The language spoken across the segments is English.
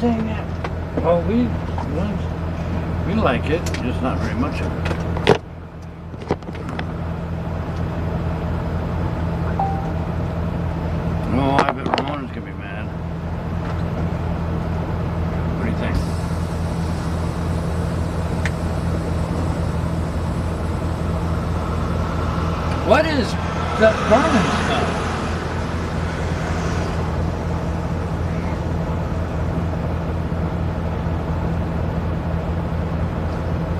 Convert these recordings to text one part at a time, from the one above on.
Dang it. Well, we like it, just not very much of it. Oh, I bet Ramona's gonna be mad. What do you think? What is that burning stuff?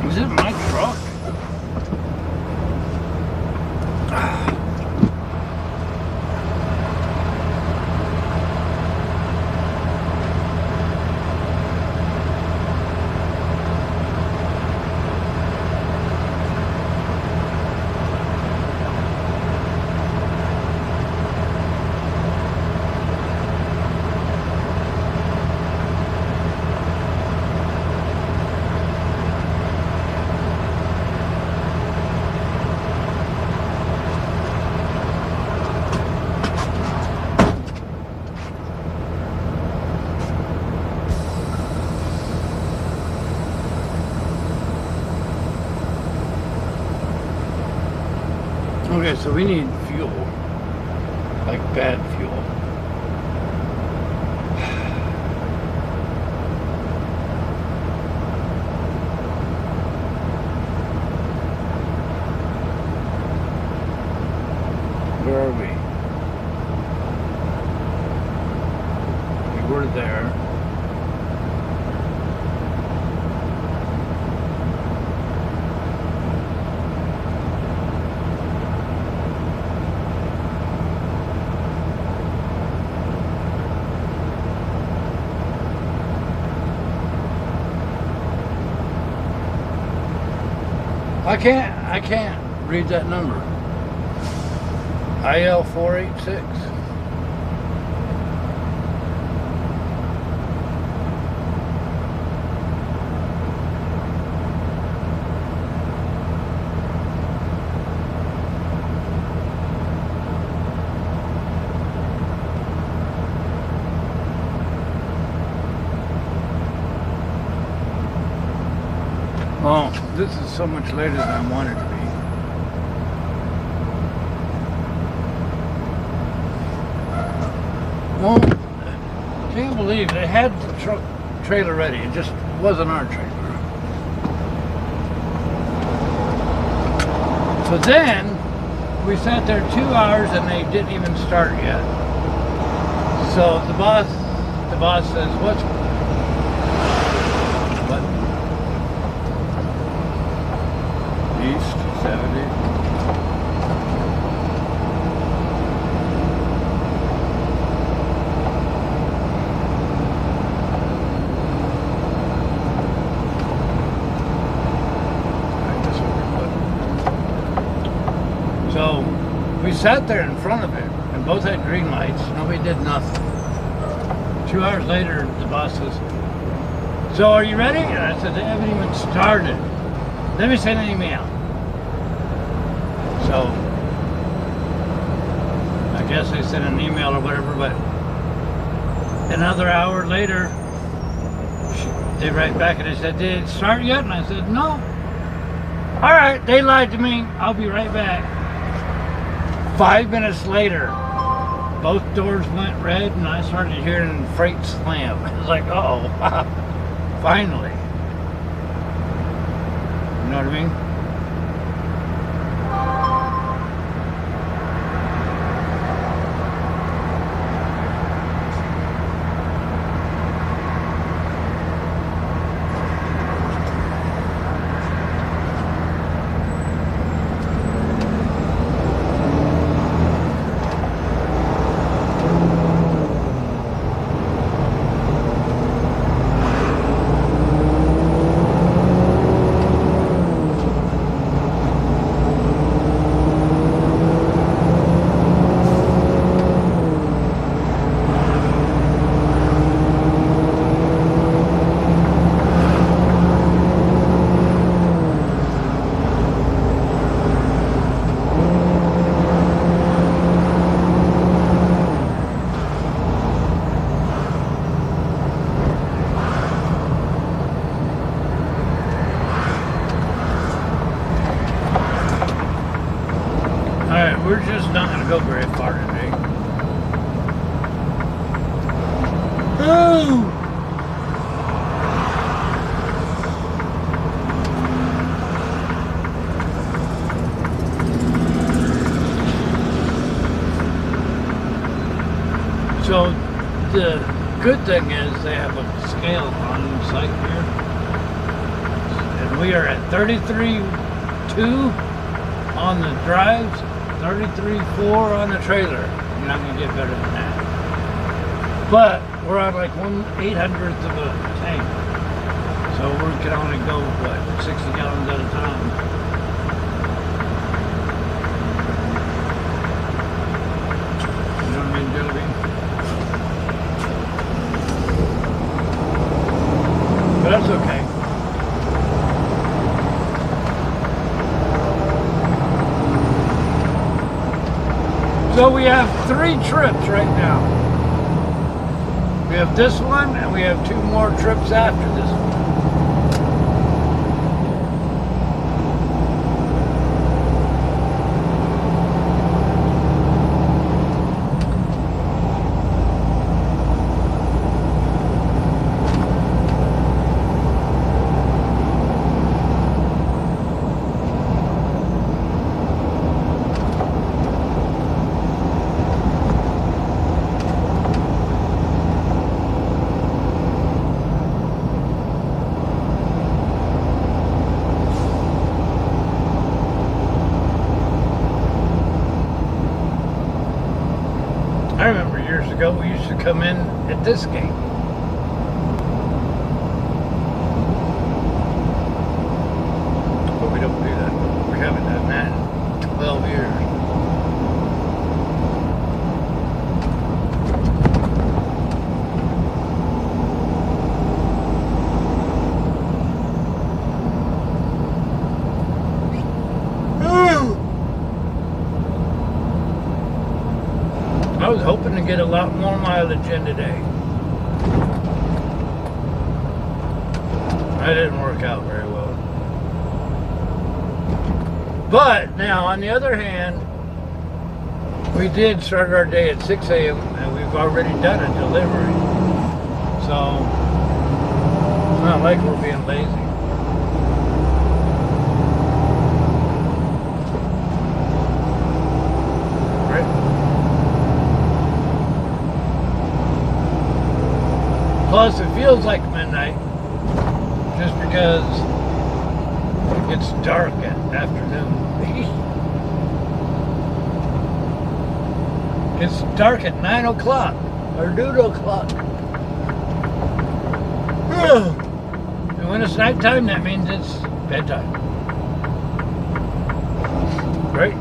Is it my truck? Okay, so we need fuel, like bad fuel. Where are we? We were there. I can't read that number. IL 486. Oh, this is so much later than I wanted it to be. Well, I can't believe they had the truck trailer ready. It just wasn't our trailer. So then we sat there 2 hours and they didn't even start yet. So the boss says, what? East 70. So we sat there in front of it and both had green lights. Nobody did nothing. 2 hours later, the boss says, so are you ready? And I said, they haven't even started. Let me send an email. So I guess they sent an email or whatever, but another hour later, they write back and they said, did it start yet? And I said, no. All right, they lied to me. I'll be right back. 5 minutes later, both doors went red and I started hearing freight slam. I was like, uh-oh, finally. You know what I mean? So the good thing is they have a scale on site here. And we are at 33.2 on the drives, 33.4 on the trailer. You're not going to get better than that. But we're on like 1/800th of a tank. So we can only go, what, 60 gallons at a time. You know what I mean, Jelly? But that's okay. So we have 3 trips right now. We have this one, and we have 2 more trips after this one. I remember years ago we used to come in at this gate. But we don't do that. We haven't done that in 12 years. I was hoping to get a lot more mileage in today. That didn't work out very well. But now, on the other hand, we did start our day at 6 a.m. and we've already done a delivery. So, it's not like we're being lazy. Plus, it feels like midnight just because it gets dark at afternoon. It's dark at 9 o'clock or noon o'clock. And when it's nighttime, that means it's bedtime. Right?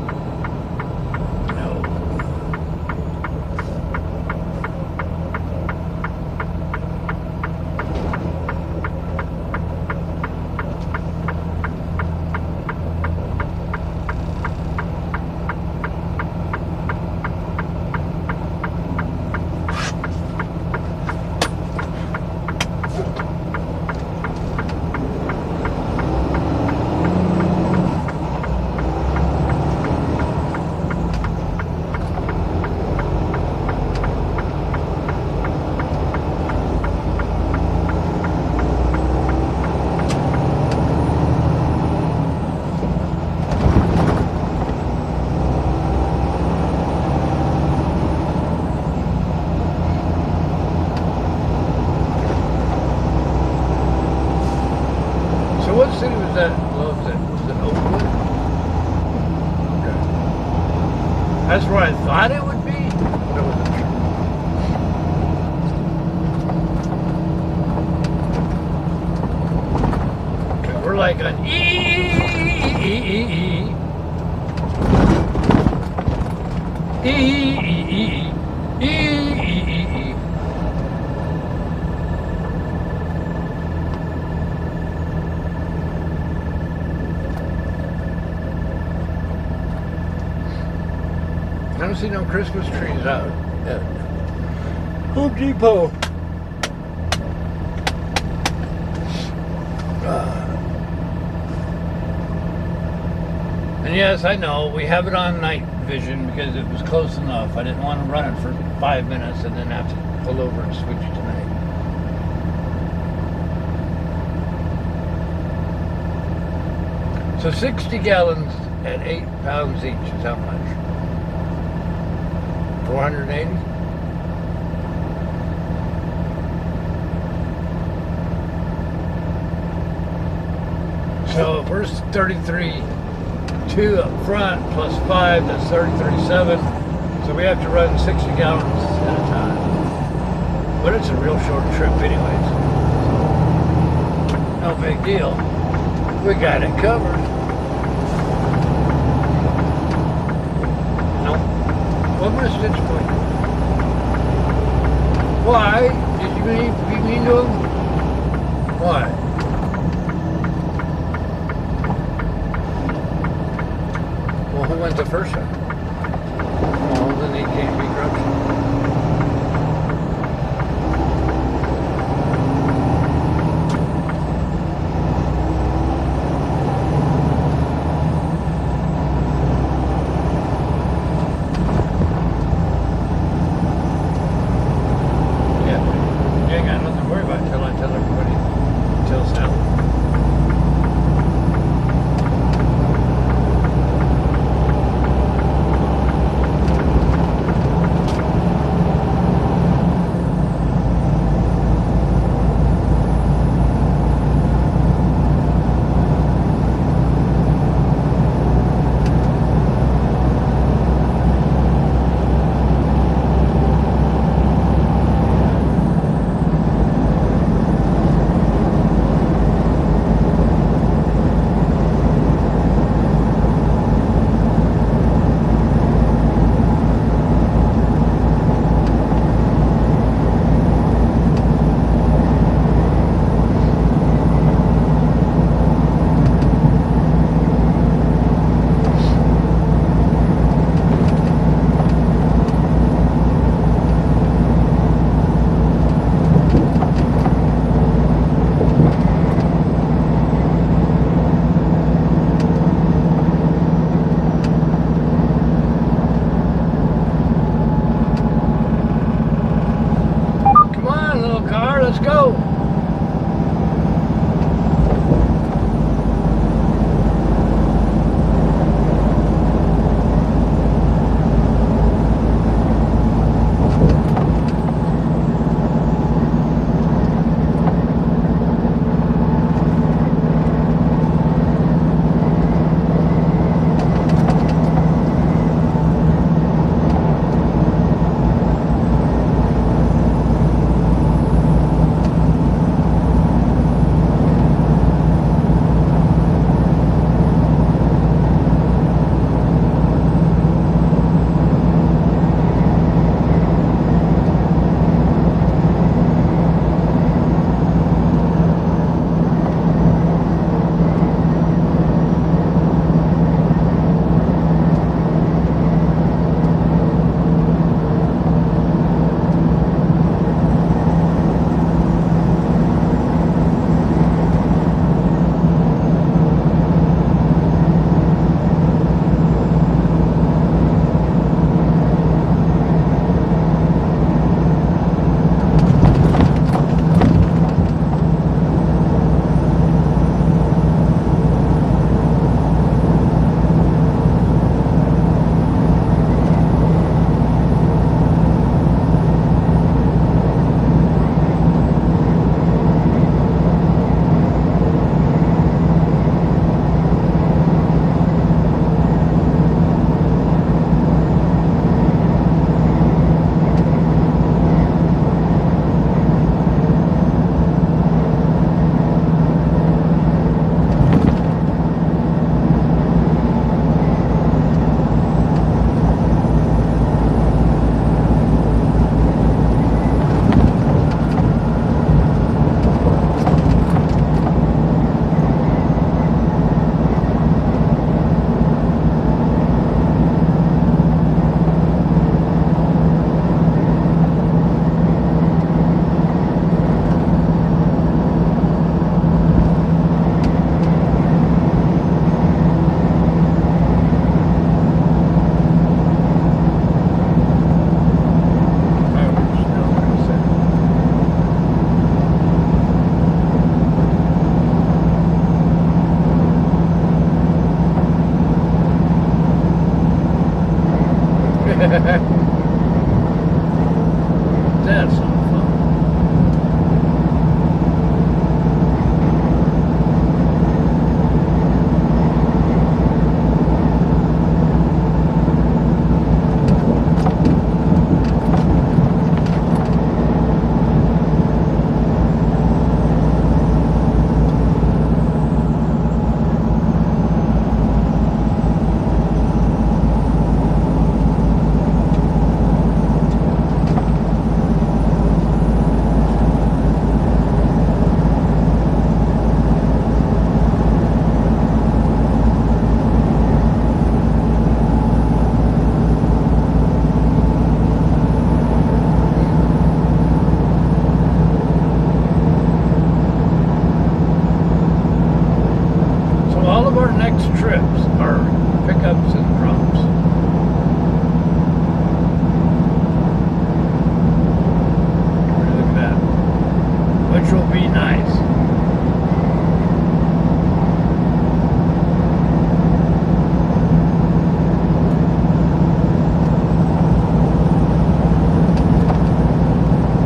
What city was that? Was it Oakwood? Okay. That's where I thought it would be. That wasn't true. Okay, we're like an I don't see no Christmas trees out at Home Depot. And yes, I know, we have it on night vision because it was close enough. I didn't want to run it for 5 minutes and then have to pull over and switch it to night. So 60 gallons at 8 pounds each is how much? 480? So if we're 33.2 up front plus 5, that's 33.7. So we have to run 60 gallons at a time. But it's a real short trip anyways. No big deal. We got it covered. Nope. What my stitch point? Why? Did you be mean to him? Why? Well, who went the first time? Well, then he can't be corruption.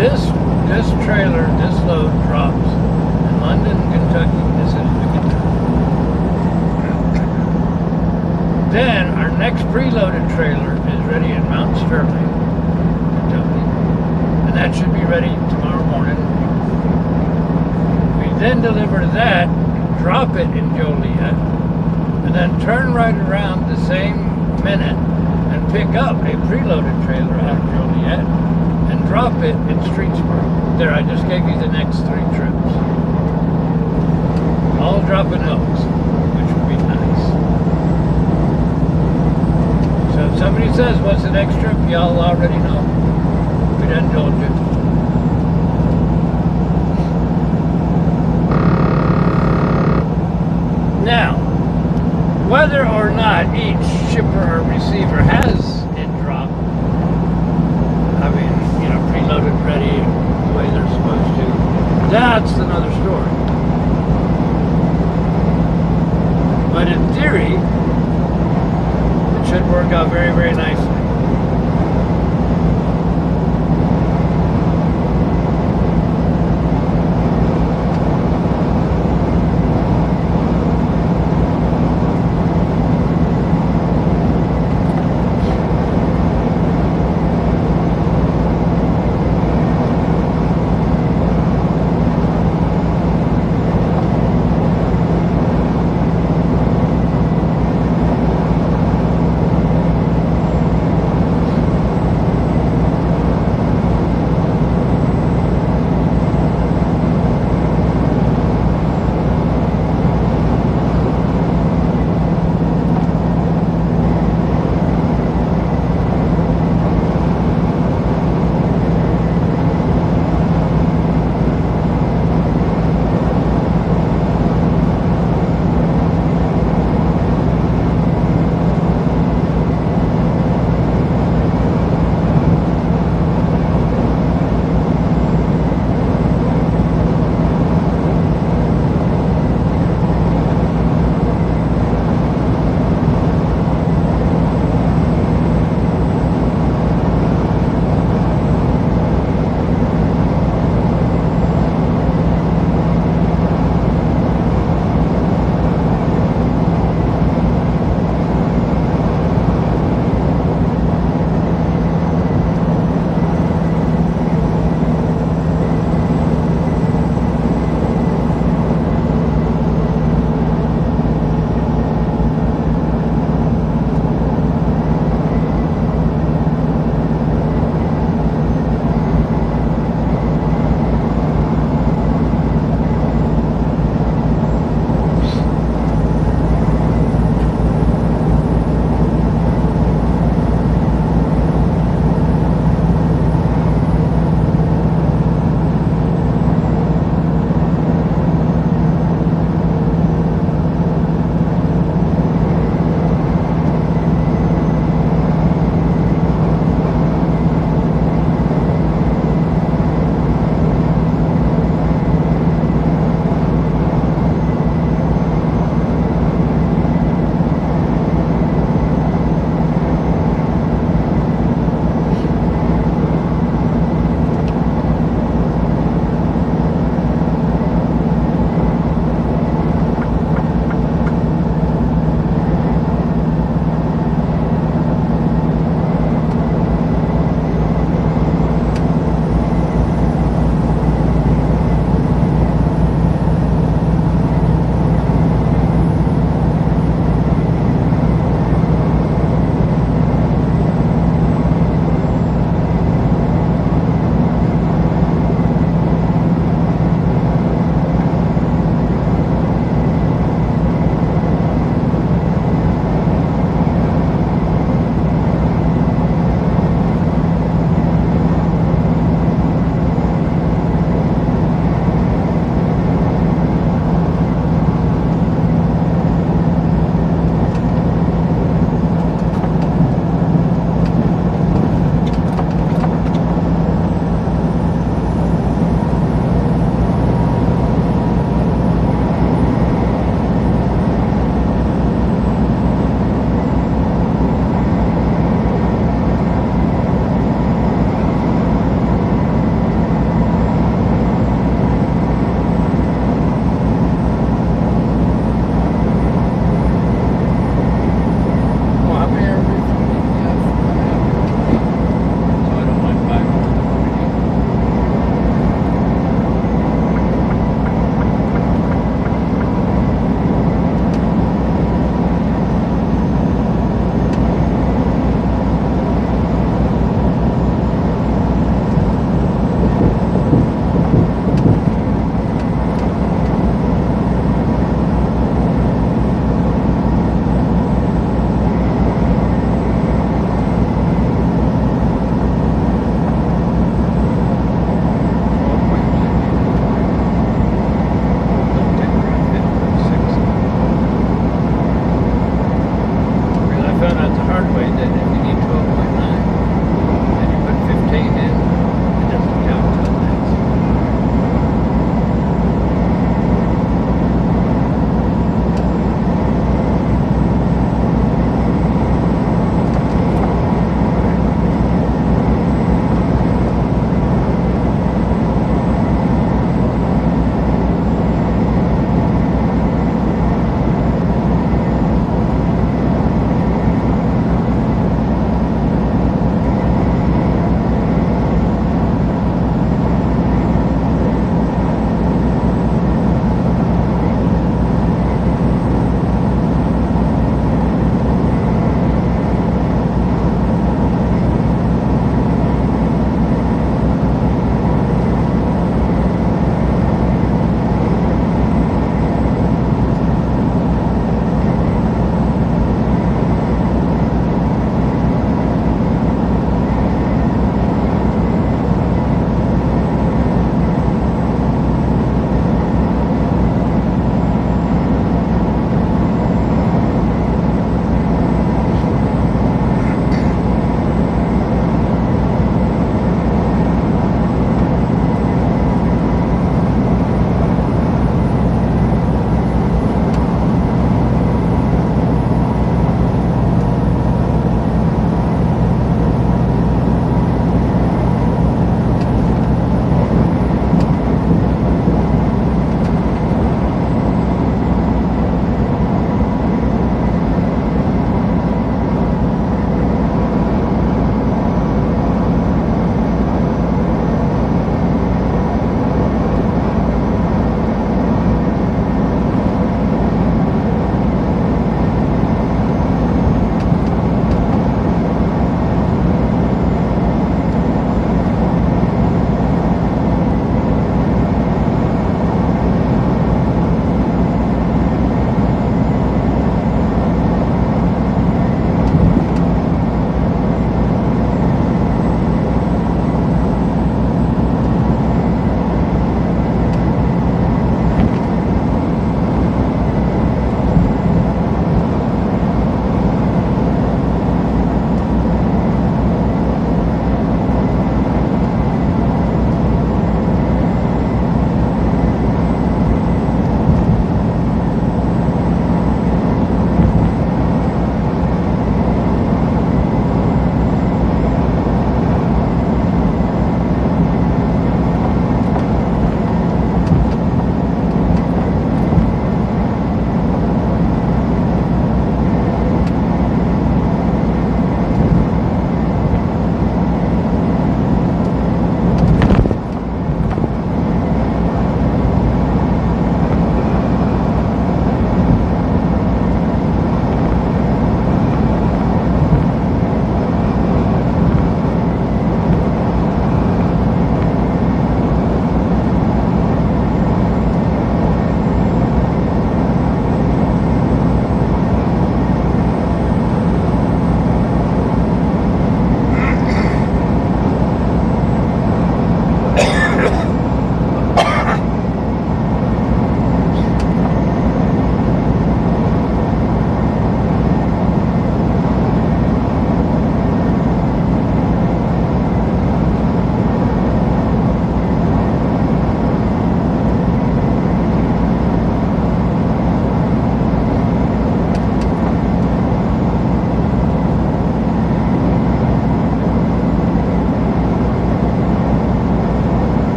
This trailer, this load drops in London, Kentucky. This is Then our next preloaded trailer is ready in Mount Sterling, Kentucky, and that should be ready tomorrow morning. We then deliver that, drop it in Joliet, and then turn right around the same minute and pick up a preloaded trailer out of Joliet and drop it in Streetsboro. There, I just gave you the next 3 trips. All dropping hooks, which would be nice. So if somebody says, what's the next trip, y'all already know. We done told you. Now, whether or not each shipper or receiver has it dropped, I mean, you know, preloaded, ready, the way they're supposed to, that's another story. But in theory, it should work out very, very nicely.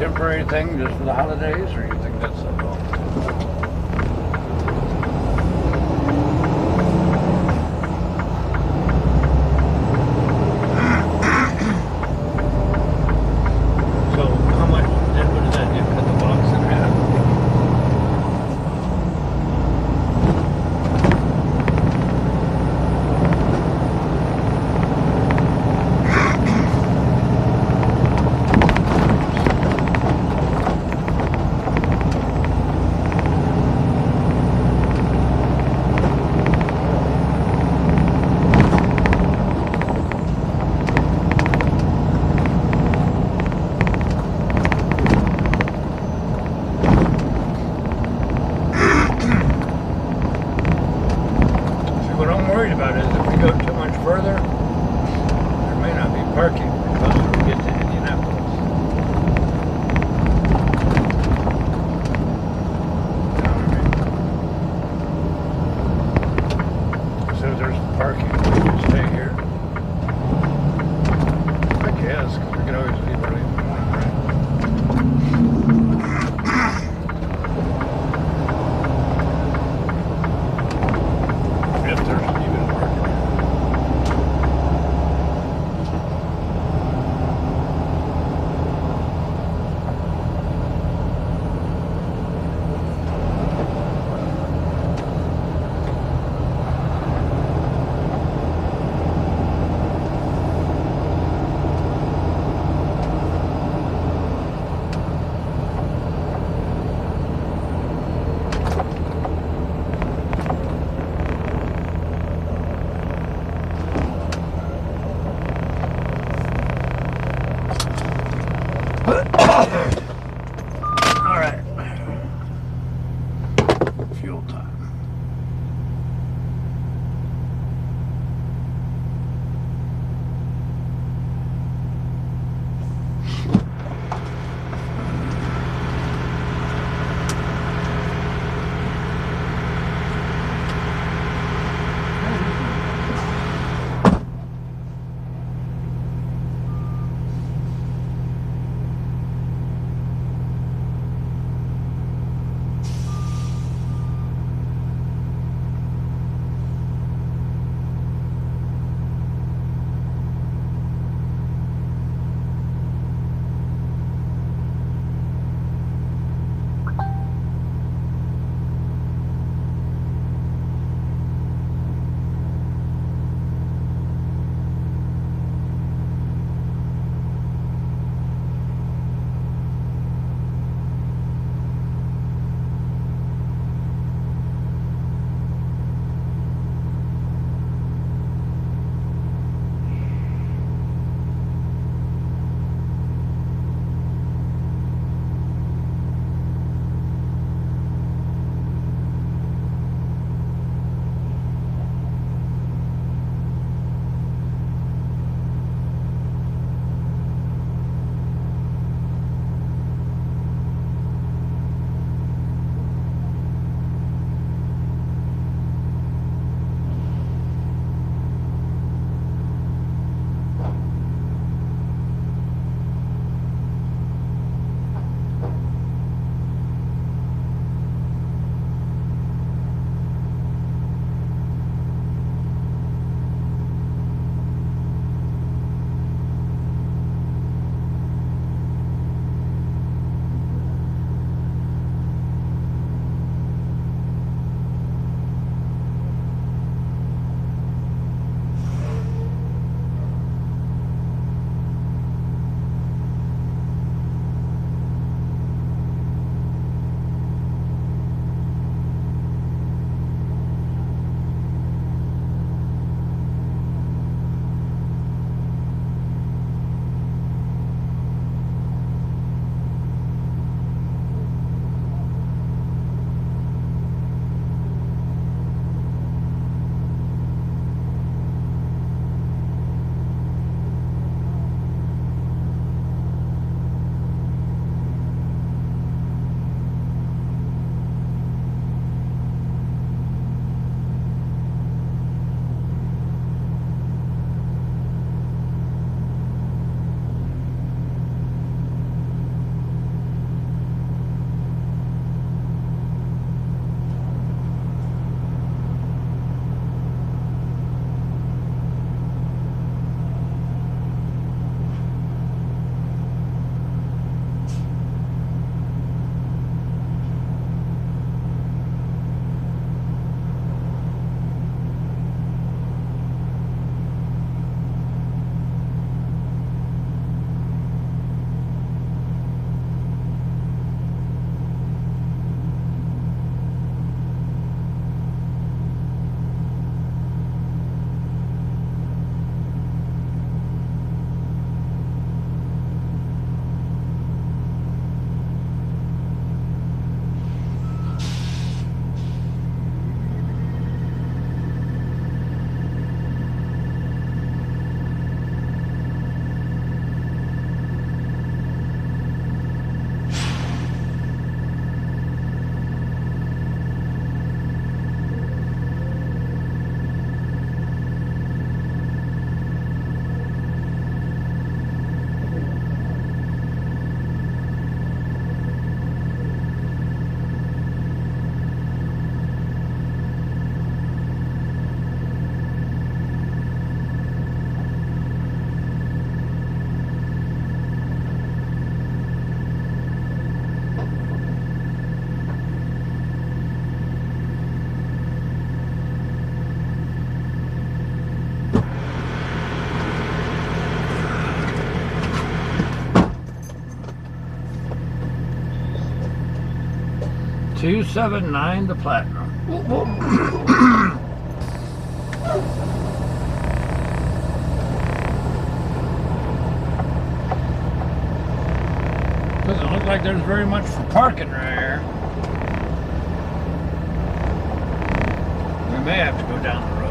temporary thing just for the holidays, or you think that's a So how much, then what does that do? Cut the box in half? 279 the Platinum. Doesn't look like there's very much for parking right here. We may have to go down the road.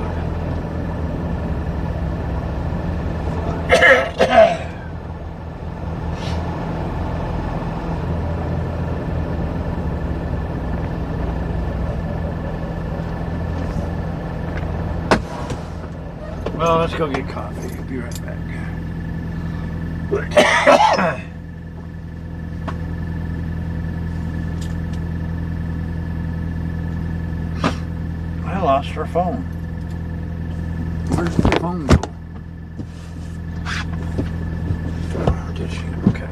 Well, let's go get coffee. Be right back. I lost her phone. Where did the phone go? Oh, did she? Okay.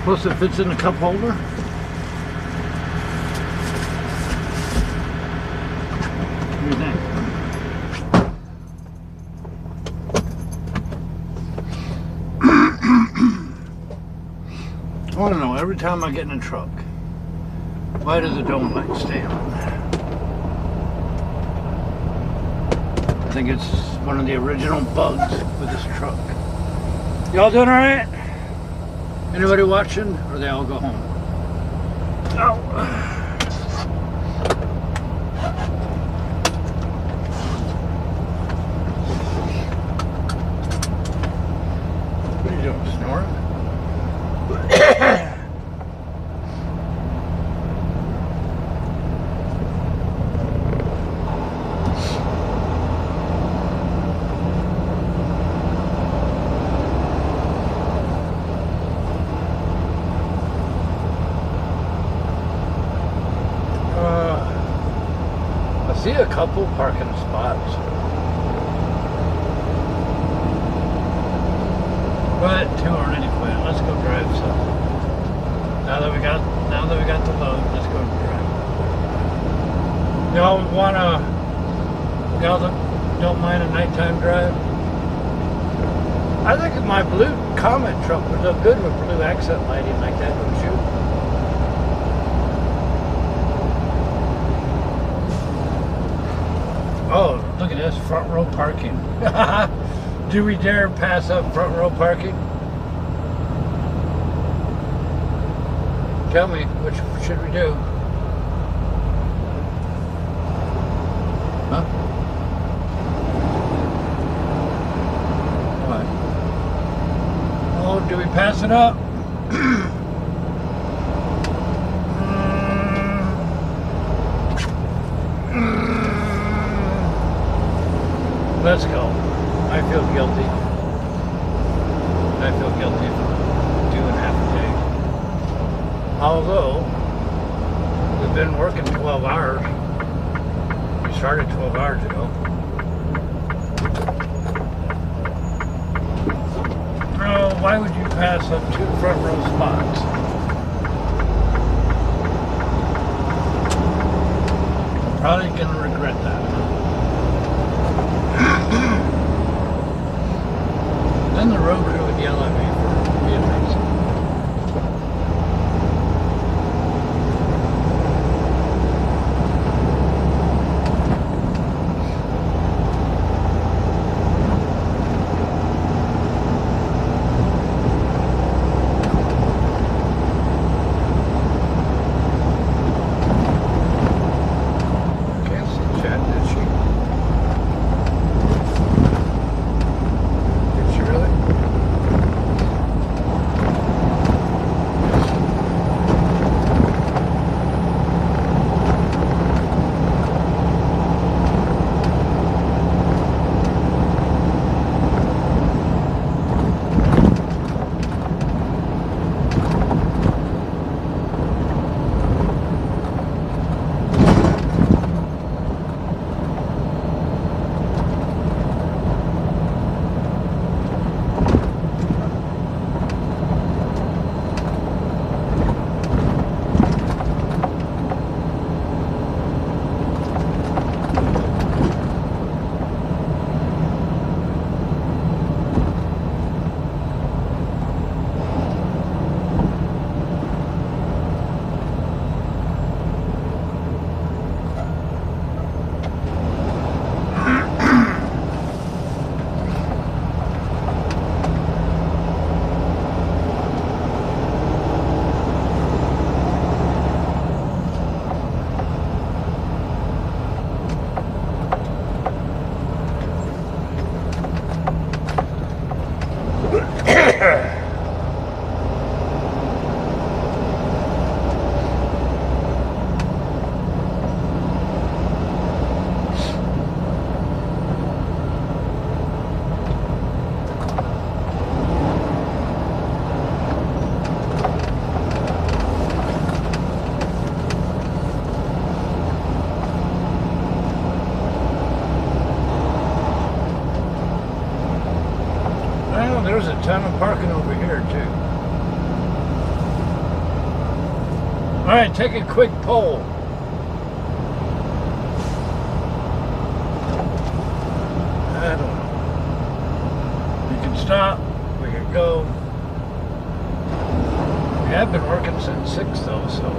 Plus it fits in the cup holder. What do you think? I want to know, every time I get in a truck, why does the dome light stay on? I think it's one of the original bugs with this truck. Y'all doing alright? Anybody watching, or they all go home? Oh. What are you doing, snoring? I see a couple parking spots, but too early to quit. Let's go drive some. Now that we got the load, let's go drive. Y'all don't mind a nighttime drive? I think my blue Comet truck would look good with blue accent lighting like that, don't you? Oh, look at this, front row parking. Do we dare pass up front row parking? Tell me, which should we do? Huh? What? Oh, do we pass it up? Let's go. I feel guilty. I feel guilty for doing half a day. Although, we've been working 12 hours. We started 12 hours ago. Oh, why would you pass up 2 front row spots? Probably gonna regret that. Then the road crew would yell at me for being lazy. Can't see Chad, did she? Did she really? There's a ton of parking over here too. All right, take a quick poll. I don't know. We can stop. We can go. We have been working since 6 though, so.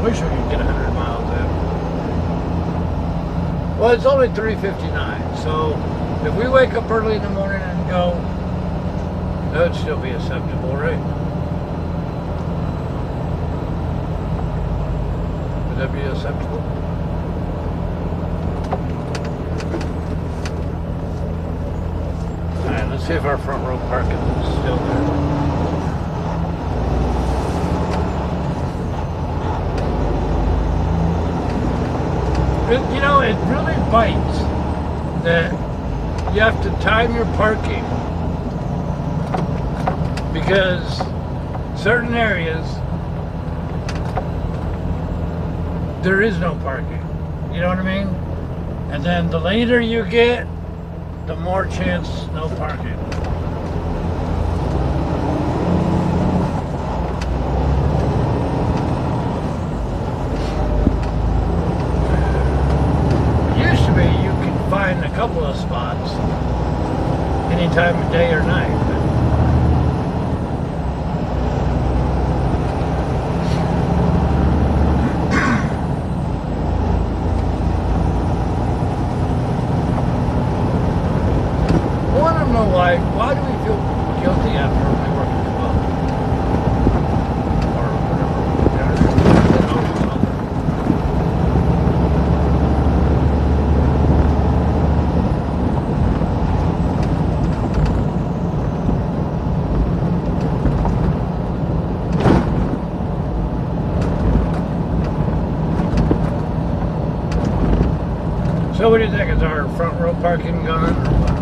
Wish we could get 100 miles in. Well, it's only 3:59, so if we wake up early in the morning and go, that would still be acceptable, right? Would that be acceptable? All right, let's see if our front row parking is still there. You know, it really bites that you have to time your parking because certain areas there is no parking. You know what I mean? And then the later you get, the more chance no parking. Find a couple of spots any time of day or night. I want to know why do we feel guilty after we work at 12 or whatever? So what do you think? Is our front row parking gone or what?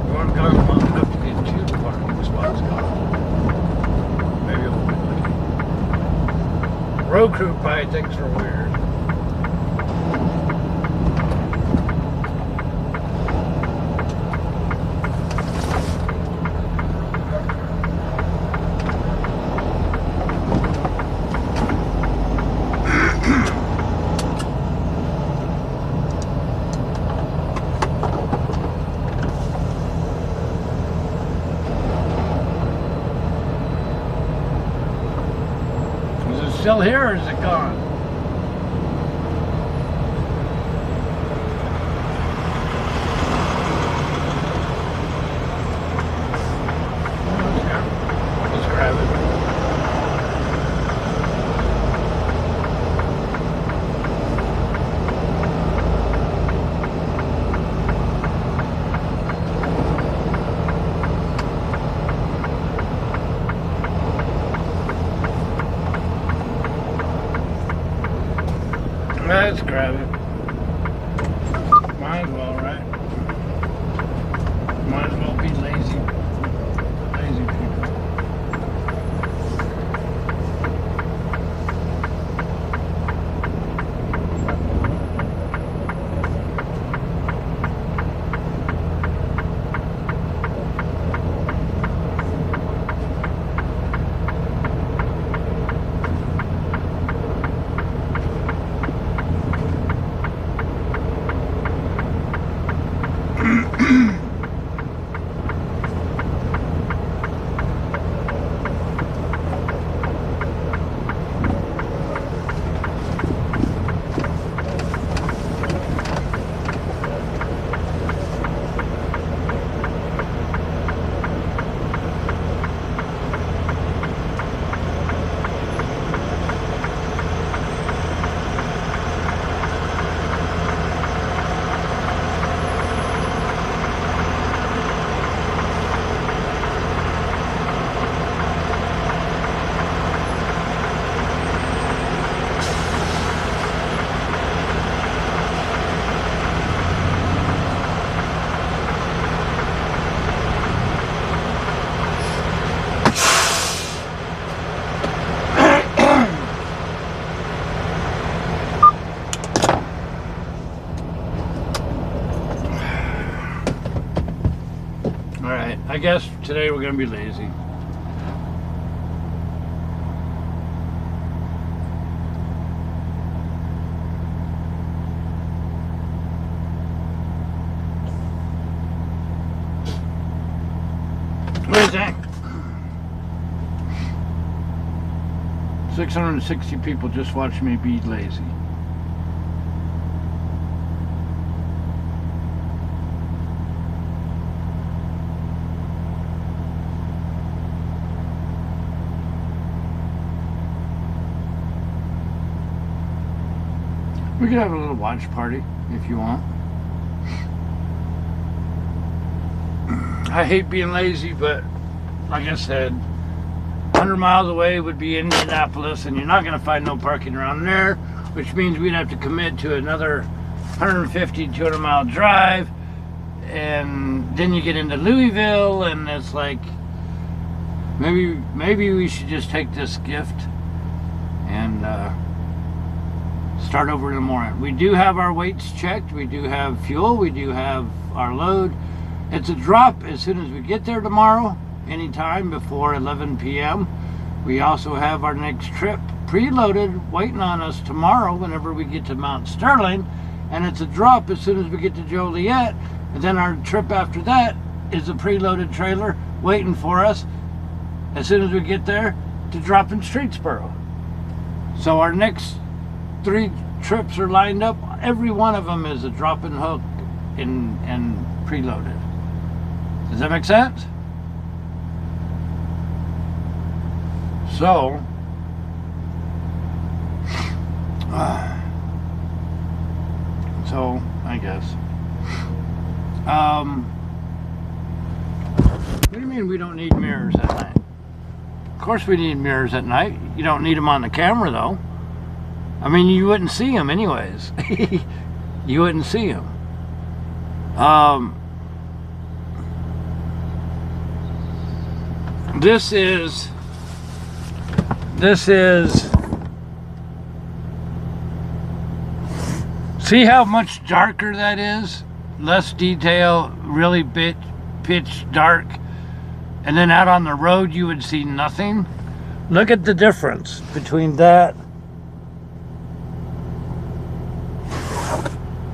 We weren't gone long enough to get 2 parking spots gone. Maybe we'll be lucky. Road crew probably thinks we're weird. Still here or is it gone? Let's grab it. Let's grab it. Might as well, right? Might as well be lazy. Lazy people. I guess today we're going to be lazy. What is that? 660 people just watched me be lazy. We could have a little watch party if you want. I hate being lazy, but like I said, 100 miles away would be Indianapolis, and you're not going to find no parking around there, which means we'd have to commit to another 150, 200 mile drive, and then you get into Louisville, and it's like, maybe we should just take this gift and start over in the morning. We do have our weights checked, we do have fuel, we do have our load. It's a drop as soon as we get there tomorrow, anytime before 11 p.m. We also have our next trip preloaded, waiting on us tomorrow whenever we get to Mount Sterling, and it's a drop as soon as we get to Joliet, and then our trip after that is a preloaded trailer waiting for us as soon as we get there to drop in Streetsboro. So our next 3 trips are lined up. Every one of them is a drop and hook and preloaded. Does that make sense? So, I guess. What do you mean we don't need mirrors at night? Of course we need mirrors at night. You don't need them on the camera though. I mean, you wouldn't see them anyways. You wouldn't see them. This is see how much darker that is? Less detail, really pitch dark. And then out on the road you would see nothing. Look at the difference between that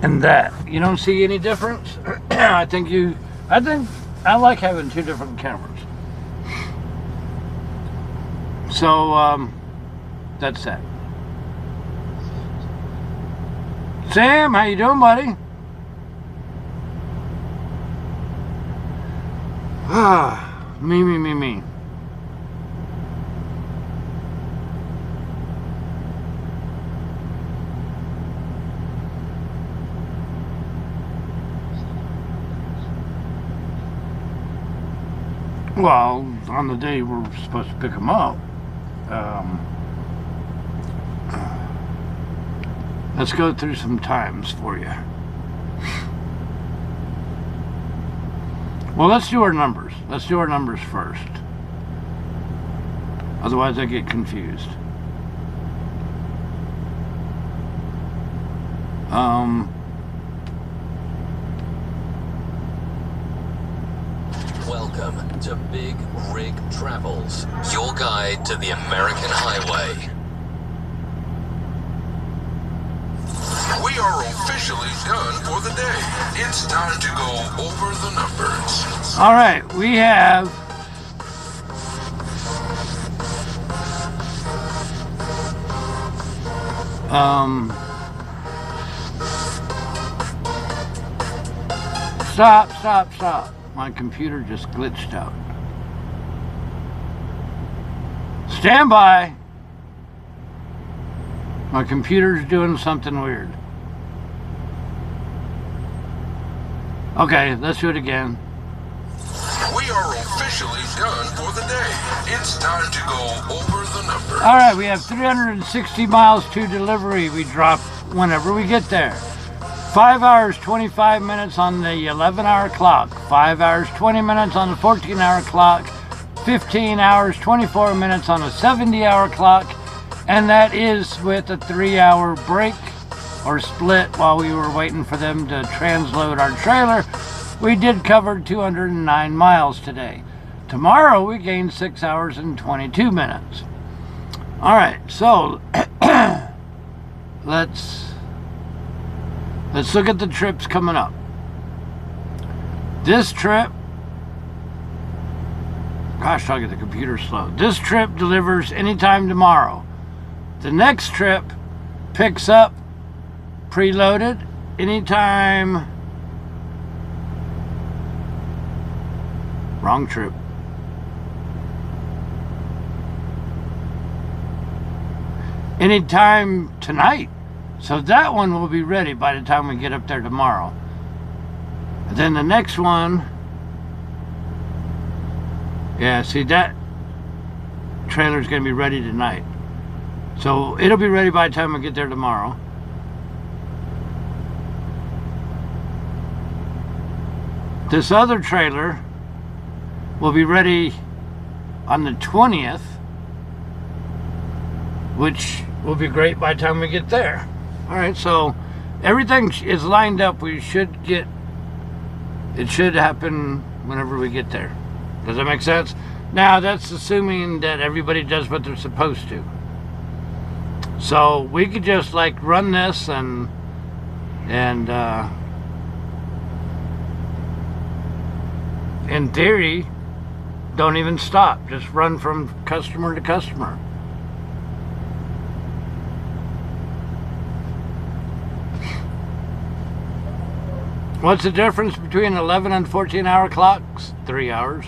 and that. You don't see any difference? I think I like having 2 different cameras. So, that's that. Sam, how you doing, buddy? Me. Well, on the day we're supposed to pick them up, let's go through some times for you. Well, let's do our numbers. Let's do our numbers first. Otherwise, I get confused. Welcome to Big Rig Travels, your guide to the American highway. We are officially done for the day. It's time to go over the numbers. All right, we have stop. My computer just glitched out. Stand by. My computer's doing something weird. Okay, let's do it again. We are officially done for the day. It's time to go over the numbers. All right, we have 360 miles to delivery. We drop whenever we get there. 5 hours, 25 minutes on the 11-hour clock. 5 hours, 20 minutes on the 14-hour clock. 15 hours, 24 minutes on a 70-hour clock. And that is with a 3-hour break or split while we were waiting for them to transload our trailer. we did cover 209 miles today. Tomorrow we gained 6 hours and 22 minutes. All right, so let's look at the trips coming up. This trip, gosh, I'll get the computer slow. This trip delivers anytime tomorrow. The next trip picks up preloaded anytime. Wrong trip. Anytime tonight. So that one will be ready by the time we get up there tomorrow. Then the next one, yeah, see, that trailer's going to be ready tonight. So it'll be ready by the time we get there tomorrow. This other trailer will be ready on the 20th, which will be great by the time we get there. All right, so everything is lined up. We should get, it should happen whenever we get there. Does that make sense? Now, that's assuming that everybody does what they're supposed to. So we could just like run this and in theory, don't even stop. Just run from customer to customer. What's the difference between 11 and 14-hour clocks? 3 hours.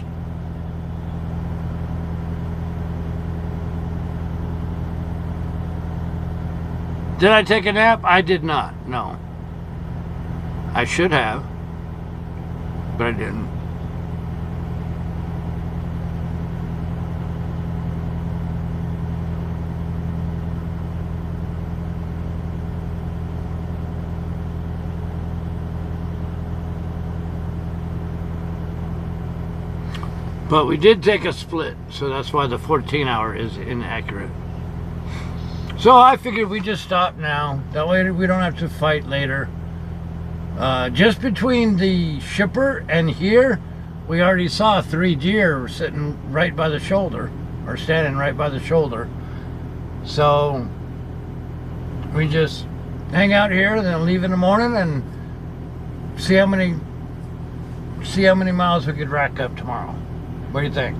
Did I take a nap? I did not. No. I should have, but I didn't. But we did take a split, so that's why the 14-hour is inaccurate. So I figured we just stop now. That way we don't have to fight later. Just between the shipper and here, we already saw 3 deer sitting right by the shoulder, or standing right by the shoulder. So we just hang out here and then leave in the morning and see how many miles we could rack up tomorrow. What do you think?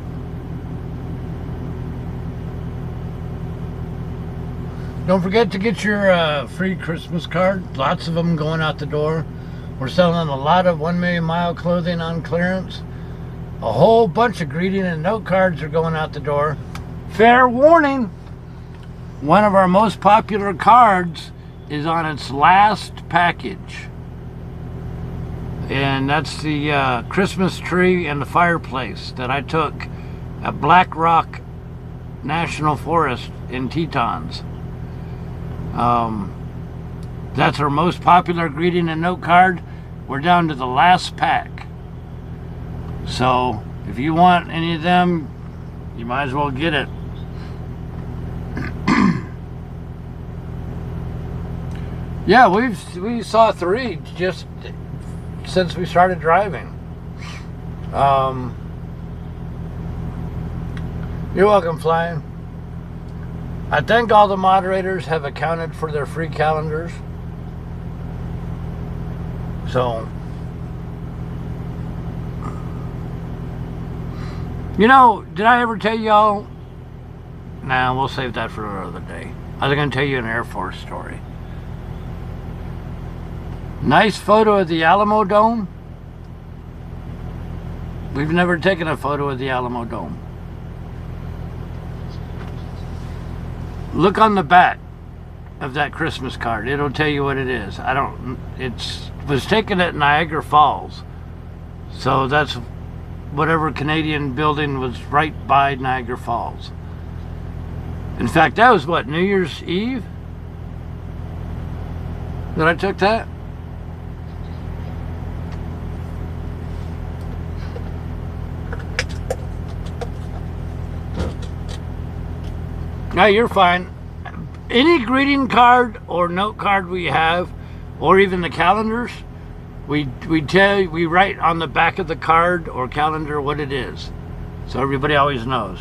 Don't forget to get your free Christmas card. Lots of them going out the door. We're selling a lot of 1 million mile clothing on clearance. A whole bunch of greeting and note cards are going out the door. Fair warning, one of our most popular cards is on its last package. And that's the Christmas tree and the fireplace that I took at Black Rock National Forest in Tetons. That's our most popular greeting and note card. We're down to the last pack. So if you want any of them, you might as well get it. Yeah, we saw 3 just since we started driving. You're welcome, Flying. I think all the moderators have accounted for their free calendars. So, you know, did I ever tell y'all? Nah, we'll save that for another day. I was going to tell you an Air Force story. Nice photo of the Alamo Dome. We've never taken a photo of the Alamo Dome. Look on the back of that Christmas card. It'll tell you what it is. It was taken at Niagara Falls. So that's whatever Canadian building was right by Niagara Falls. In fact, that was what, New Year's Eve? That I took that? No, you're fine. Any greeting card or note card we have, or even the calendars, we write on the back of the card or calendar what it is, so everybody always knows.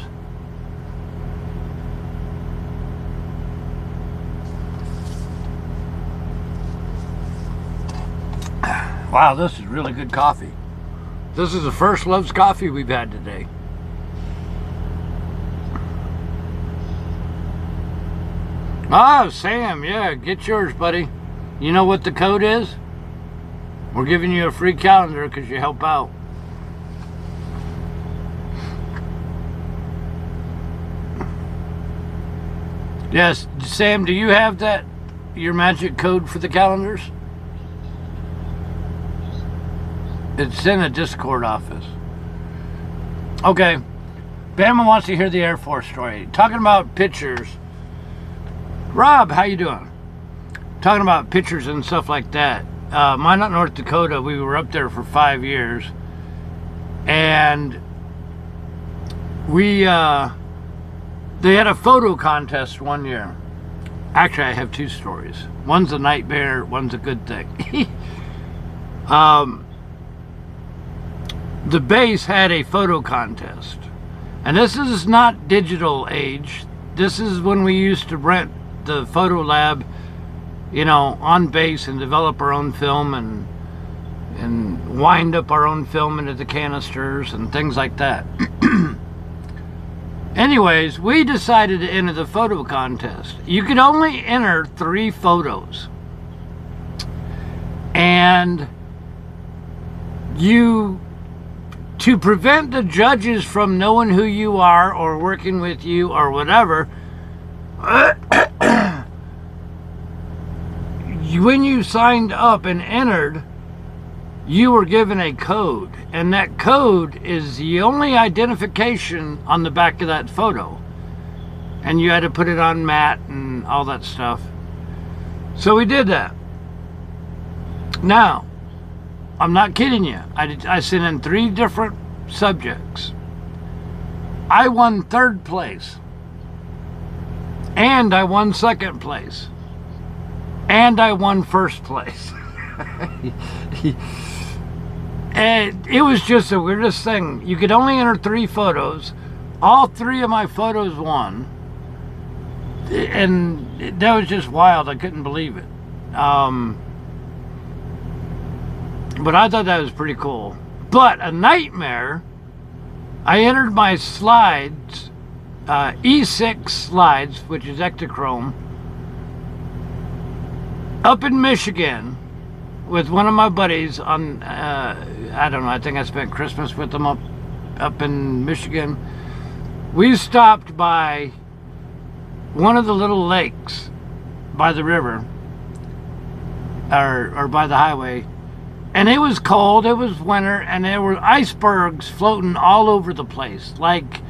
Wow, this is really good coffee. This is the first Love's coffee we've had today. Ah, Sam, yeah, get yours, buddy. You know what the code is? We're giving you a free calendar because you help out. Yes, Sam, do you have that, your magic code for the calendars? It's in a Discord office. Okay. Bama wants to hear the Air Force story. Talking about pictures. Rob, how you doing? Talking about pictures and stuff like that. Minot, North Dakota, we were up there for 5 years. And they had a photo contest one year. Actually, I have two stories. One's a nightmare, one's a good thing. The base had a photo contest. And this is not digital age. This is when we used to rent the photo lab, you know, on base and develop our own film and wind up our own film into the canisters and things like that. Anyways, we decided to enter the photo contest. You could only enter 3 photos. And to prevent the judges from knowing who you are or working with you or whatever, when you signed up and entered, you were given a code, and that code is the only identification on the back of that photo, and you had to put it on mat and all that stuff. So we did that. Now, I'm not kidding you. I sent in 3 different subjects. I won 3rd place. And I won 2nd place. And I won 1st place. And it was just the weirdest thing. You could only enter 3 photos. All 3 of my photos won. And that was just wild. I couldn't believe it. But I thought that was pretty cool. But a nightmare, I entered my slides, E6 slides, which is Ektachrome, up in Michigan with one of my buddies on, I don't know, I think I spent Christmas with them up in Michigan. We stopped by one of the little lakes by the river, or by the highway. And it was cold, it was winter, and there were icebergs floating all over the place. Like,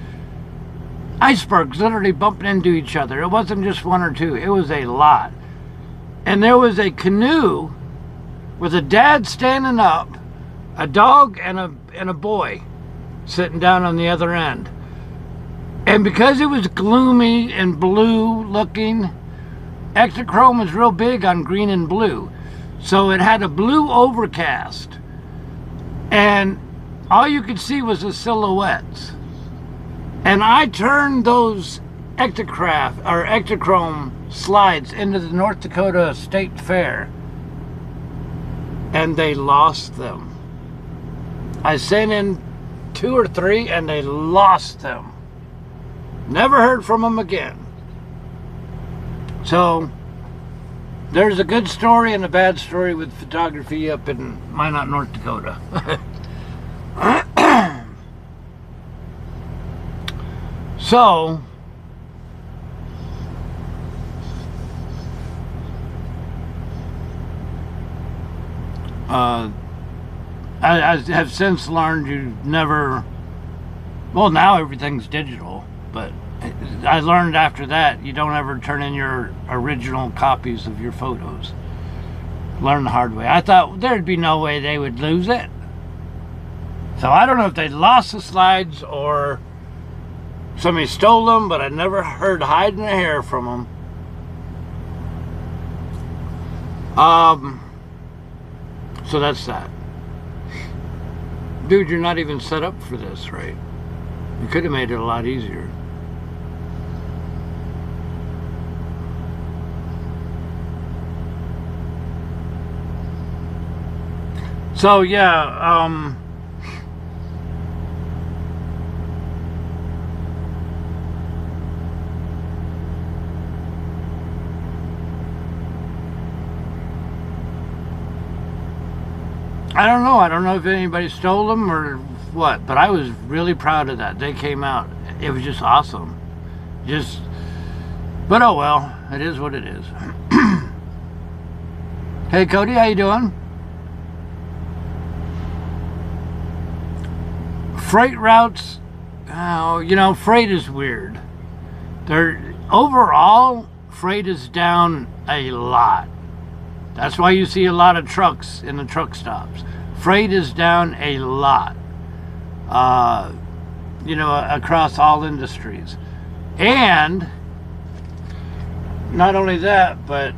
icebergs literally bumping into each other. It wasn't just 1 or 2, it was a lot. And there was a canoe with a dad standing up, a dog and a boy sitting down on the other end. And because it was gloomy and blue looking, Ektachrome is real big on green and blue. So it had a blue overcast, and all you could see was the silhouettes. And I turned those Ektachrome slides into the North Dakota State Fair, and they lost them. I sent in 2 or 3, and they lost them. Never heard from them again. So there's a good story and a bad story with photography up in Minot, North Dakota. So, I have since learned you never, well, now everything's digital, but I learned after that you don't ever turn in your original copies of your photos. Learned the hard way. I thought there'd be no way they would lose it. So I don't know if they lost the slides or somebody stole them, but I never heard hide nor hair from them. So that's that. Dude, you're not even set up for this, right? You could have made it a lot easier. So yeah, I don't know. I don't know if anybody stole them or what, but I was really proud of that. They came out. It was just awesome. But oh well, it is what it is. Hey Cody, how you doing? Freight routes, freight is weird. Overall, freight is down a lot. That's why you see a lot of trucks in the truck stops. Freight is down a lot, across all industries. And not only that, but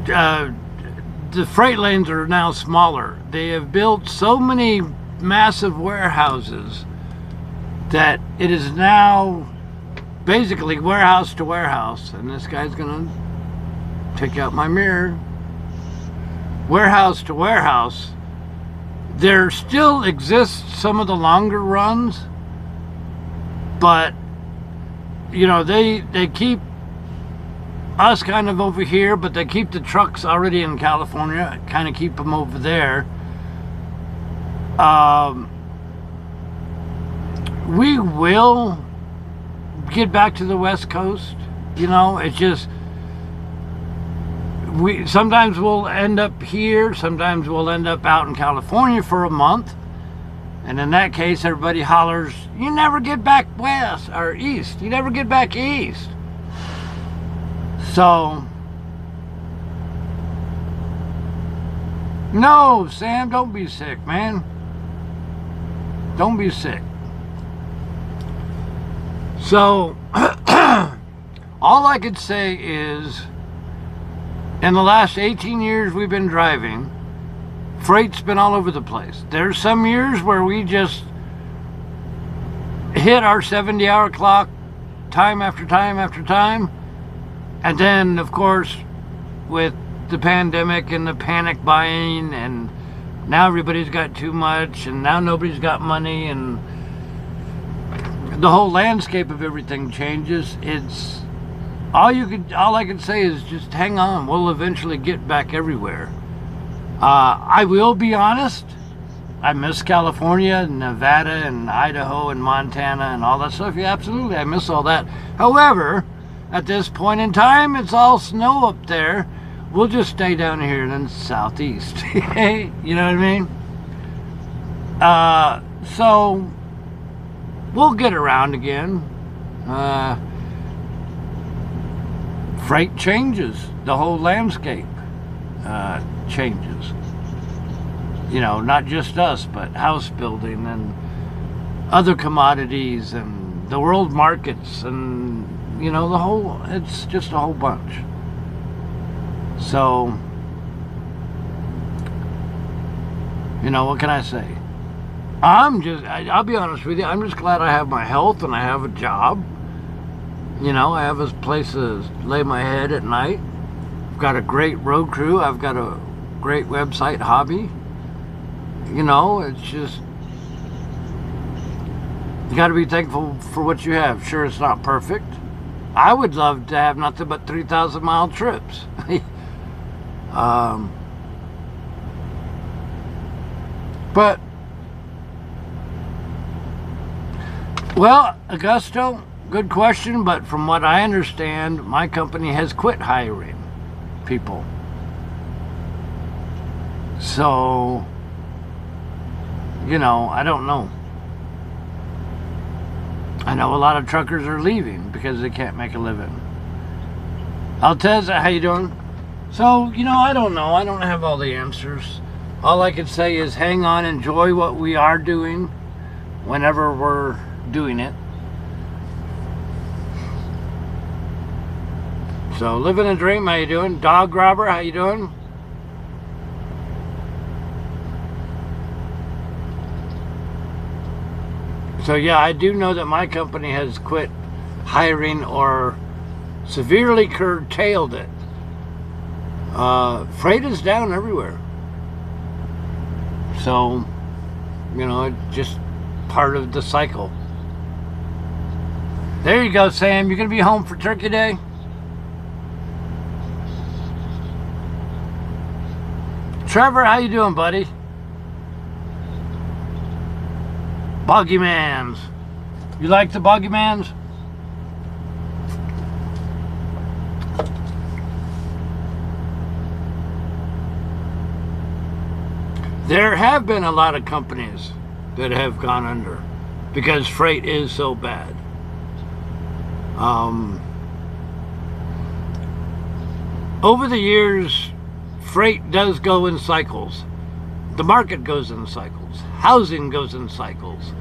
the freight lanes are now smaller. They have built so many massive warehouses that it is now basically warehouse to warehouse. And this guy's gonna take out my mirror. Warehouse to warehouse. There still exists some of the longer runs, but they keep us kind of over here, but they keep the trucks already in California, kind of keep them over there. We will get back to the West Coast. It's just sometimes we'll end up here, sometimes we'll end up out in California for a month, and in that case everybody hollers, you never get back west or east, you never get back east. So no, Sam, don't be sick, man. Don't be sick. So all I could say is, in the last 18 years we've been driving, freight's been all over the place. There's some years where we just hit our 70-hour clock time after time after time. And then, of course, with the pandemic and the panic buying, and now everybody's got too much, and now nobody's got money, and the whole landscape of everything changes. It's all I can say is just hang on. We'll eventually get back everywhere. I will be honest. I miss California and Nevada and Idaho and Montana and all that stuff. Yeah, absolutely. I miss all that. However, at this point in time, it's all snow up there. We'll just stay down here in the southeast. You know what I mean? So we'll get around again. Freight changes. The whole landscape changes. Not just us, but house building and other commodities and the world markets and, it's just a whole bunch. So, what can I say? I'll be honest with you, I'm just glad I have my health and I have a job. I have a place to lay my head at night. I've got a great road crew. I've got a great website hobby. It's just, you got to be thankful for what you have. Sure, it's not perfect. I would love to have nothing but 3,000-mile trips. But, well, Augusto, good question, but from what I understand, my company has quit hiring people. So, I don't know. I know a lot of truckers are leaving because they can't make a living. Alteza, how you doing? So, I don't know. I don't have all the answers. All I can say is hang on, enjoy what we are doing whenever we're doing it. So, living a dream, how you doing? Dog Robber, how you doing? So yeah, I do know that my company has quit hiring or severely curtailed it. Freight is down everywhere. So, you know, it's just part of the cycle. There you go, Sam. You gonna be home for Turkey Day? Trevor, how you doing, buddy? Boggymans. You like the Boggymans? There have been a lot of companies that have gone under because freight is so bad. Over the years, freight does go in cycles. The market goes in cycles. Housing goes in cycles.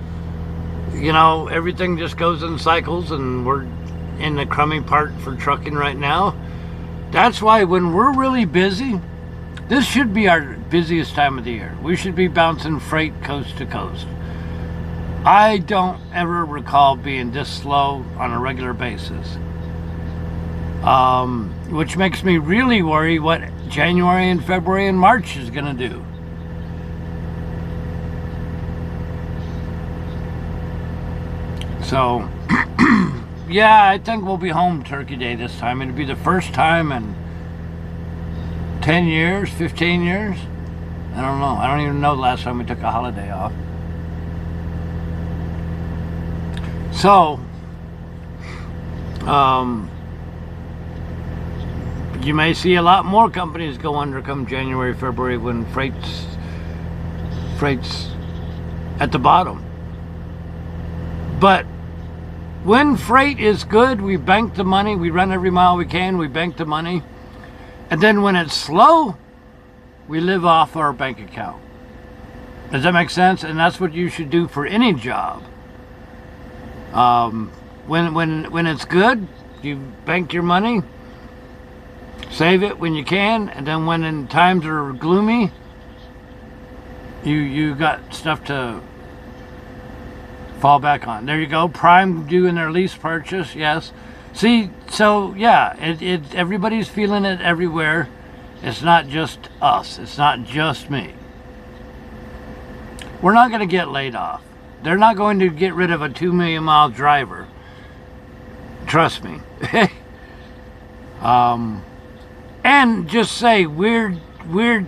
You know, everything just goes in cycles, and we're in the crummy part for trucking right now. That's why when we're really busy, this should be our busiest time of the year. We should be bouncing freight coast to coast. I don't ever recall being this slow on a regular basis. Which makes me really worry what January and February and March is going to do. So, yeah, I think we'll be home Turkey Day this time. It'll be the first time in 10 years, 15 years. I don't know. I don't even know the last time we took a holiday off. So, you may see a lot more companies go under come January, February when freight's at the bottom. But when freight is good, we bank the money. We run every mile we can. We bank the money. And then when it's slow, we live off our bank account. Does that make sense? And that's what you should do for any job. When it's good, you bank your money, save it when you can, and then when in times are gloomy, you got stuff to fall back on. There you go. Prime doing their lease purchase, yes. See, so yeah, everybody's feeling it everywhere. It's not just us. It's not just me. We're not going to get laid off. They're not going to get rid of a 2 million mile driver. Trust me. And just say weird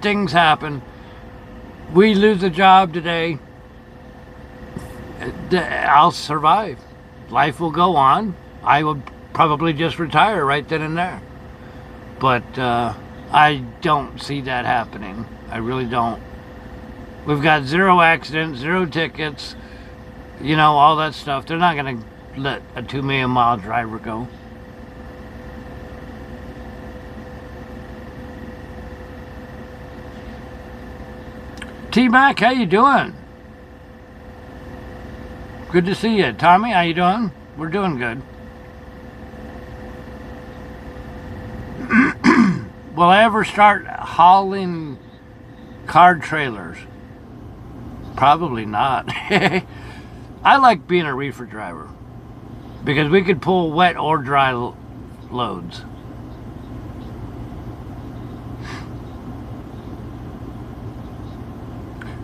things happen. We lose a job today. I'll survive. Life will go on. I would probably just retire right then and there. But I don't see that happening. I really don't. We've got 0 accidents, 0 tickets, you know, all that stuff. They're not going to let a 2 million mile driver go. T-Mac, how you doing? Good to see you. Tommy, how you doing? We're doing good. Will I ever start hauling car trailers? Probably not. I like being a reefer driver because we could pull wet or dry loads.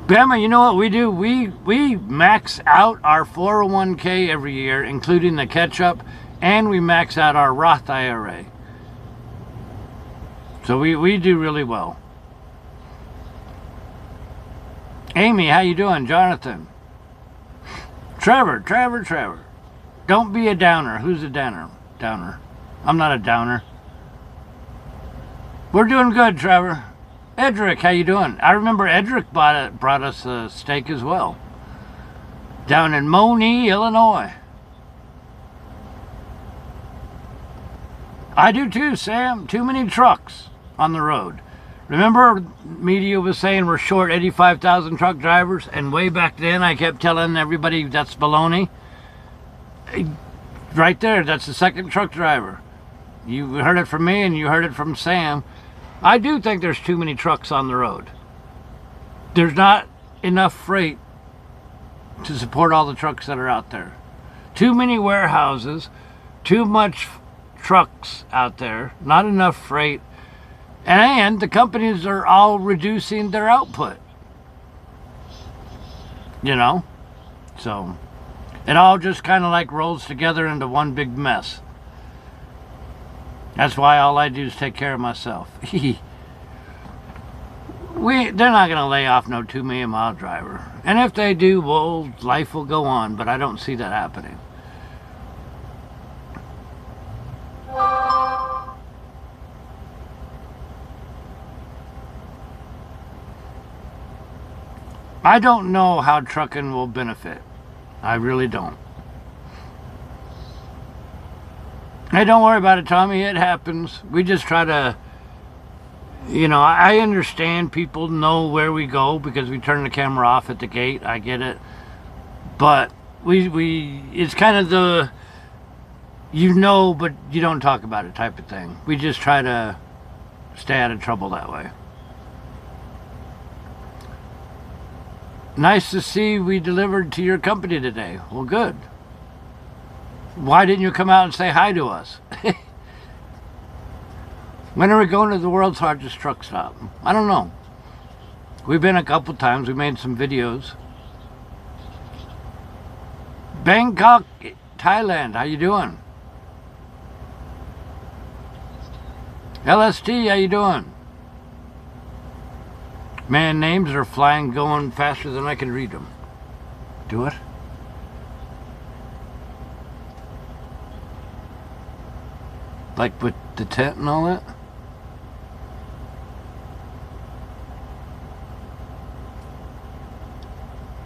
Bama, you know what we do? We max out our 401k every year, including the catch-up, and we max out our Roth IRA. So we do really well. Amy, how you doing? Jonathan. Trevor. Don't be a downer. Who's a downer? I'm not a downer. We're doing good, Trevor. Edric, how you doing? I remember Edric brought us a steak as well. Down in Monee, Illinois. I do too, Sam. Too many trucks on the road. Remember, media was saying we're short 85,000 truck drivers, and way back then I kept telling everybody that's baloney. Right there, that's the second truck driver. You heard it from me and you heard it from Sam. I do think there's too many trucks on the road. There's not enough freight to support all the trucks that are out there. Too many warehouses, too much trucks out there, not enough freight, and the companies are all reducing their output. You know? So, it all just kind of like rolls together into one big mess. That's why all I do is take care of myself. They're not going to lay off no 2 million mile driver. And if they do, well, life will go on, but I don't see that happening. I don't know how trucking will benefit. I really don't. Hey, don't worry about it, Tommy. It happens. We just try to, you know, I understand people know where we go because we turn the camera off at the gate. I get it. But it's kind of the, you know, but you don't talk about it type of thing. We just try to stay out of trouble that way. Nice to see we delivered to your company today. Well, good. Why didn't you come out and say hi to us? When are we going to the world's largest truck stop? I don't know. We've been a couple times. We made some videos. Bangkok, Thailand. How you doing? LST, how you doing? Man, names are flying, going faster than I can read them. Do it. Like with the tent and all that?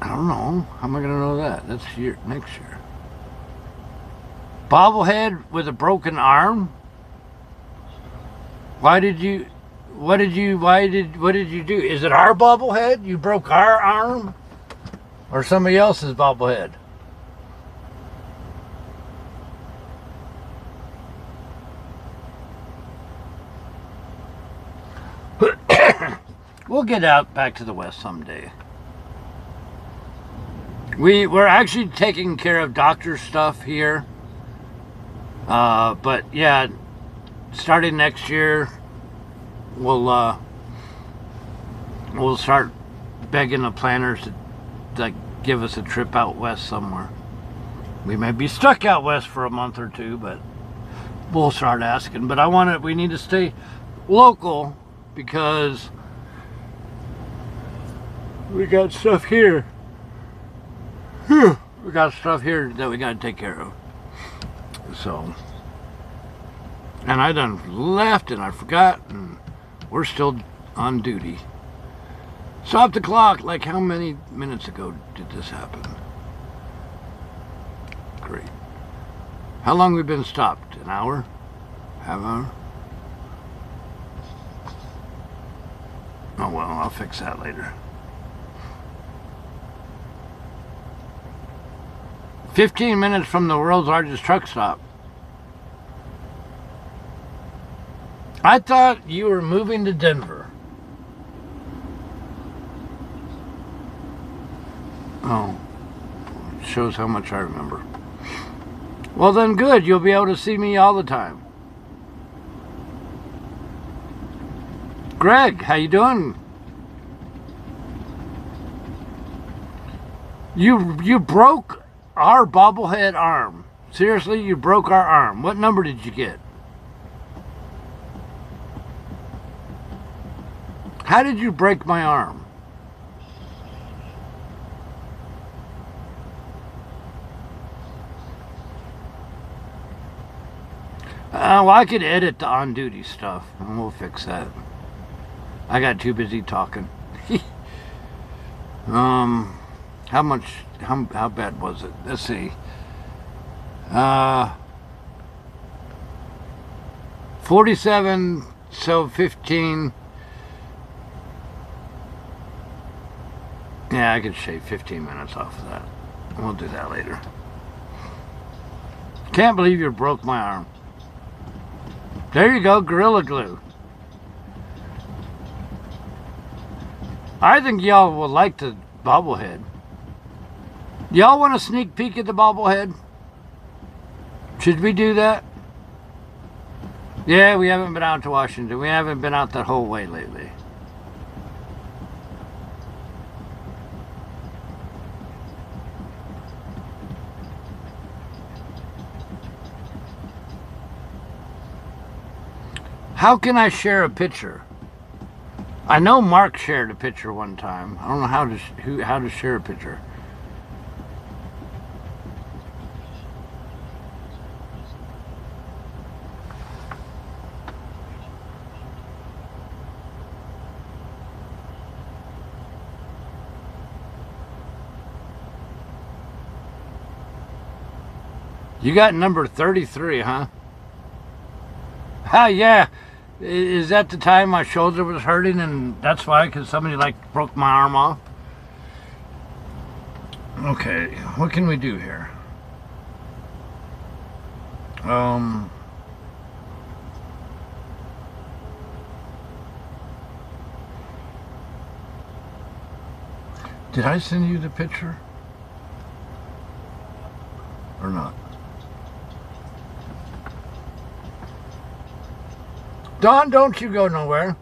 I don't know. How am I going to know that? That's next year. Bobblehead with a broken arm? What did you do? Is it our bobblehead? You broke our arm? Or somebody else's bobblehead? We'll get out back to the west someday. We're actually taking care of doctor stuff here. But yeah, starting next year, we'll start begging the planners to give us a trip out west somewhere. We may be stuck out west for a month or two, but we'll start asking. But we need to stay local because we got stuff here. We got stuff here that we got to take care of. So, and I done left and I forgot, and we're still on duty. Stop the clock. Like, how many minutes ago did this happen? Great. How long we been stopped? An hour? Half hour? Oh well, I'll fix that later. 15 minutes from the world's largest truck stop. I thought you were moving to Denver. Oh, it shows how much I remember. Well then good, you'll be able to see me all the time. Greg, how you doing? You broke our bobblehead arm. Seriously, you broke our arm. What number did you get? How did you break my arm? Well, I could edit the on-duty stuff, and we'll fix that. I got too busy talking. How bad was it? Let's see. 47, so 15. Yeah, I could shave 15 minutes off of that. We'll do that later. Can't believe you broke my arm. There you go, Gorilla Glue. I think y'all will like the bobblehead. Y'all want a sneak peek at the bobblehead? Should we do that? Yeah, we haven't been out to Washington. We haven't been out that whole way lately. How can I share a picture? I know Mark shared a picture one time. I don't know how to share a picture. You got number 33, huh? Ah, yeah. Is that the time my shoulder was hurting and that's why? Because somebody like broke my arm off? Okay, what can we do here? Did I send you the picture? Or not? Don, don't you go nowhere.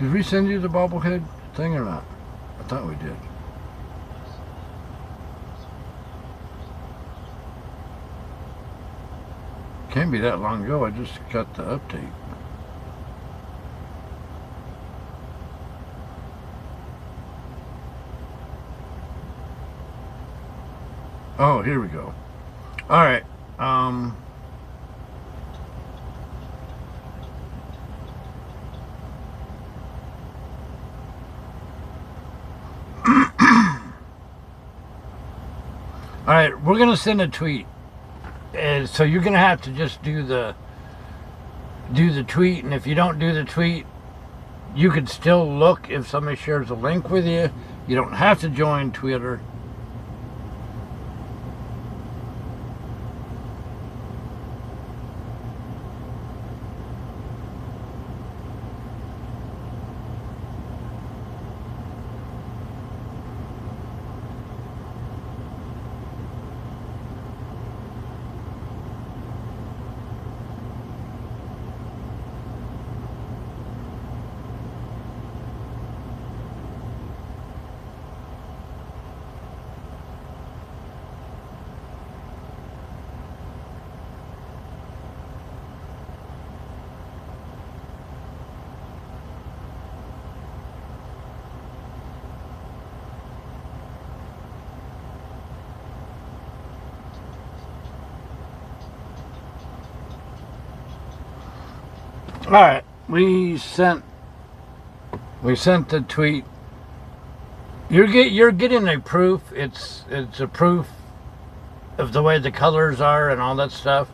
Did we send you the bobblehead thing or not? I thought we did. Can't be that long ago. I just got the update. Oh, here we go. All right. All right, we're gonna send a tweet, and so you're gonna have to just do the tweet. And if you don't do the tweet, you can still look if somebody shares a link with you. You don't have to join Twitter. All right, we sent the tweet. You're getting a proof. It's a proof of the way the colors are and all that stuff.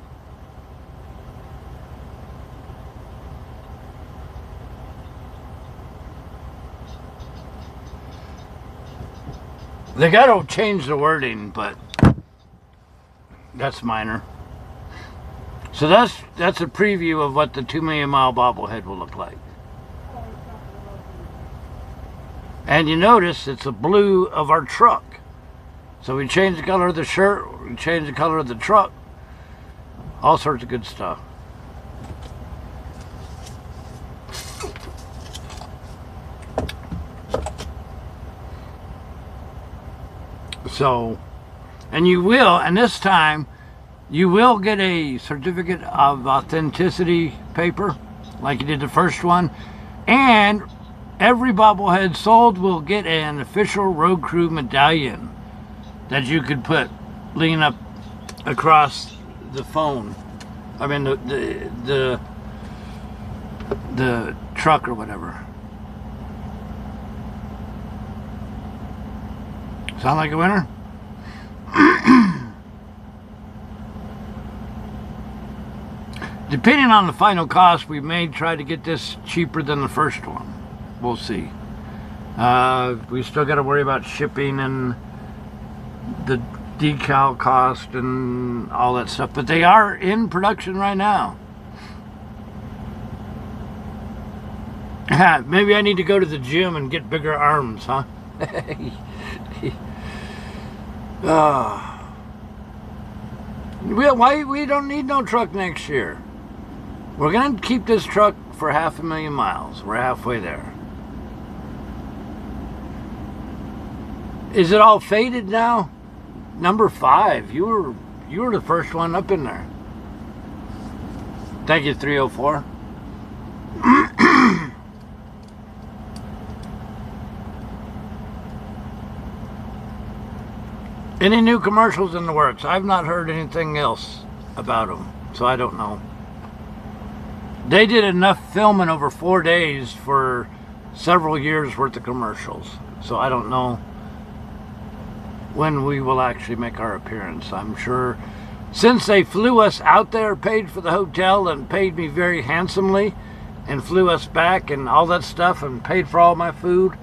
They got to change the wording, but that's minor. So that's a preview of what the 2 million mile bobblehead will look like. And you notice it's the blue of our truck. So we changed the color of the shirt, we changed the color of the truck, all sorts of good stuff. So, and you will, and this time, you will get a certificate of authenticity paper, like you did the first one. And every bobblehead sold will get an official road crew medallion that you could lean up across the phone. I mean, the truck or whatever. Sound like a winner? Depending on the final cost, we may try to get this cheaper than the first one. We'll see. We still got to worry about shipping and the decal cost and all that stuff. But they are in production right now. Maybe I need to go to the gym and get bigger arms, huh? We don't need no truck next year. We're going to keep this truck for 500,000 miles. We're halfway there. Is it all faded now? Number 5. You were the first one up in there. Thank you, 304. Any new commercials in the works? I've not heard anything else about them, so I don't know. They did enough filming over 4 days for several years worth of commercials, so I don't know when we will actually make our appearance. I'm sure since they flew us out there, paid for the hotel and paid me very handsomely and flew us back and all that stuff and paid for all my food,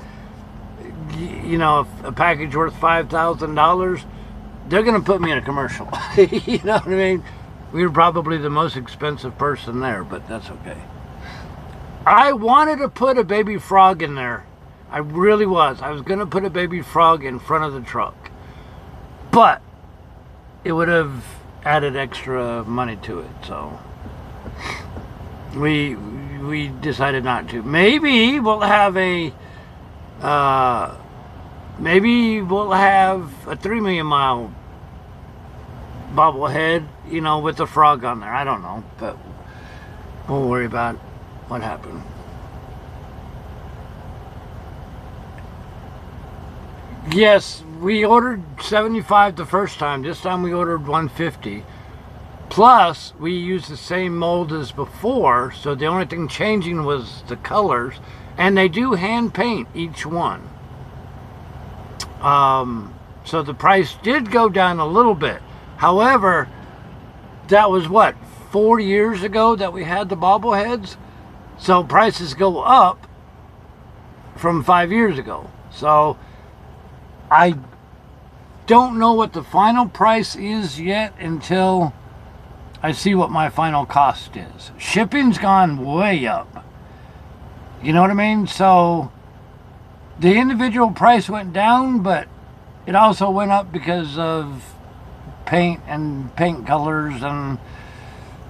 you know, a package worth $5,000, they're going to put me in a commercial. You know what I mean? We were probably the most expensive person there, but that's okay. I wanted to put a baby frog in there. I really was. I was going to put a baby frog in front of the truck. But it would have added extra money to it, so we decided not to. Maybe we'll have a 3 million mile bobblehead, you know, with the frog on there. I don't know, but we'll worry about what happened. Yes, we ordered 75 the first time. This time we ordered 150. Plus, we used the same mold as before, so the only thing changing was the colors. And they do hand paint each one. So the price did go down a little bit. However, that was what, 4 years ago that we had the bobbleheads? So prices go up from 5 years ago. So I don't know what the final price is yet until I see what my final cost is. Shipping's gone way up. You know what I mean? So the individual price went down, but it also went up because of paint and paint colors, and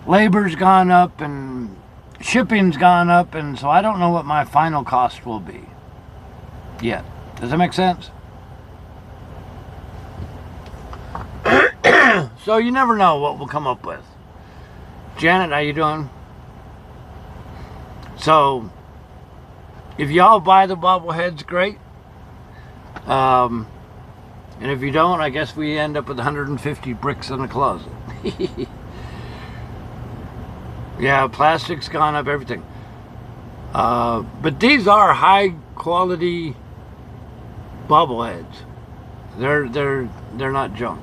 labor's gone up and shipping's gone up, and so I don't know what my final cost will be yet. Does that make sense? So you never know what we'll come up with. Janet, how you doing? So if y'all buy the bobbleheads, great. And if you don't, I guess we end up with 150 bricks in the closet. Yeah, plastic's gone up, everything. But these are high quality bobbleheads. They're not junk.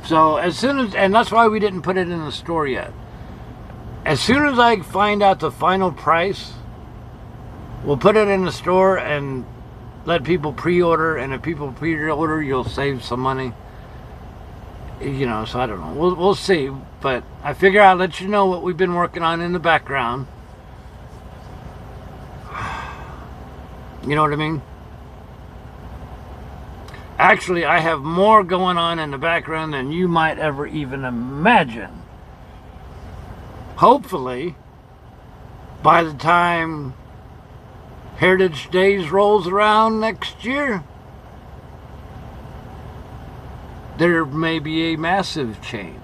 So as soon as, and that's why we didn't put it in the store yet. As soon as I find out the final price, we'll put it in the store and let people pre-order, and if people pre-order, you'll save some money. You know, so I don't know. We'll see, but I figure I'll let you know what we've been working on in the background. You know what I mean? Actually, I have more going on in the background than you might ever even imagine. Hopefully, by the time Heritage Days rolls around next year, there may be a massive change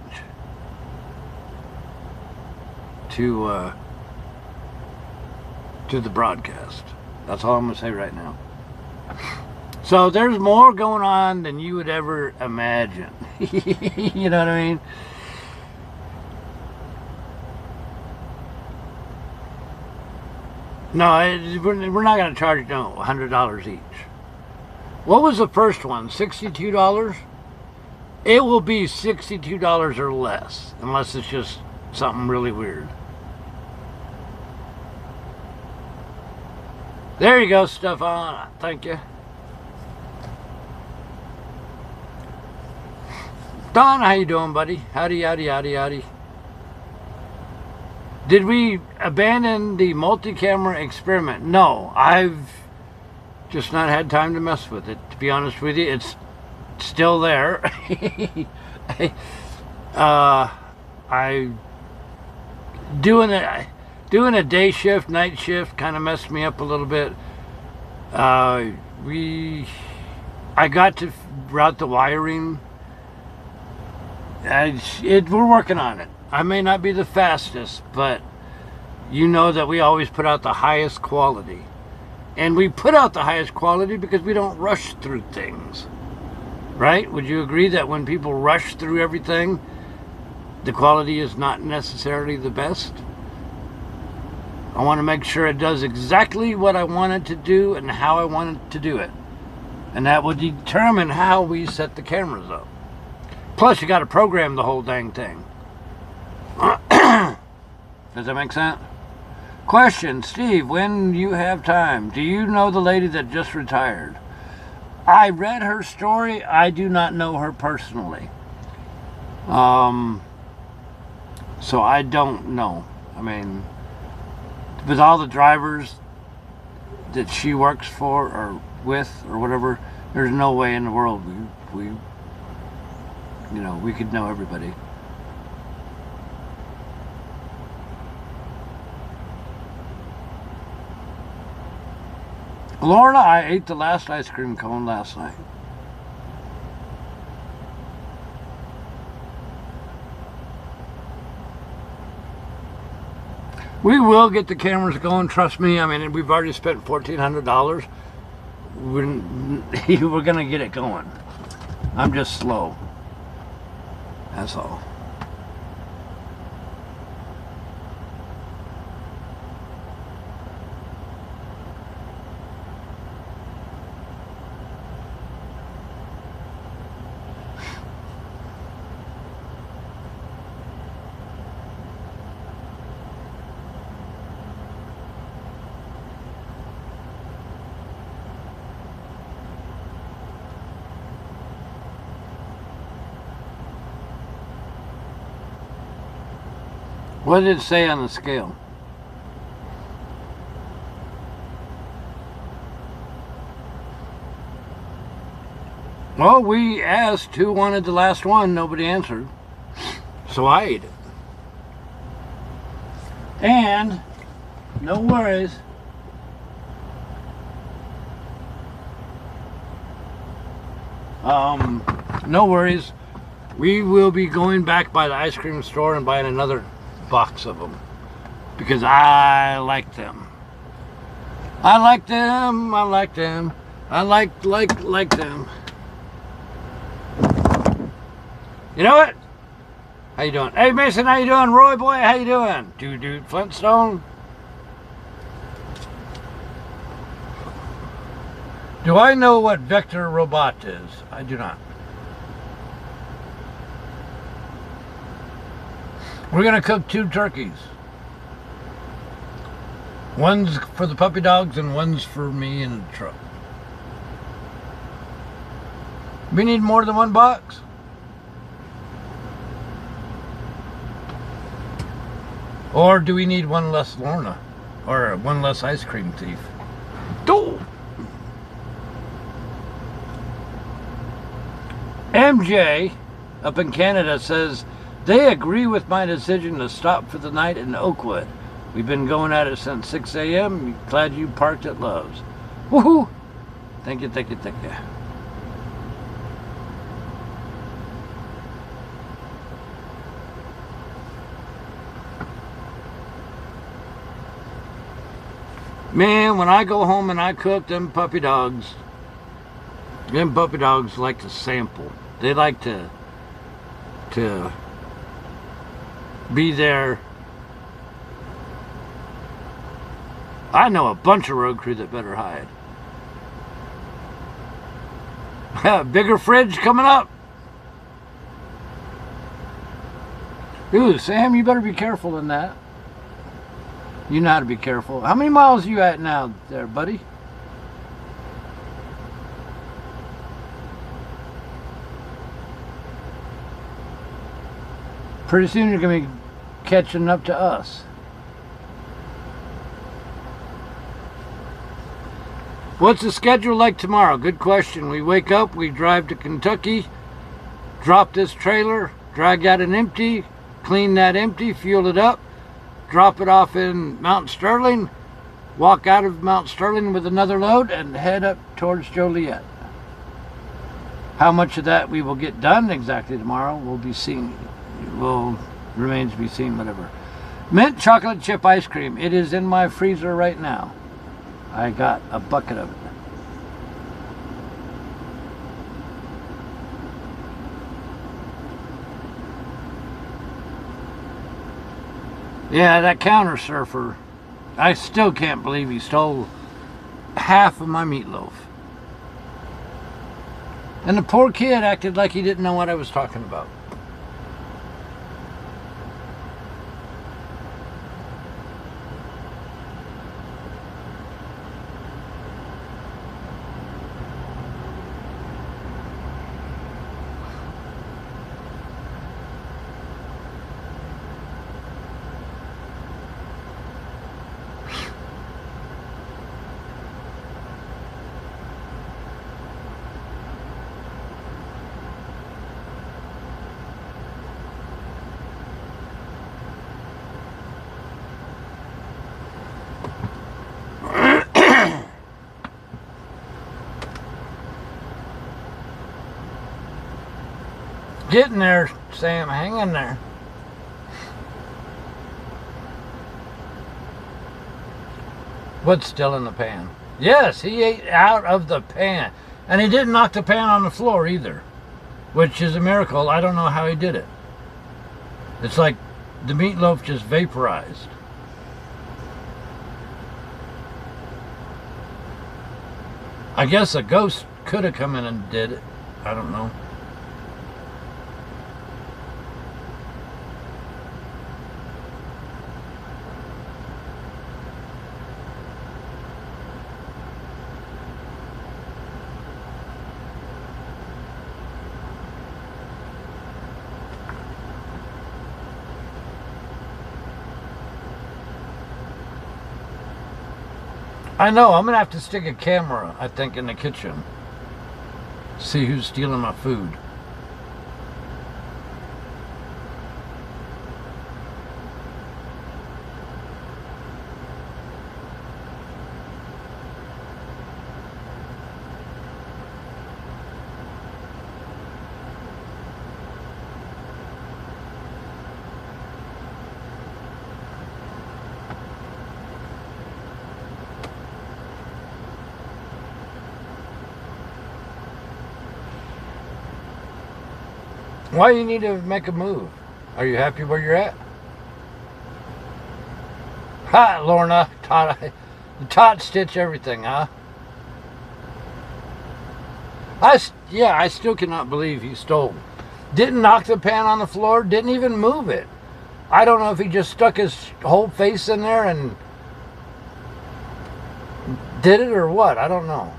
to the broadcast. That's all I'm going to say right now. So there's more going on than you would ever imagine. You know what I mean? No, we're not going to charge no $100 each. What was the first one? $62? It will be $62 or less, unless it's just something really weird. There you go, Stefan. Thank you. Don, how you doing, buddy? Howdy, howdy, howdy, howdy. Did we abandon the multi-camera experiment? No, I've just not had time to mess with it. To be honest with you, it's still there. I doing a day shift, night shift kind of messed me up a little bit. I got to route the wiring. We're working on it. I may not be the fastest, but you know that we always put out the highest quality. And we put out the highest quality because we don't rush through things. Right? Would you agree that when people rush through everything, the quality is not necessarily the best? I want to make sure it does exactly what I want it to do and how I want it to do it. And that will determine how we set the cameras up. Plus, you got to program the whole dang thing. Does that make sense? Question, Steve, when you have time, do you know the lady that just retired? I read her story. I do not know her personally. So I don't know. I mean, with all the drivers that she works for or with or whatever, there's no way in the world we could know everybody. Florida, I ate the last ice cream cone last night. We will get the cameras going, trust me. I mean, we've already spent $1,400. We're going to get it going. I'm just slow. That's all. What did it say on the scale? Well, we asked who wanted the last one. Nobody answered. So I ate it. And, no worries. No worries. We will be going back by the ice cream store and buying another box of them because I like them. I like them. I like them. I like them. You know what? How you doing? Hey Mason, how you doing? Roy boy, how you doing? Dude Flintstone. Do I know what vector robot is? I do not. We're going to cook 2 turkeys. One's for the puppy dogs and one's for me in the truck. We need more than 1 box? Or do we need 1 less Lorna? Or 1 less ice cream thief? Oh! MJ up in Canada says, they agree with my decision to stop for the night in Oakwood. We've been going at it since 6 a.m. Glad you parked at Love's. Woohoo! Thank you. Man, when I go home and I cook, them puppy dogs like to sample. They like to be there. I know a bunch of road crew that better hide. Bigger fridge coming up. Ooh, Sam, you better be careful in that. You know how to be careful. How many miles are you at now there, buddy? Pretty soon you're going to be catching up to us. What's the schedule like tomorrow? Good question. We wake up, we drive to Kentucky, drop this trailer, drag out an empty, clean that empty, fuel it up, drop it off in Mount Sterling, walk out of Mount Sterling with another load, and head up towards Joliet. How much of that we will get done exactly tomorrow will be seen. Remains to be seen, whatever. Mint chocolate chip ice cream. It is in my freezer right now. I got a bucket of it. Yeah, that counter surfer. I still can't believe he stole half of my meatloaf. And the poor kid acted like he didn't know what I was talking about. Getting there, Sam. Hang in there. What's still in the pan? Yes, he ate out of the pan. And he didn't knock the pan on the floor either, which is a miracle. I don't know how he did it. It's like the meatloaf just vaporized. I guess a ghost could have come in and did it. I don't know. I know, I'm going to have to stick a camera, I think, in the kitchen. See who's stealing my food. Why do you need to make a move? Are you happy where you're at? Ha, Lorna. Tot stitch everything, huh? I still cannot believe he stole. Didn't knock the pan on the floor, didn't even move it. I don't know if he just stuck his whole face in there and did it or what. I don't know.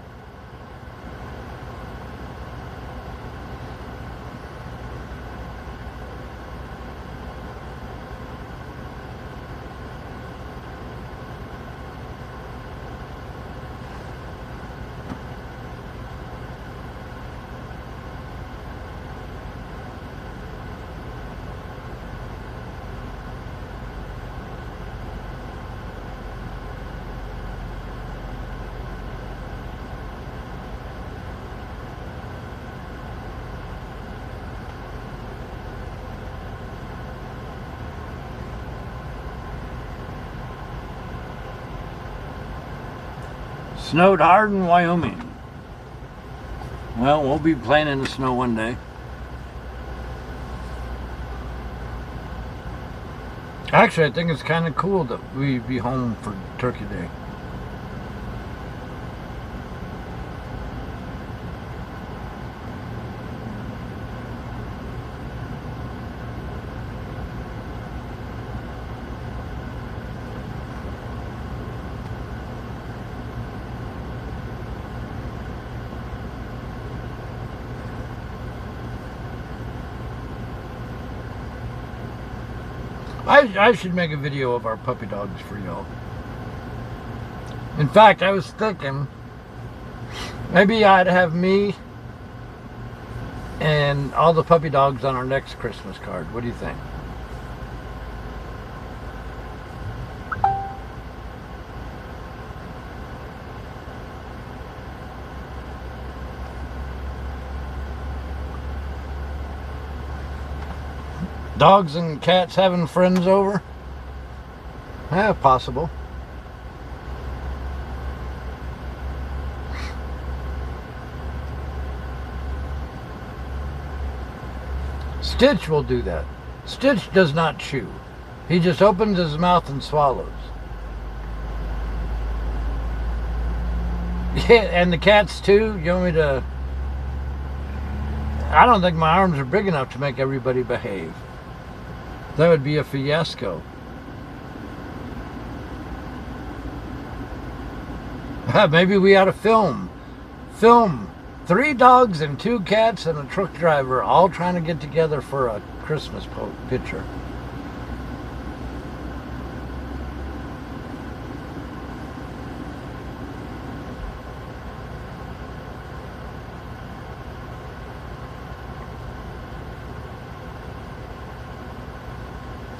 Snowed hard in Wyoming. Well, we'll be playing in the snow one day. Actually, I think it's kind of cool that we be home for Turkey Day. I should make a video of our puppy dogs for y'all. In fact, I was thinking Maybe I'd have me and all the puppy dogs on our next Christmas card. What do you think? Dogs and cats having friends over? Yeah, possible. Stitch will do that. Stitch does not chew. He just opens his mouth and swallows. Yeah, and the cats too. You want me to... I don't think my arms are big enough to make everybody behave. That would be a fiasco. Maybe we ought to film 3 dogs and 2 cats and a truck driver all trying to get together for a Christmas picture.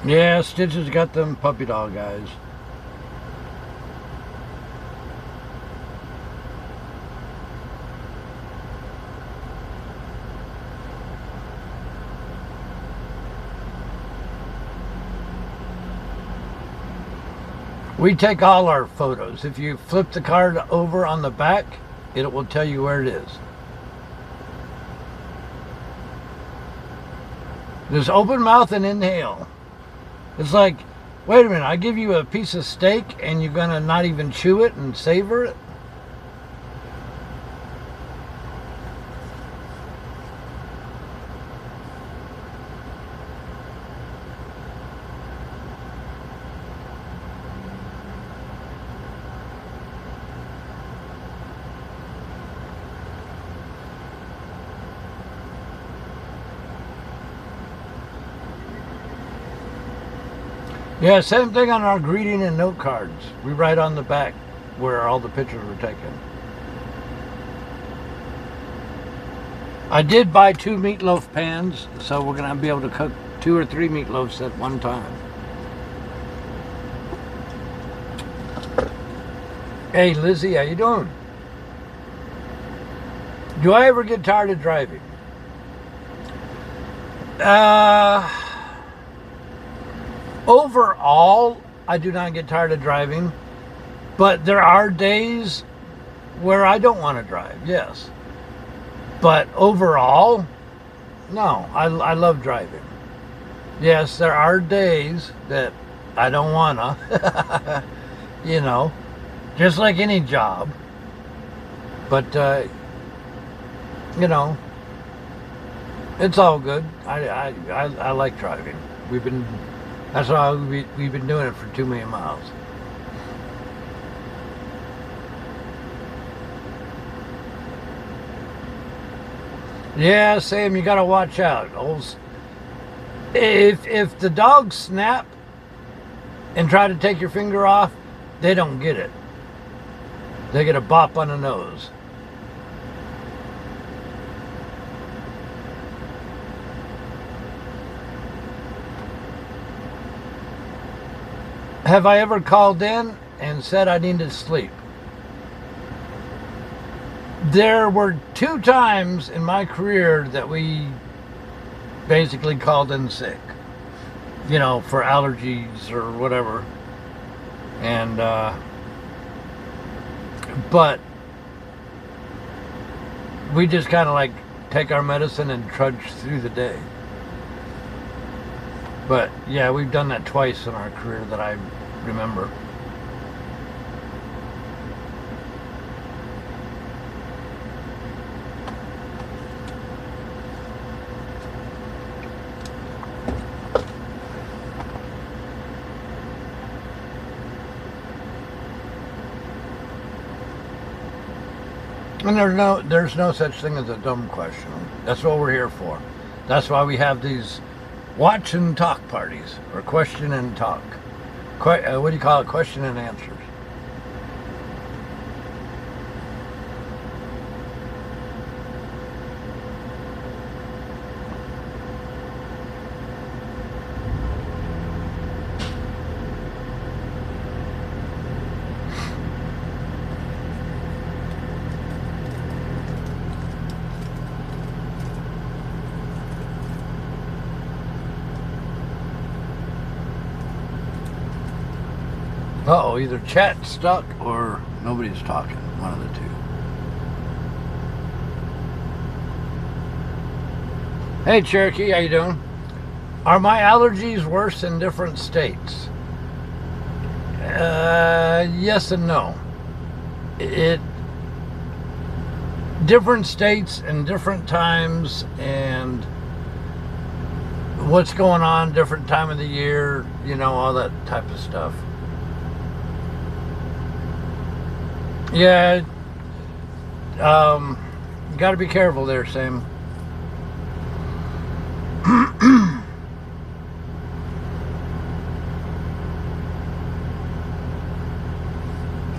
Yeah, Stitch has got them puppy dog eyes. We take all our photos. If you flip the card over on the back, it will tell you where it is. Just open mouth and inhale. It's like, wait a minute, I give you a piece of steak and you're gonna not even chew it and savor it? Yeah, same thing on our greeting and note cards. We write on the back where all the pictures were taken. I did buy 2 meatloaf pans, so we're going to be able to cook 2 or 3 meatloafs at one time. Hey, Lizzie, how you doing? Do I ever get tired of driving? Overall, I do not get tired of driving, but there are days where I don't want to drive, yes. But overall, no, I love driving. Yes, there are days that I don't want to, you know, just like any job. But, you know, it's all good. I like driving. That's why we've been doing it for 2 million miles. Yeah, Sam, you gotta watch out. If the dogs snap and try to take your finger off, they don't get it. They get a bop on the nose. Have I ever called in and said I needed sleep? There were 2 times in my career that we basically called in sick, you know, for allergies or whatever. And, but we just kind of like take our medicine and trudge through the day. But yeah, we've done that twice in our career that I remember. And there's no such thing as a dumb question. That's what we're here for. That's why we have these watch and talk parties, or question and talk. What do you call it? Question and answers. Uh-oh, either chat stuck or nobody's talking. One of the two. Hey Cherokee, how you doing? Are my allergies worse in different states? Yes and no. Different states and different times and what's going on, different time of the year, you know, all that type of stuff. Yeah, got to be careful there, Sam.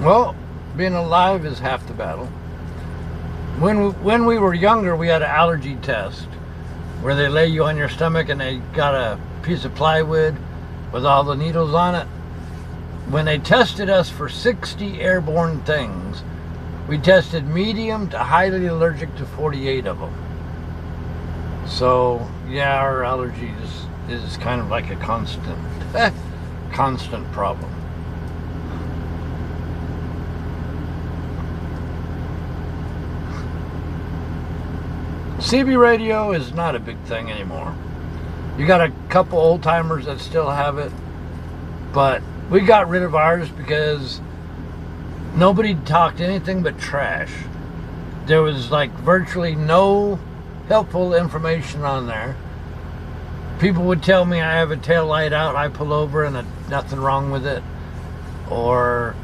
Well, being alive is half the battle. When we were younger, we had an allergy test where they lay you on your stomach and they got a piece of plywood with all the needles on it. When they tested us for 60 airborne things, we tested medium to highly allergic to 48 of them. So, yeah, our allergies is kind of like a constant problem. CB radio is not a big thing anymore. You got a couple old timers that still have it, but we got rid of ours because nobody talked anything but trash. There was like virtually no helpful information on there. People would tell me I have a tail light out, I pull over and nothing wrong with it. Or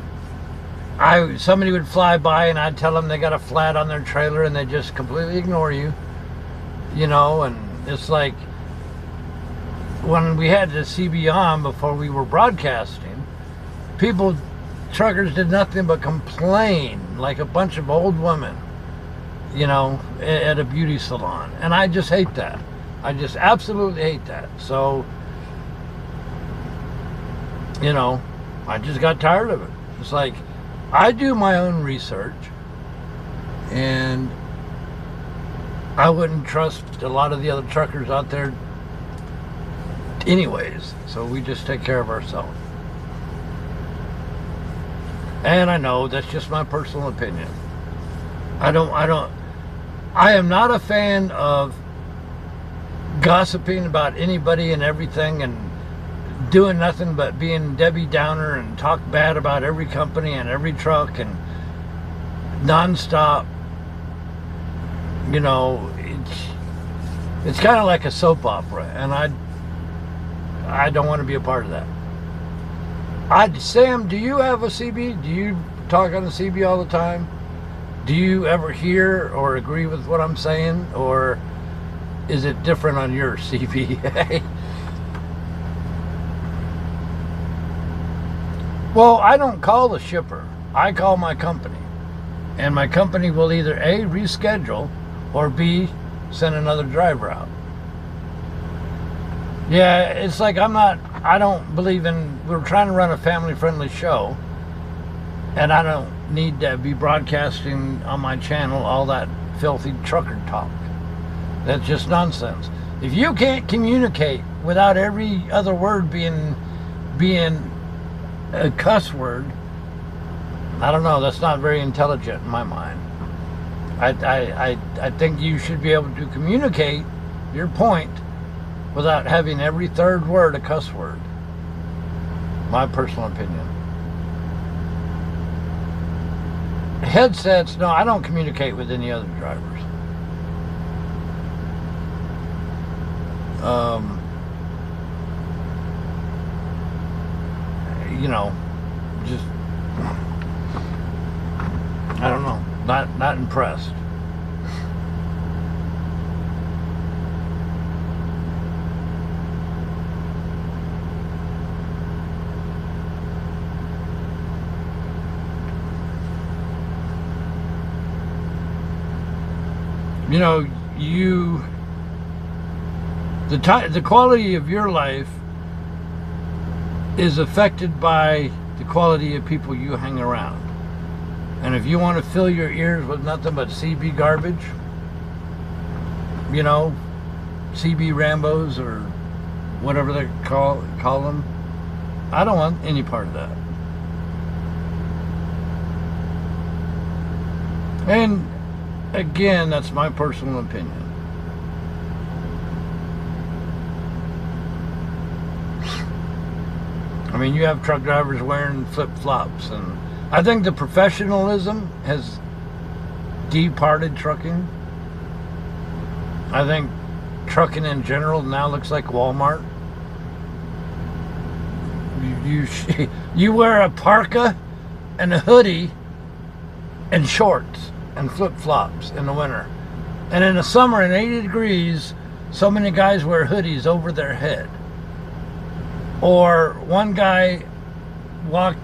somebody would fly by and I'd tell them they got a flat on their trailer and they just completely ignore you. You know, and it's like when we had the CB on before we were broadcasting, truckers did nothing but complain like a bunch of old women, you know, at a beauty salon. And I just hate that. I just absolutely hate that. So, you know, I just got tired of it. It's like, I do my own research, and I wouldn't trust a lot of the other truckers out there anyways. So we just take care of ourselves. And I know that's just my personal opinion. I am not a fan of gossiping about anybody and everything and doing nothing but being Debbie Downer and talk bad about every company and every truck and nonstop. You know, it's kind of like a soap opera, and I don't want to be a part of that. Sam, do you have a CB? Do you talk on the CB all the time? Do you ever hear or agree with what I'm saying, or is it different on your CB? Well, I don't call the shipper. I call my company, and my company will either A, reschedule, or B, send another driver out. Yeah, it's like I don't believe in, we're trying to run a family-friendly show, and I don't need to be broadcasting on my channel all that filthy trucker talk. That's just nonsense. If you can't communicate without every other word being a cuss word, I don't know, that's not very intelligent in my mind. I think you should be able to communicate your point without having every third word a cuss word. My personal opinion. Headsets, no, I don't communicate with any other drivers. You know, just, I don't know, not impressed. You know, the quality of your life is affected by the quality of people you hang around. And if you want to fill your ears with nothing but CB garbage, you know, CB Rambos or whatever they call them, I don't want any part of that. And again, that's my personal opinion. I mean, you have truck drivers wearing flip-flops, and I think the professionalism has departed trucking. I think trucking in general now looks like Walmart. You wear a parka and a hoodie and shorts and flip-flops in the winter. And in the summer, in 80 degrees, so many guys wear hoodies over their head. Or one guy walked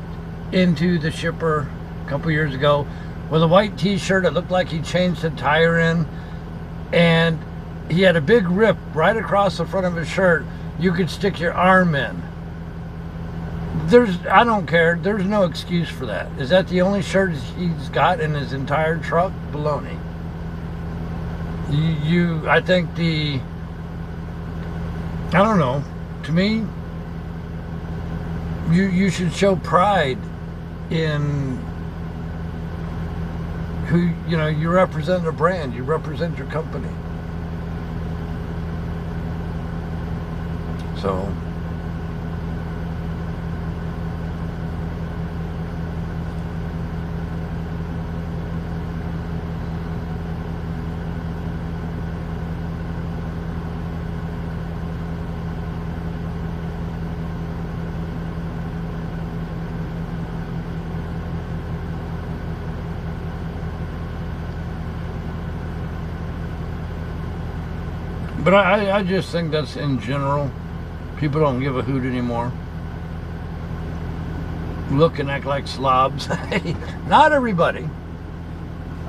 into the shipper a couple years ago with a white t-shirt. It looked like he changed the tire in, and he had a big rip right across the front of his shirt. You could stick your arm in. I don't care. There's no excuse for that. Is that the only shirt he's got in his entire truck? Baloney. I think I don't know. To me, you should show pride in who, you represent a brand, you represent your company. So, but I just think that's in general. People don't give a hoot anymore. Look and act like slobs. Not everybody.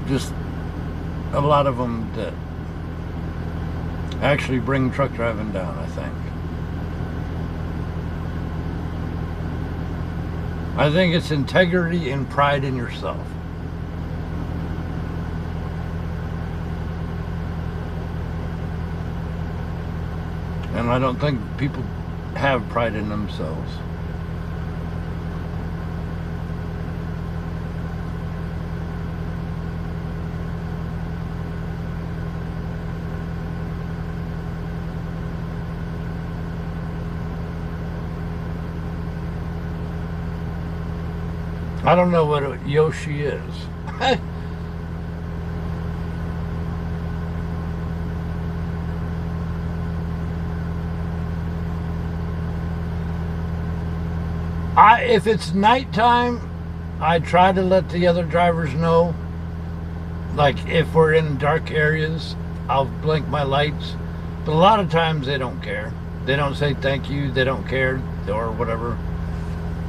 Just a lot of them that actually bring truck driving down, I think. I think it's integrity and pride in yourself. And I don't think people have pride in themselves. I don't know what a Yoshi is. If it's nighttime, I try to let the other drivers know. Like if we're in dark areas, I'll blink my lights. But a lot of times they don't care. They don't say thank you. They don't care or whatever.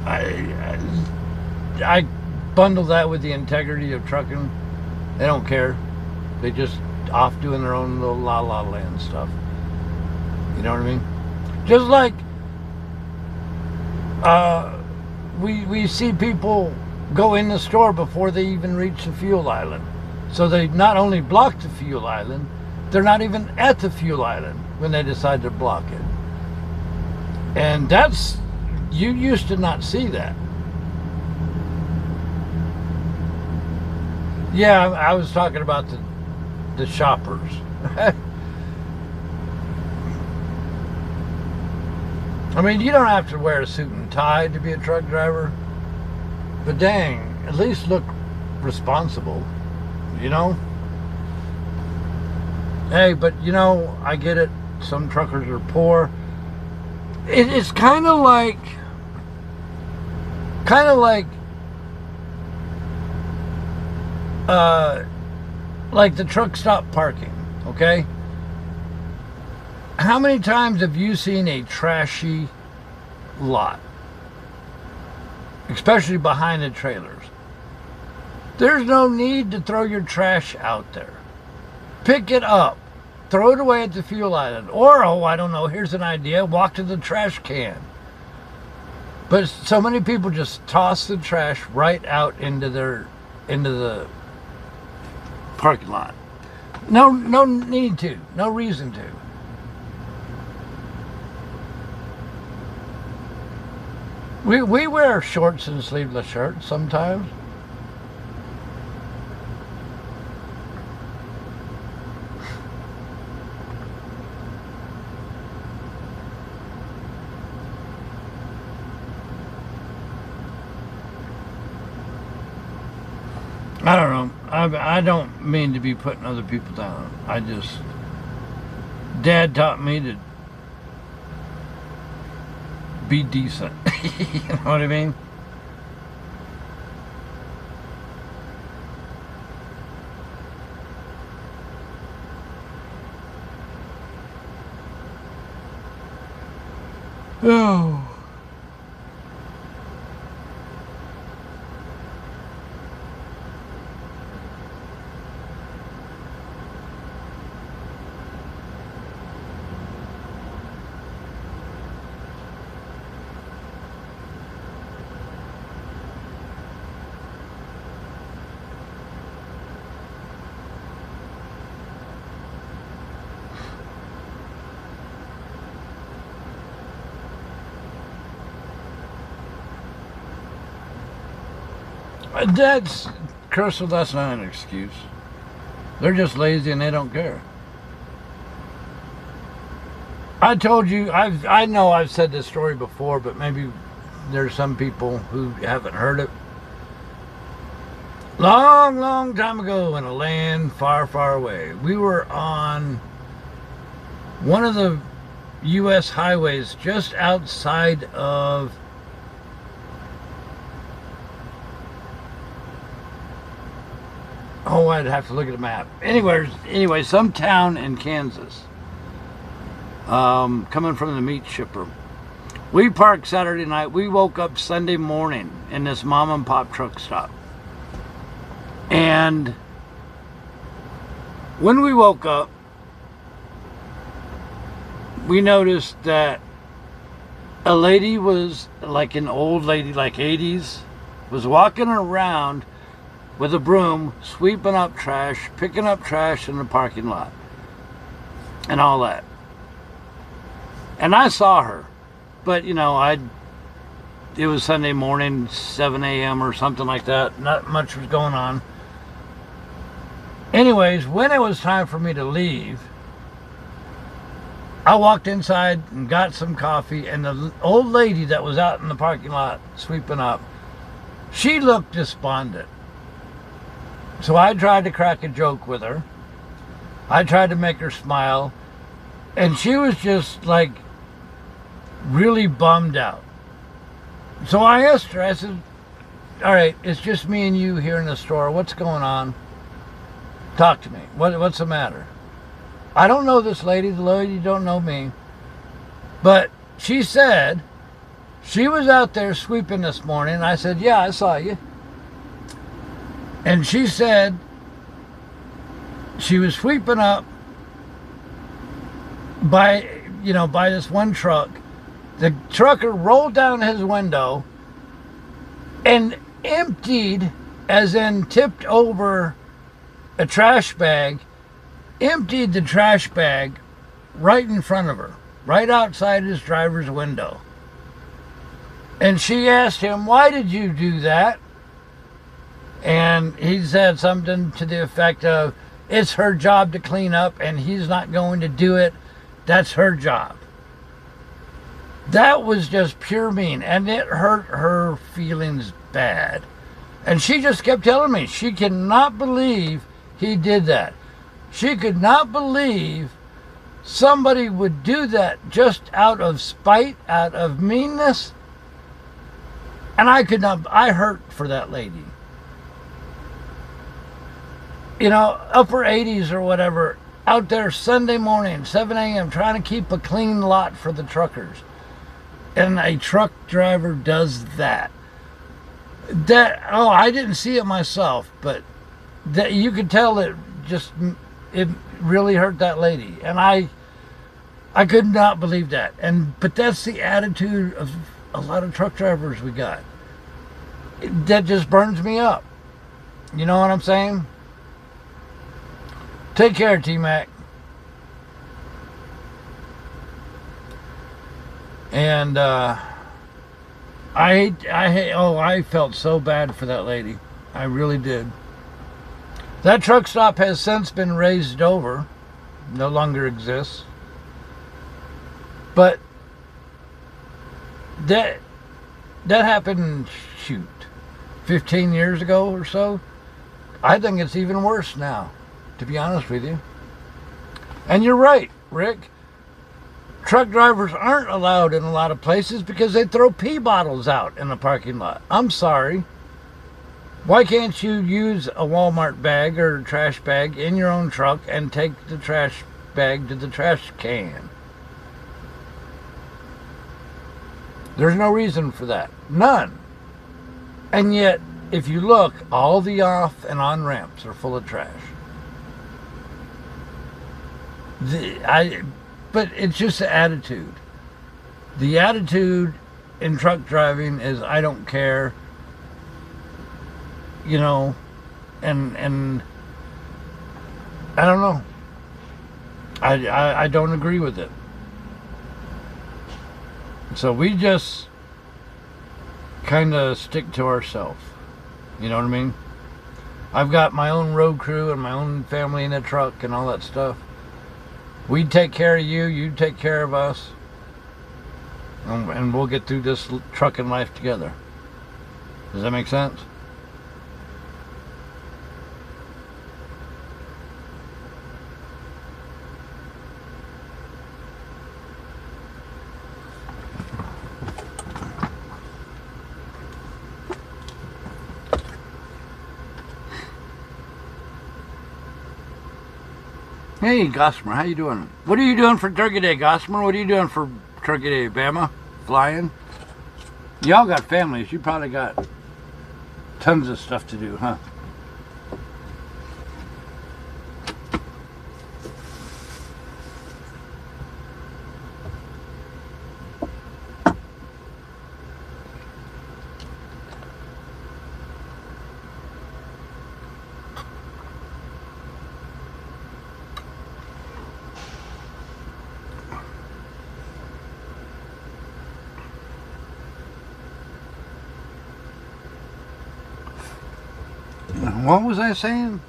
I bundle that with the integrity of trucking. They don't care. They just off doing their own little la la land stuff. You know what I mean? Just like we see people go in the store before they even reach the fuel island. So they not only block the fuel island, they're not even at the fuel island when they decide to block it. And you used to not see that. Yeah, I was talking about the shoppers. I mean, you don't have to wear a suit and tie to be a truck driver, but dang, at least look responsible, you know? Hey, but I get it. Some truckers are poor. It's kind of like the truck stop parking, okay? How many times have you seen a trashy lot? Especially behind the trailers. There's no need to throw your trash out there. Pick it up. Throw it away at the fuel island. Or, I don't know, here's an idea. Walk to the trash can. But so many people just toss the trash right out into the parking lot. No need to. No reason to. We wear shorts and sleeveless shirts sometimes. I don't know. I don't mean to be putting other people down. Dad taught me to be decent. You know what I mean? Oh. That's, Crystal, that's not an excuse. They're just lazy and they don't care. I told you, I know I've said this story before, but maybe there's some people who haven't heard it. Long, long time ago in a land far, far away, we were on one of the U.S. highways just outside of I'd have to look at the map. Anyway, some town in Kansas. Coming from the meat shipper. We parked Saturday night. We woke up Sunday morning in this mom and pop truck stop. And when we woke up, we noticed that a lady was, like an old lady, like 80s, was walking around with a broom, sweeping up trash, picking up trash in the parking lot, and all that. And I saw her, but you know, it was Sunday morning, 7 a.m. or something like that. Not much was going on. Anyways, when it was time for me to leave, I walked inside and got some coffee, and the old lady that was out in the parking lot sweeping up, she looked despondent. So I tried to crack a joke with her. I tried to make her smile. And she was just like really bummed out. So I asked her, I said, all right, it's just me and you here in the store. What's going on? Talk to me. What's the matter? I don't know this lady. The lady don't know me. But she said she was out there sweeping this morning. I said, yeah, I saw you. And she said she was sweeping up by this one truck. The trucker rolled down his window and emptied, as in tipped over a trash bag, emptied the trash bag right in front of her, right outside his driver's window. And she asked him, why did you do that? And he said something to the effect of, it's her job to clean up and he's not going to do it. That's her job. That was just pure mean, and it hurt her feelings bad. And she just kept telling me she cannot believe he did that. She could not believe somebody would do that just out of spite, out of meanness. And I hurt for that lady. You know, upper 80s or whatever, out there Sunday morning, 7 a.m., trying to keep a clean lot for the truckers. And a truck driver does that. I didn't see it myself, but that you could tell it really hurt that lady. And I could not believe that. But that's the attitude of a lot of truck drivers we got. That just burns me up. You know what I'm saying? Take care, T-Mac. And I felt so bad for that lady. I really did. That truck stop has since been raised over. No longer exists. But that happened, 15 years ago or so. I think it's even worse now, to be honest with you. And you're right, Rick. Truck drivers aren't allowed in a lot of places because they throw pee bottles out in the parking lot. I'm sorry. Why can't you use a Walmart bag or a trash bag in your own truck and take the trash bag to the trash can? There's no reason for that. None. And yet, if you look, all the off and on ramps are full of trash. But it's just the attitude. The attitude in truck driving is I don't care, you know, and I don't know. I don't agree with it. So we just kind of stick to ourselves. You know what I mean? I've got my own road crew and my own family in the truck and all that stuff. We take care of you, you take care of us, and we'll get through this trucking life together. Does that make sense? Hey, Gossamer, how you doing? What are you doing for Turkey Day, Gossamer? What are you doing for Turkey Day, Bama? Flying? Y'all got families. You probably got tons of stuff to do, huh? What was I saying?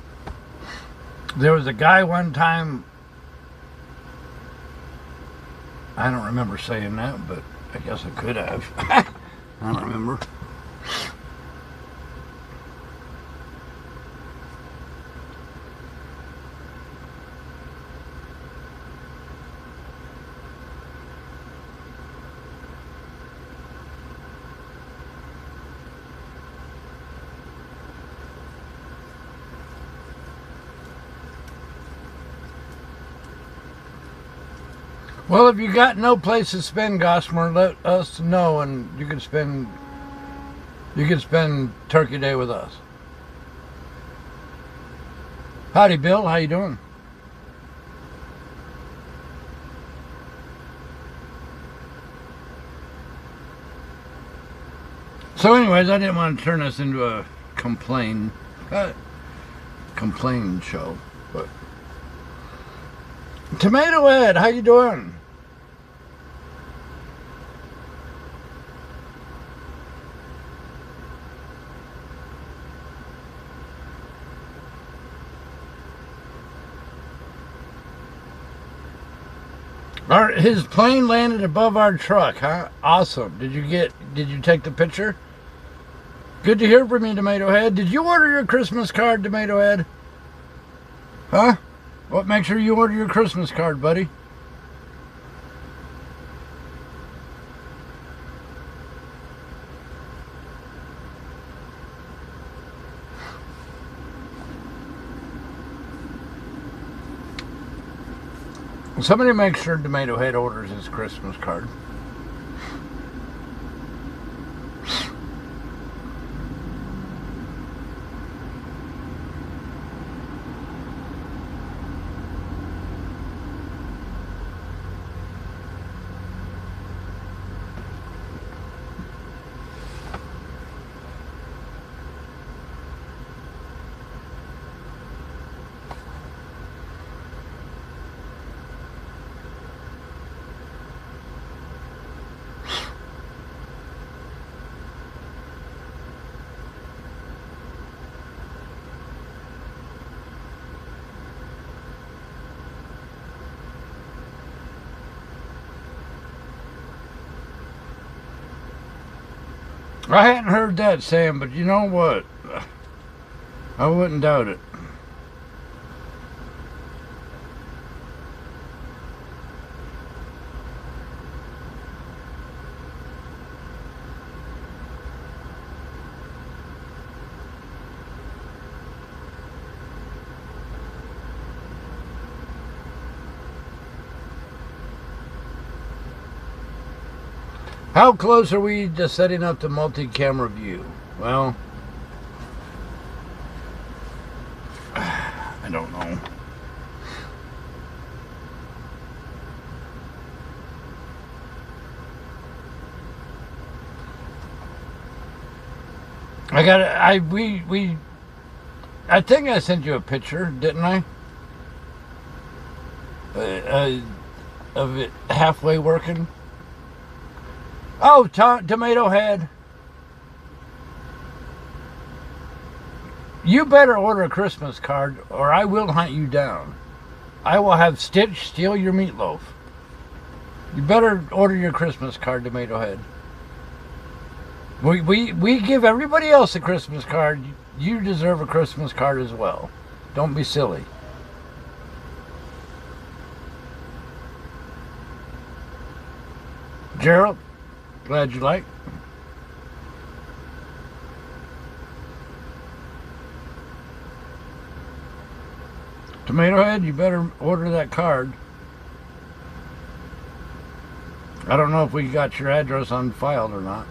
There was a guy one time, I don't remember saying that, but I guess I could have. I don't remember. Well, if you got no place to spend, Gossamer, let us know, and you can spend Turkey Day with us. Howdy, Bill. How you doing? So, anyways, I didn't want to turn this into a complain show, but Tomato Head, how you doing? His plane landed above our truck, huh? Awesome. Did you take the picture? Good to hear from you, Tomato Head. Did you order your Christmas card, Tomato Head? Huh? Well, make sure you order your Christmas card, buddy. Somebody make sure Tomato Head orders his Christmas card. I hadn't heard that, Sam, but you know what? I wouldn't doubt it. How close are we to setting up the multi-camera view? Well, I don't know. I think I sent you a picture, didn't I? Of it halfway working. Oh, Tomato Head. You better order a Christmas card or I will hunt you down. I will have Stitch steal your meatloaf. You better order your Christmas card, Tomato Head. We give everybody else a Christmas card. You deserve a Christmas card as well. Don't be silly. Gerald, glad you like. Tomato Head, you better order that card. I don't know if we got your address on file or not.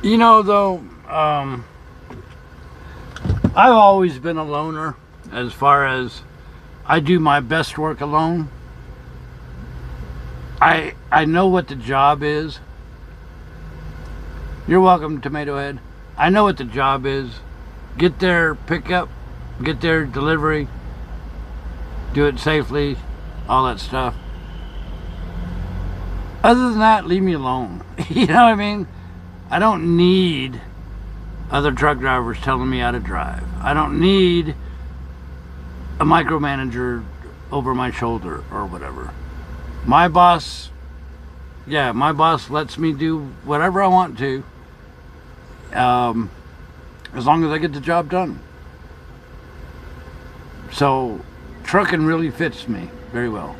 You know, though, I've always been a loner as far as I do my best work alone. I know what the job is. You're welcome, Tomato Head. I know what the job is. Get there, pick up, get there, delivery, do it safely, all that stuff. Other than that, leave me alone. You know what I mean? I don't need other truck drivers telling me how to drive. I don't need a micromanager over my shoulder or whatever. My boss lets me do whatever I want to, as long as I get the job done. So trucking really fits me very well.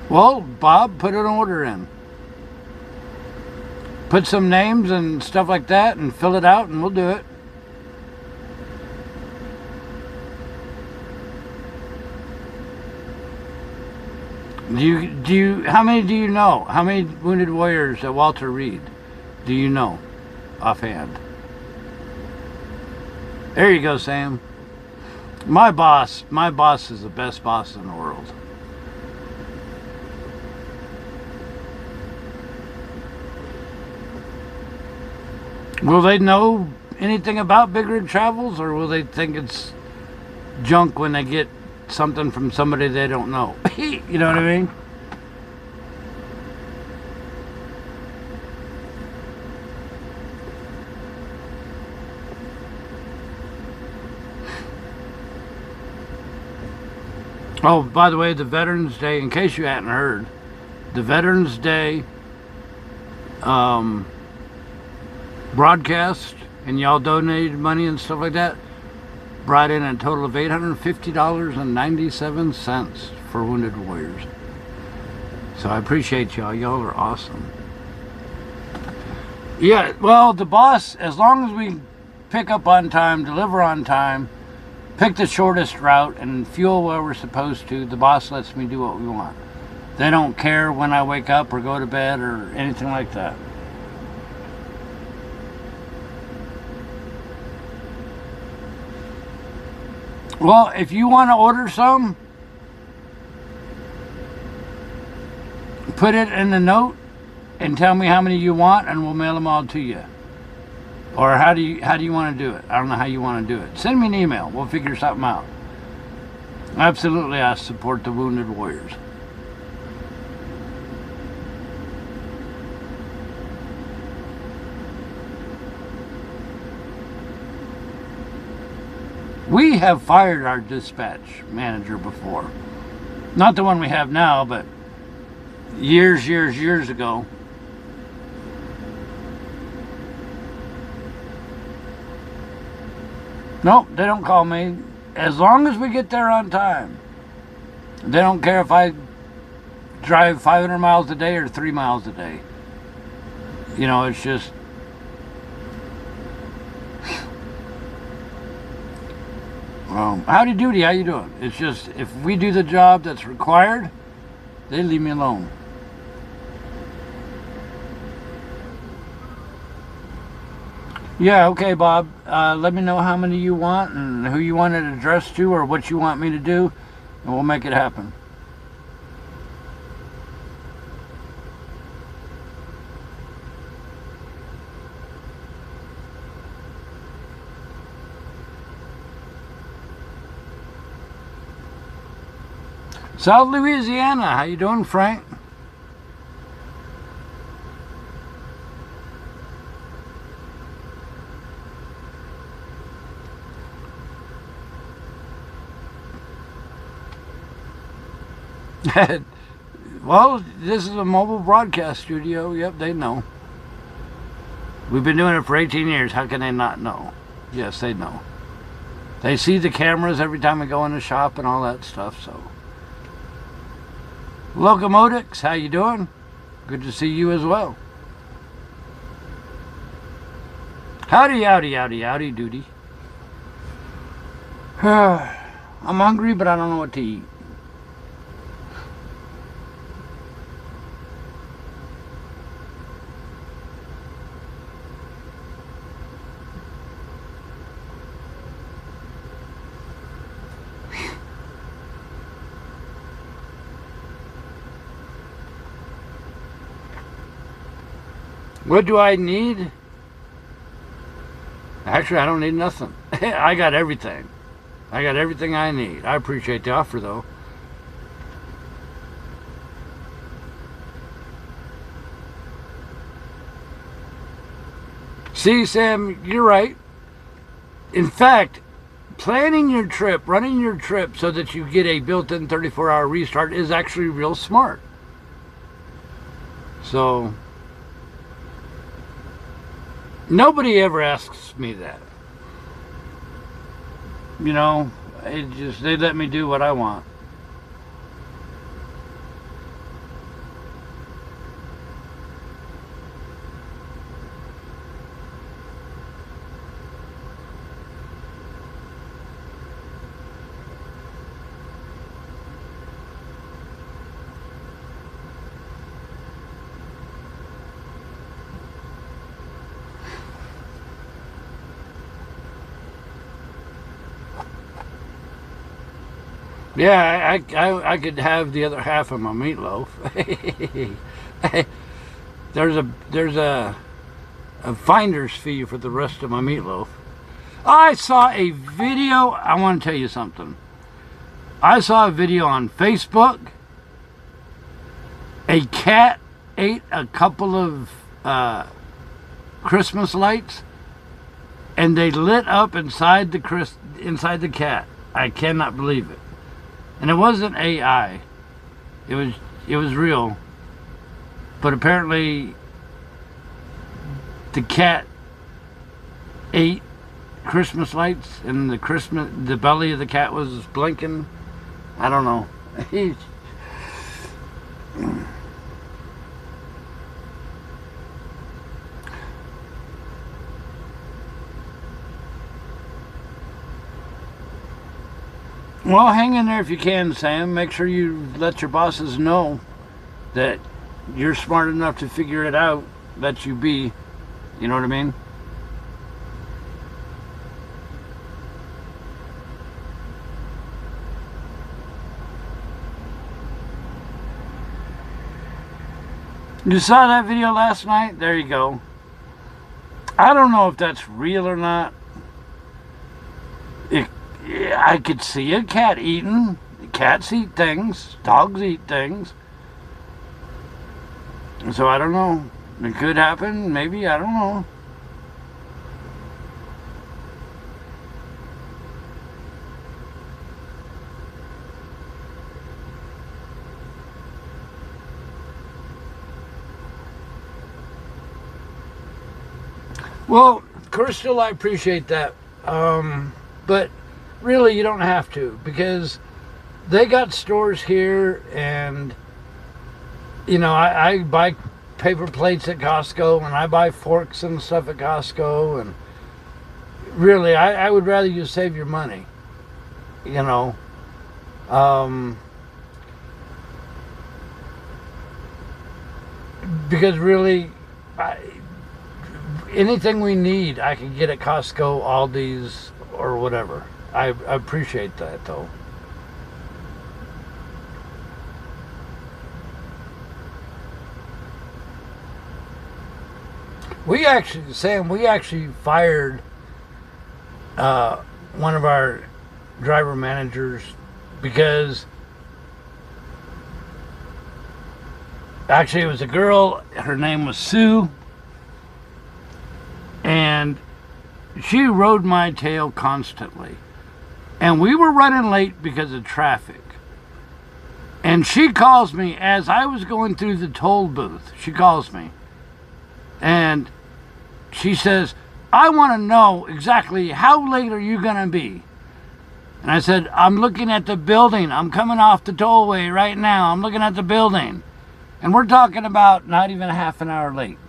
Well, Bob, put an order in. Put some names and stuff like that and fill it out and we'll do it. How many do you know? How many Wounded Warriors at Walter Reed do you know offhand? There you go, Sam. My boss is the best boss in the world. Will they know anything about BigRigTravels, or will they think it's junk when they get something from somebody they don't know? You know what I mean? Oh, by the way, the Veterans Day, in case you hadn't heard, the Veterans Day broadcast, and y'all donated money and stuff like that, brought in a total of $850.97 for Wounded Warriors. So I appreciate y'all. Y'all are awesome. Yeah, well, the boss, as long as we pick up on time, deliver on time, pick the shortest route, and fuel where we're supposed to, the boss lets me do what we want. They don't care when I wake up or go to bed or anything like that. Well, if you want to order some, put it in the note and tell me how many you want, and we'll mail them all to you. Or how do you want to do it? I don't know how you want to do it. Send me an email. We'll figure something out. Absolutely, I support the wounded warriors. We have fired our dispatch manager before. Not the one we have now, but years ago. Nope, they don't call me. As long as we get there on time. They don't care if I drive 500 miles a day or 3 miles a day. You know, it's just... howdy doody, how you doing? It's just, if we do the job that's required, they leave me alone. Yeah, okay, Bob. Let me know how many you want and who you want it addressed to or what you want me to do, and we'll make it happen. South Louisiana, how you doing, Frank? Well, this is a mobile broadcast studio. Yep, they know. We've been doing it for 18 years. How can they not know? Yes, they know. They see the cameras every time we go in the shop and all that stuff, so... Locomotics, how you doing? Good to see you as well. Howdy, howdy, howdy, howdy, doody. I'm hungry, but I don't know what to eat. What do I need? Actually, I don't need nothing. I got everything. I got everything I need. I appreciate the offer, though. See, Sam, you're right. In fact, planning your trip, running your trip so that you get a built-in 34-hour restart is actually real smart. So... nobody ever asks me that. You know, they let me do what I want. Yeah, I could have the other half of my meatloaf. there's a finder's fee for the rest of my meatloaf. I saw a video. I want to tell you something. I saw a video on Facebook. A cat ate a couple of Christmas lights, and they lit up inside the cat. I cannot believe it. And it wasn't AI. It was real. But apparently the cat ate Christmas lights and the belly of the cat was blinking. I don't know. Well, hang in there if you can, Sam. Make sure you let your bosses know that you're smart enough to figure it out. Let you be. You know what I mean? You saw that video last night? There you go. I don't know if that's real or not. I could see a cat eating. Cats eat things. Dogs eat things. So I don't know. It could happen. Maybe. I don't know. Well, Crystal, I appreciate that. But really, you don't have to, because they got stores here, and you know, I buy paper plates at Costco, and I buy forks and stuff at Costco, and really, I would rather you save your money, you know. Because really, anything we need, I can get at Costco, Aldi's, or whatever. I appreciate that, though. We actually fired one of our driver managers because actually it was a girl. Her name was Sue. And she rode my tail constantly. And we were running late because of traffic. And she calls me as I was going through the toll booth. She calls me. And she says, I want to know exactly how late are you going to be? And I said, I'm looking at the building. I'm coming off the tollway right now. I'm looking at the building. And we're talking about not even a half an hour late.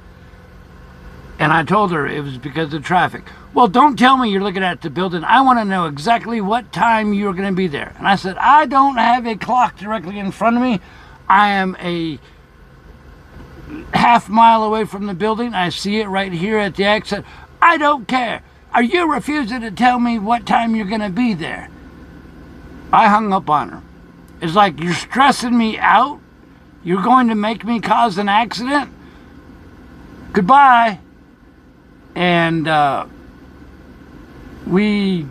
And I told her it was because of traffic. Well, don't tell me you're looking at the building. I want to know exactly what time you're going to be there. And I said, I don't have a clock directly in front of me. I am a half mile away from the building. I see it right here at the exit. I don't care. Are you refusing to tell me what time you're going to be there? I hung up on her. It's like, you're stressing me out? You're going to make me cause an accident? Goodbye. And we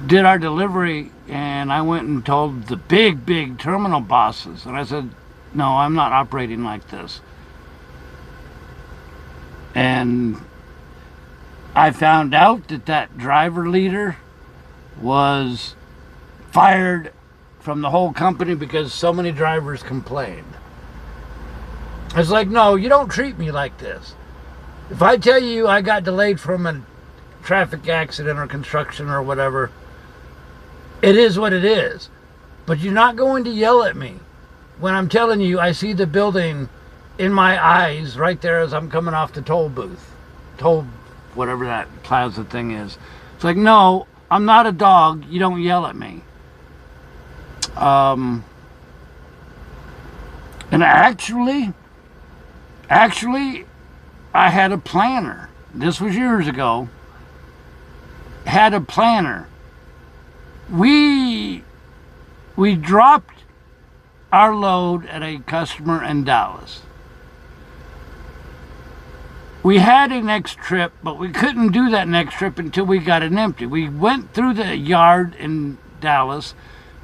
did our delivery, and I went and told the big terminal bosses, and I said, no, I'm not operating like this. And I found out that driver leader was fired from the whole company because so many drivers complained. It's like, no, you don't treat me like this. If I tell you I got delayed from a traffic accident or construction or whatever, it is what it is. But you're not going to yell at me when I'm telling you I see the building in my eyes right there as I'm coming off the toll booth. Toll, whatever that plaza thing is. It's like, no, I'm not a dog. You don't yell at me. And actually, I had a planner. This was years ago. Had a planner. We dropped our load at a customer in Dallas. We had a next trip, but we couldn't do that next trip until we got it empty. We went through the yard in Dallas.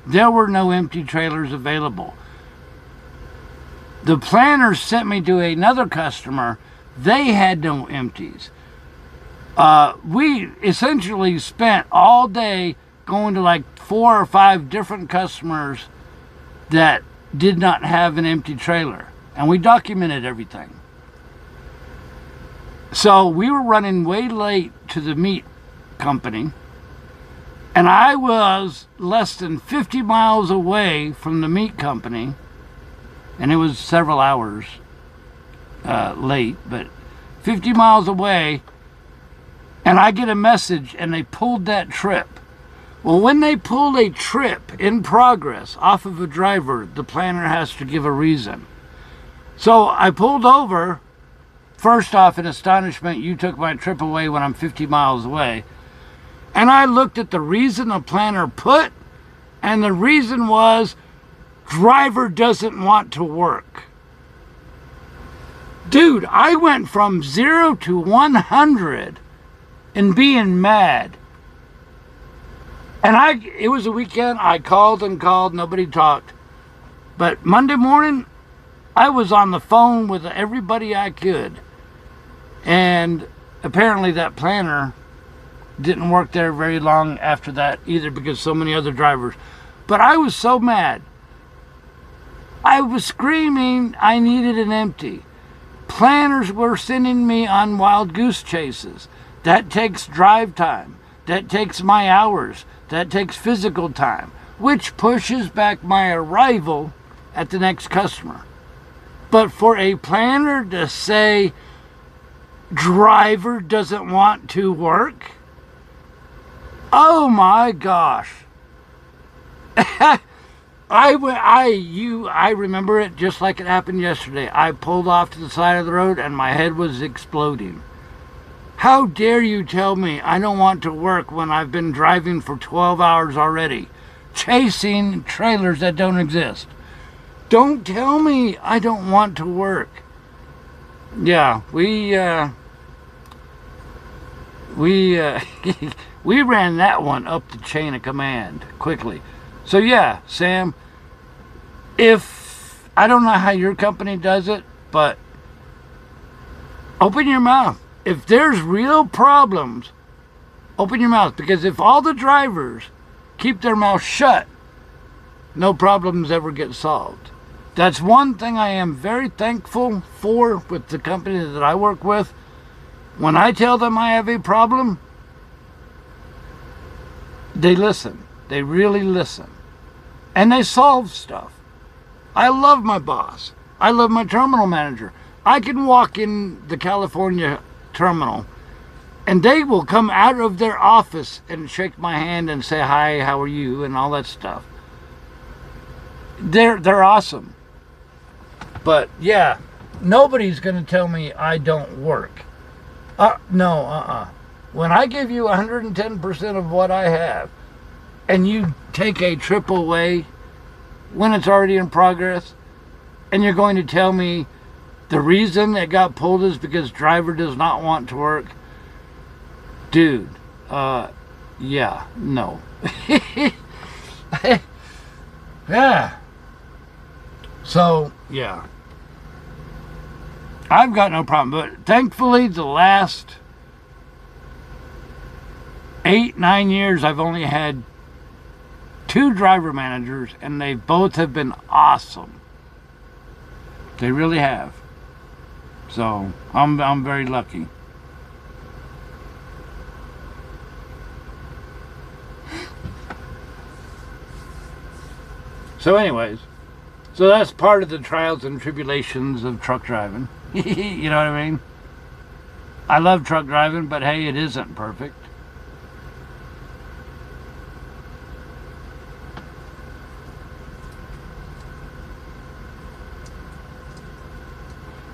There were no empty trailers available. The planner sent me to another customer. They had no empties. We essentially spent all day going to like 4 or 5 different customers that did not have an empty trailer. And we documented everything. So we were running way late to the meat company. And I was less than 50 miles away from the meat company. And it was several hours late, but 50 miles away, and I get a message, and they pulled that trip. Well, when they pull a trip in progress off of a driver, the planner has to give a reason. So I pulled over, first off in astonishment, you took my trip away when I'm 50 miles away, and I looked at the reason the planner put, and the reason was, driver doesn't want to work. Dude, I went from 0 to 100 and being mad. And it was a weekend. I called and called. Nobody talked. But Monday morning, I was on the phone with everybody I could. And apparently that planner didn't work there very long after that either, because so many other drivers. But I was so mad. I was screaming I needed an empty. Planners were sending me on wild goose chases. That takes drive time. That takes my hours. That takes physical time, which pushes back my arrival at the next customer. But for a planner to say driver doesn't want to work, oh my gosh. I remember it just like it happened yesterday. I pulled off to the side of the road and my head was exploding. How dare you tell me I don't want to work when I've been driving for 12 hours already, chasing trailers that don't exist. Don't tell me I don't want to work. Yeah, we ran that one up the chain of command quickly. So yeah, Sam, if I don't know how your company does it, but open your mouth. If there's real problems, open your mouth. Because if all the drivers keep their mouth shut, no problems ever get solved. That's one thing I am very thankful for with the company that I work with. When I tell them I have a problem, they listen. They really listen. And they solve stuff. I love my boss. I love my terminal manager. I can walk in the California terminal and they will come out of their office and shake my hand and say, hi, how are you, and all that stuff. They're awesome. But yeah, nobody's going to tell me I don't work. No. When I give you 110% of what I have, and you take a trip away when it's already in progress, and you're going to tell me the reason it got pulled is because driver does not want to work, dude, yeah, no. Yeah. So, yeah. I've got no problem, but thankfully the last 8-9 years I've only had 2 driver managers, and they both have been awesome. They really have. So I'm very lucky. So anyways, so that's part of the trials and tribulations of truck driving. You know what I mean? I love truck driving, but hey, it isn't perfect.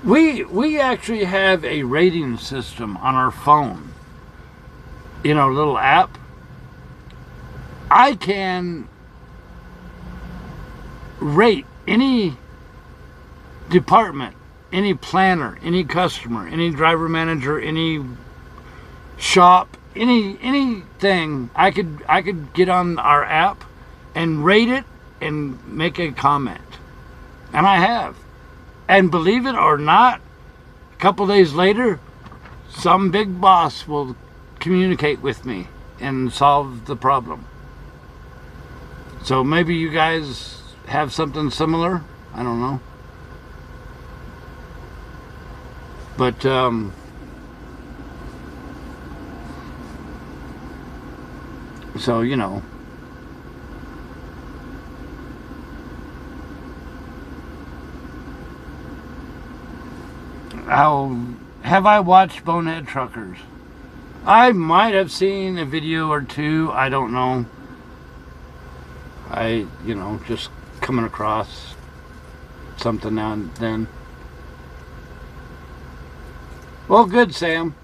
We actually have a rating system on our phone. You know, little app. I can rate any department, any planner, any customer, any driver manager, any shop, anything. I could get on our app and rate it and make a comment. And I have. And believe it or not, a couple days later, some big boss will communicate with me and solve the problem. So maybe you guys have something similar. I don't know. But so, you know. Have I watched Bonehead Truckers? I might have seen a video or two. I don't know. Just coming across something now and then. Well, good, Sam.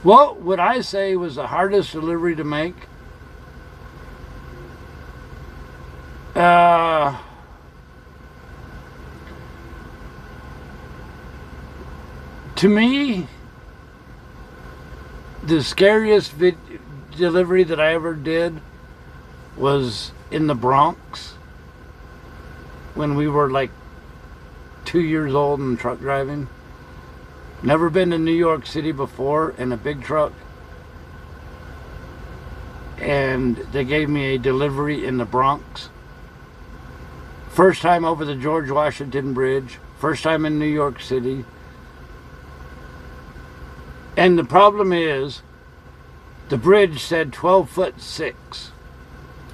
What would I say was the hardest delivery to make? To me, the scariest delivery that I ever did was in the Bronx when we were like 2 years old and truck driving. Never been to New York City before in a big truck. And they gave me a delivery in the Bronx. First time over the George Washington Bridge. First time in New York City. And the problem is, the bridge said 12'6".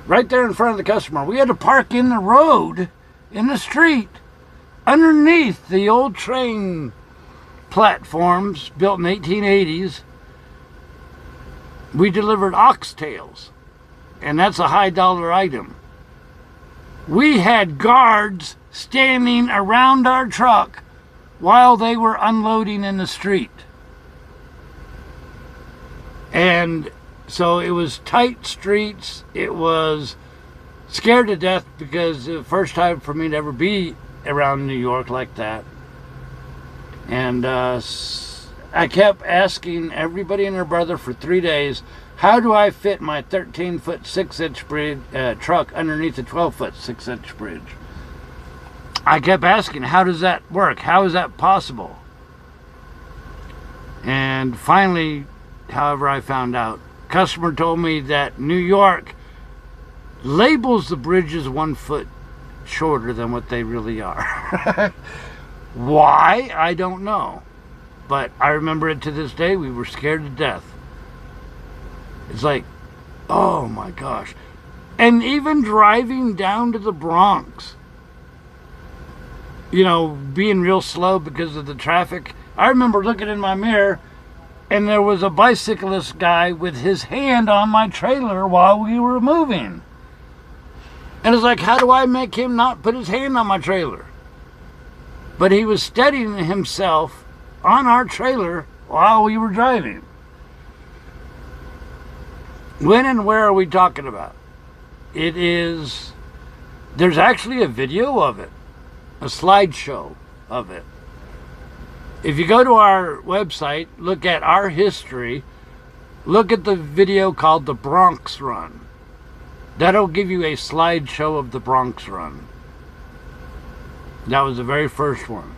Right there in front of the customer. We had to park in the road, in the street, underneath the old train platforms built in the 1880s. We delivered oxtails, and that's a high dollar item. We had guards standing around our truck while they were unloading in the street. And so it was tight streets. It was scared to death because the first time for me to ever be around New York like that. And I kept asking everybody and their brother for 3 days, how do I fit my 13-foot 6-inch bridge truck underneath a 12-foot 6-inch bridge? I kept asking, how does that work? How is that possible? And finally, however, I found out. Customer told me that New York labels the bridges 1 foot shorter than what they really are. Why? I don't know. But I remember it to this day. We were scared to death. It's like, oh my gosh. And even driving down to the Bronx, you know, being real slow because of the traffic. I remember looking in my mirror and there was a bicyclist guy with his hand on my trailer while we were moving. And it's like, how do I make him not put his hand on my trailer? But he was steadying himself on our trailer while we were driving. When and where are we talking about? There's actually a video of it, a slideshow of it. If you go to our website, look at our history, look at the video called The Bronx Run. That'll give you a slideshow of the Bronx Run. That was the very first one.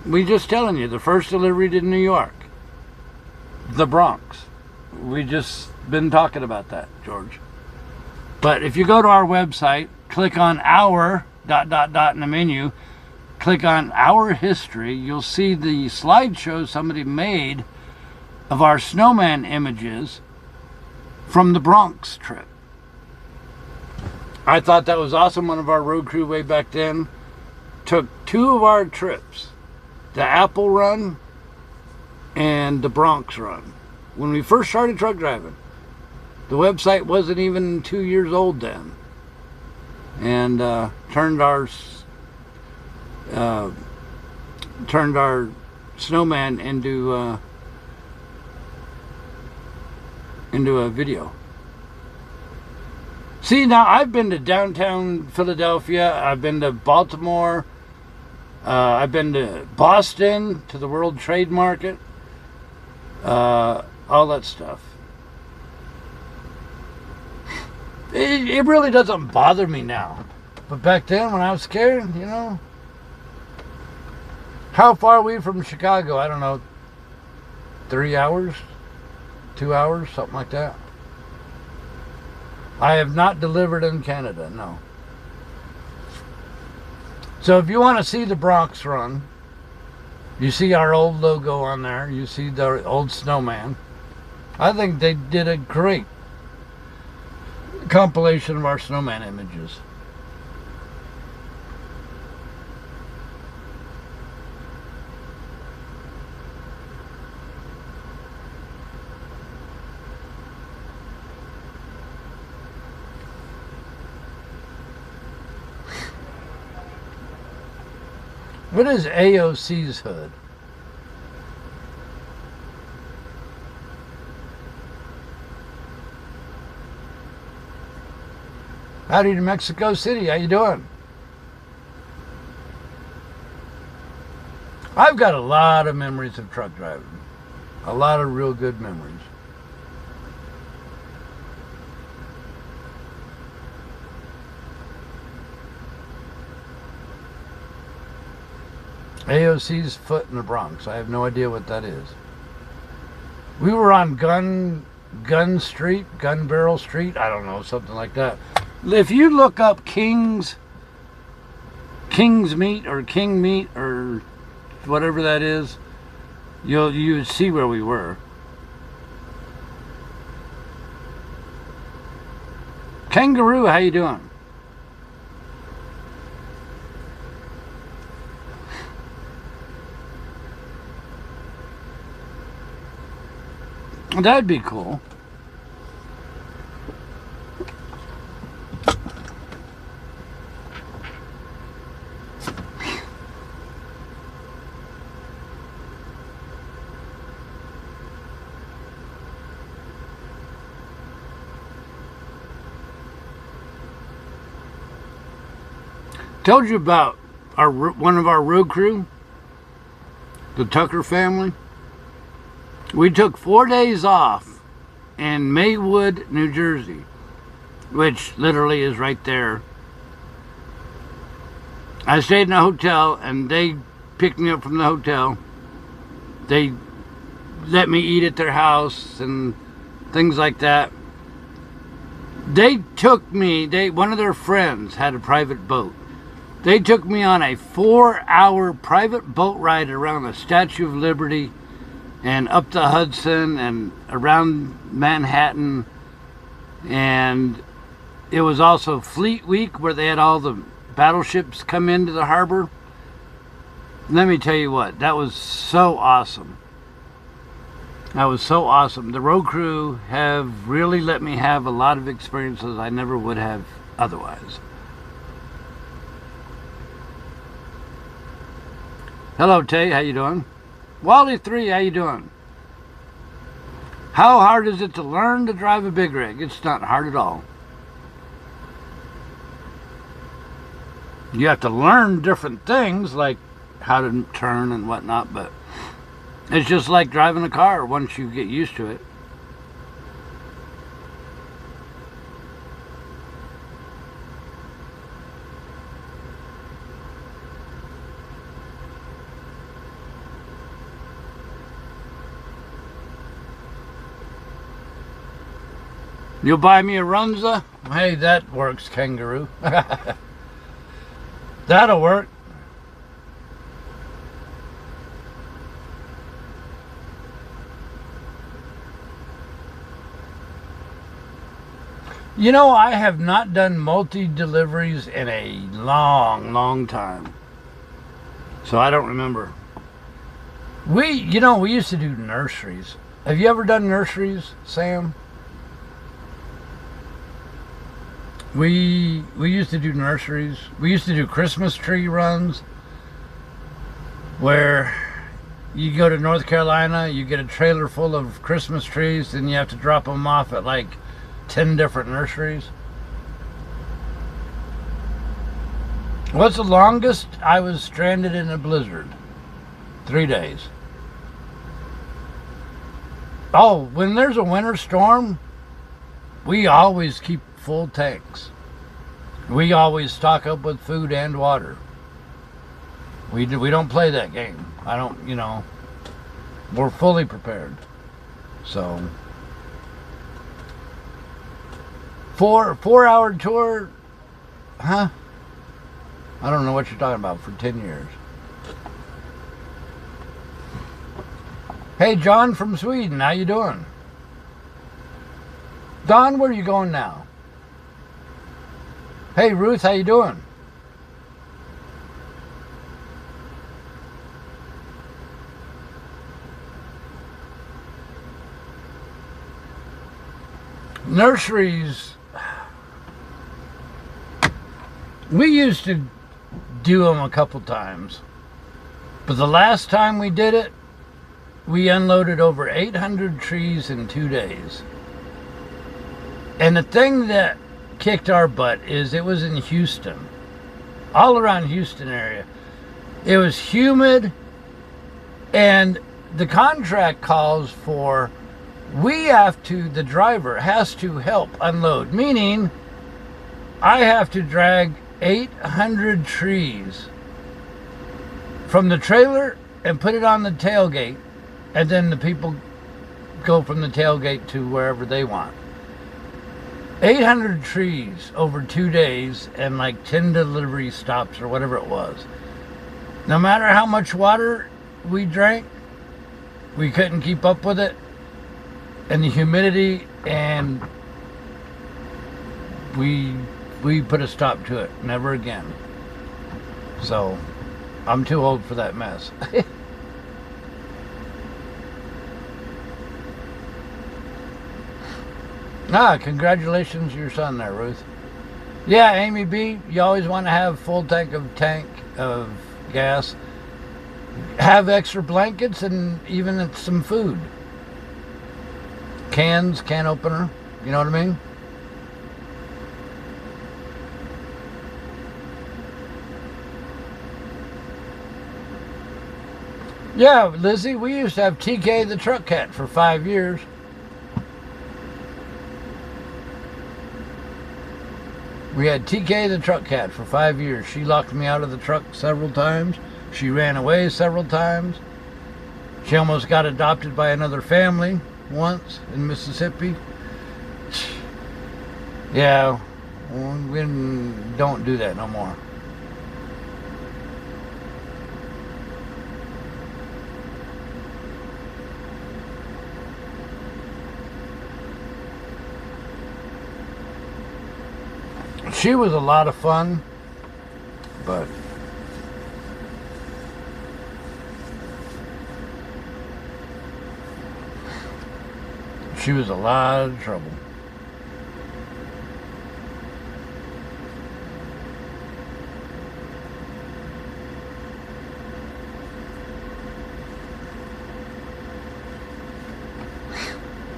We just telling you, the first delivery to New York. The Bronx. We just been talking about that, George. But if you go to our website, click on our ... in the menu, click on our history, you'll see the slideshow somebody made of our snowman images from the Bronx trip. I thought that was awesome. One of our road crew way back then took 2 of our trips, the Apple Run and the Bronx Run. When we first started truck driving, the website wasn't even 2 years old then, and turned our snowman into a video. See, now I've been to downtown Philadelphia, I've been to Baltimore, I've been to Boston, to the World Trade Market, all that stuff. It really doesn't bother me now. But back then, when I was scared, you know. How far are we from Chicago? I don't know. 3 hours? 2 hours? Something like that. I have not delivered in Canada, no. So if you want to see the Bronx Run, you see our old logo on there. You see the old snowman. I think they did a great compilation of our snowman images. What is AOC's hood? Howdy to Mexico City. How you doing? I've got a lot of memories of truck driving. A lot of real good memories. AOC's foot in the Bronx. I have no idea what that is. We were on Gun Barrel Street. I don't know, something like that. If you look up King's Meat or King Meat or whatever that is, you see where we were. Kangaroo, how you doing? That'd be cool. Told you about one of our road crew, the Tucker family. We took 4 days off in Maywood, New Jersey, which literally is right there. I stayed in a hotel, and they picked me up from the hotel. They let me eat at their house and things like that. They took me, one of their friends had a private boat. They took me on a 4-hour private boat ride around the Statue of Liberty and up the Hudson and around Manhattan. And it was also Fleet Week, where they had all the battleships come into the harbor. Let me tell you what, that was so awesome. That was so awesome. The road crew have really let me have a lot of experiences I never would have otherwise. Hello, Tay, how you doing? Wally 3, how you doing? How hard is it to learn to drive a big rig? It's not hard at all. You have to learn different things, like how to turn and whatnot, but it's just like driving a car once you get used to it. You'll buy me a Runza? Hey, that works, Kangaroo. That'll work. You know, I have not done multi-deliveries in a long, long time. So I don't remember. We used to do nurseries. Have you ever done nurseries, Sam? We used to do nurseries. We used to do Christmas tree runs, where you go to North Carolina, you get a trailer full of Christmas trees, and you have to drop them off at like 10 different nurseries. What's the longest? I was stranded in a blizzard. 3 days. Oh, when there's a winter storm, we always keep full tanks. We always stock up with food and water. We don't play that game. We're fully prepared. So 4-hour tour, huh? I don't know what you're talking about, for 10 years. Hey, John from Sweden, how you doing? Don, where are you going now? Hey, Ruth, how you doing? Nurseries, we used to do them a couple times, but the last time we did it, we unloaded over 800 trees in 2 days. And the thing that kicked our butt is it was in Houston, all around Houston area. It was humid, and the contract calls for the driver has to help unload, meaning I have to drag 800 trees from the trailer and put it on the tailgate, and then the people go from the tailgate to wherever they want. 800 trees over 2 days and like 10 delivery stops or whatever it was. No matter how much water we drank, we couldn't keep up with it. And the humidity, and we put a stop to it. Never again. So, I'm too old for that mess. Congratulations to your son there, Ruth. Yeah, Amy B, you always want to have full tank of gas. Have extra blankets and even some food. Can opener, you know what I mean? Yeah, Lizzie, we used to have TK the truck cat for 5 years. We had TK the truck cat for 5 years. She locked me out of the truck several times. She ran away several times. She almost got adopted by another family once in Mississippi. Yeah, we don't do that no more. She was a lot of fun, but she was a lot of trouble.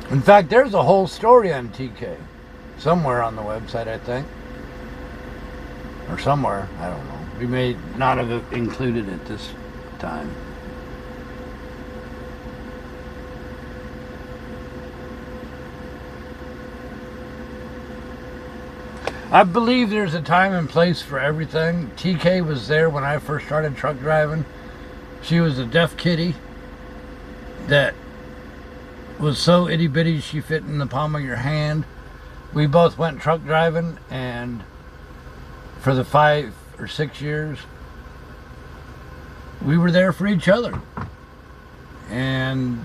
In fact, there's a whole story on TK somewhere on the website, I think. Or somewhere, I don't know. We may not have included it this time. I believe there's a time and place for everything. TK was there when I first started truck driving. She was a deaf kitty that was so itty bitty she fit in the palm of your hand. We both went truck driving, and for the 5 or 6 years, we were there for each other. And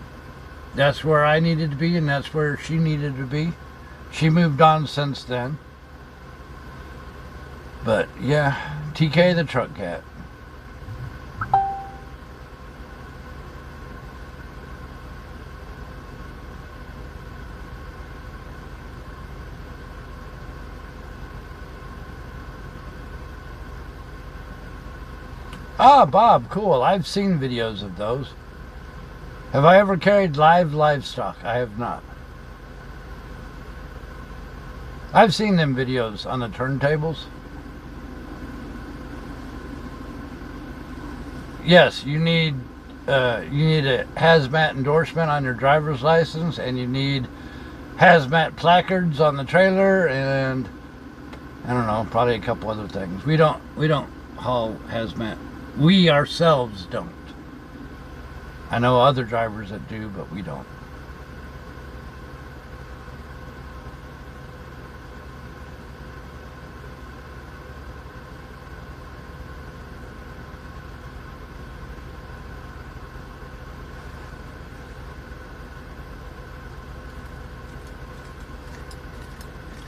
that's where I needed to be, and that's where she needed to be. She moved on since then. But yeah, TK the truck cat. Ah, Bob, cool. I've seen videos of those. Have I ever carried live livestock? I have not. I've seen them videos on the turntables. Yes, you need a hazmat endorsement on your driver's license, and you need hazmat placards on the trailer, and I don't know, probably a couple other things. We don't haul hazmat. We ourselves don't. I know other drivers that do, but we don't.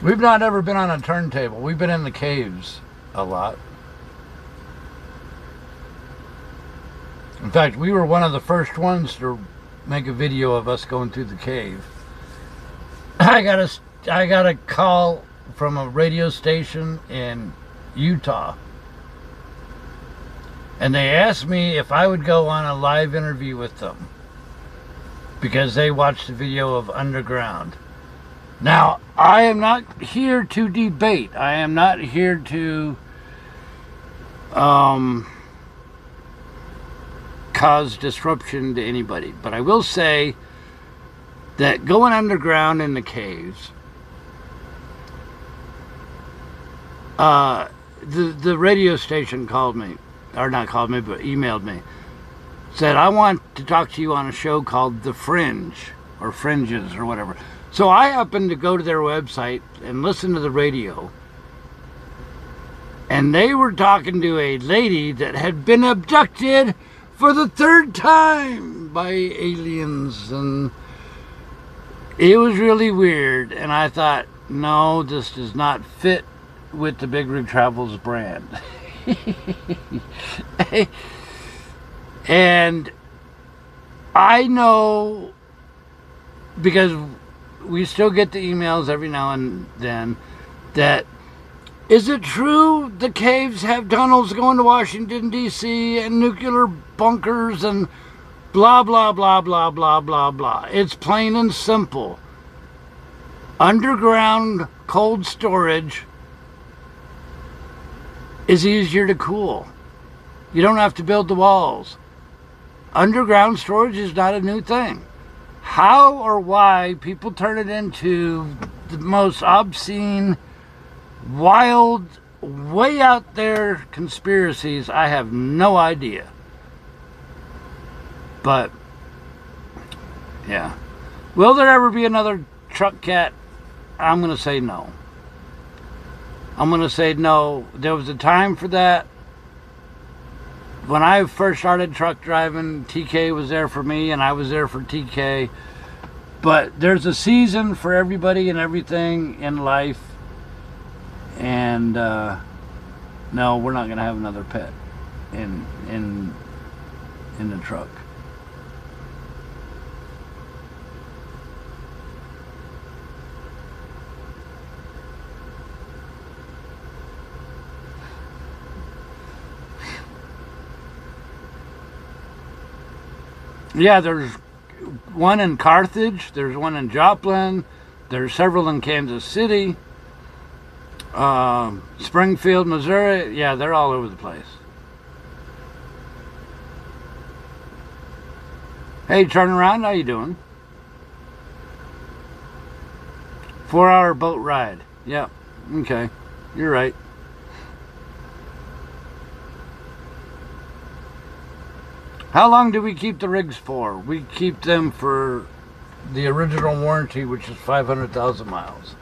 We've not ever been on a turntable. We've been in the caves a lot. In fact, we were one of the first ones to make a video of us going through the cave. I got a call from a radio station in Utah, and they asked me if I would go on a live interview with them because they watched the video of Underground. Now, I am not here to debate. I am not here to cause disruption to anybody. But I will say that going underground in the caves, the radio station called me, or not called me, but emailed me, said, I want to talk to you on a show called The Fringe, or Fringes, or whatever. So I happened to go to their website and listen to the radio, and they were talking to a lady that had been abducted for the 3rd time by aliens, and it was really weird. And I thought, no, this does not fit with the BigRigTravels brand. And I know, because we still get the emails every now and then, that is it true the caves have tunnels going to Washington, D.C. and nuclear bunkers and blah, blah, blah, blah, blah, blah, blah. It's plain and simple. Underground cold storage is easier to cool. You don't have to build the walls. Underground storage is not a new thing. How or why people turn it into the most obscene, wild, way out there conspiracies, I have no idea. But, yeah. Will there ever be another truck cat? I'm going to say no. I'm going to say no. There was a time for that. When I first started truck driving, TK was there for me, and I was there for TK. But there's a season for everybody and everything in life. And no, we're not going to have another pet in the truck. Yeah, there's one in Carthage, there's one in Joplin, there's several in Kansas City, Springfield, Missouri. Yeah, they're all over the place. Hey, turn around, how you doing? 4-hour boat ride. Yep, okay, you're right. How long do we keep the rigs for? We keep them for the original warranty, which is 500,000 miles.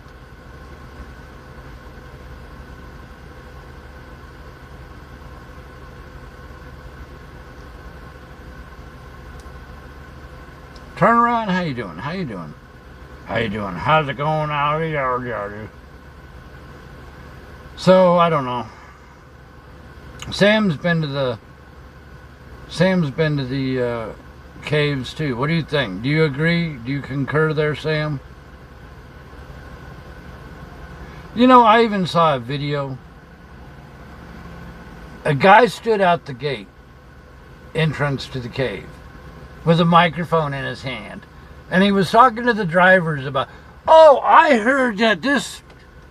Turn around, how you doing? How you doing? How you doing? How's it going out here? So, I don't know. Sam's been to the caves too. What do you think? Do you agree? Do you concur there, Sam? You know, I even saw a video. A guy stood out the gate entrance to the cave with a microphone in his hand, and he was talking to the drivers about, oh, I heard that this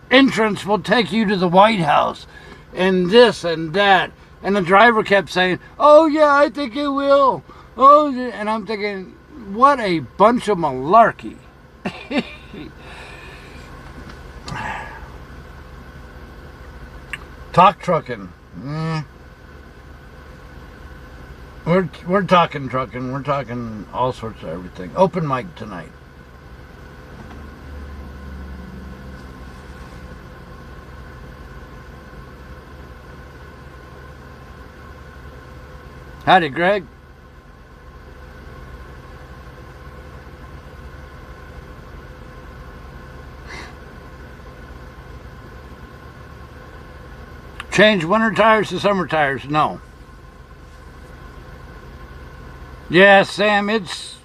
entrance will take you to the White House and this and that. And the driver kept saying, oh, yeah, I think it will. Oh, and I'm thinking, what a bunch of malarkey. Talk trucking. We're talking trucking. We're talking all sorts of everything. Open mic tonight. Howdy, Greg. Change winter tires to summer tires? No. Yeah, Sam, it's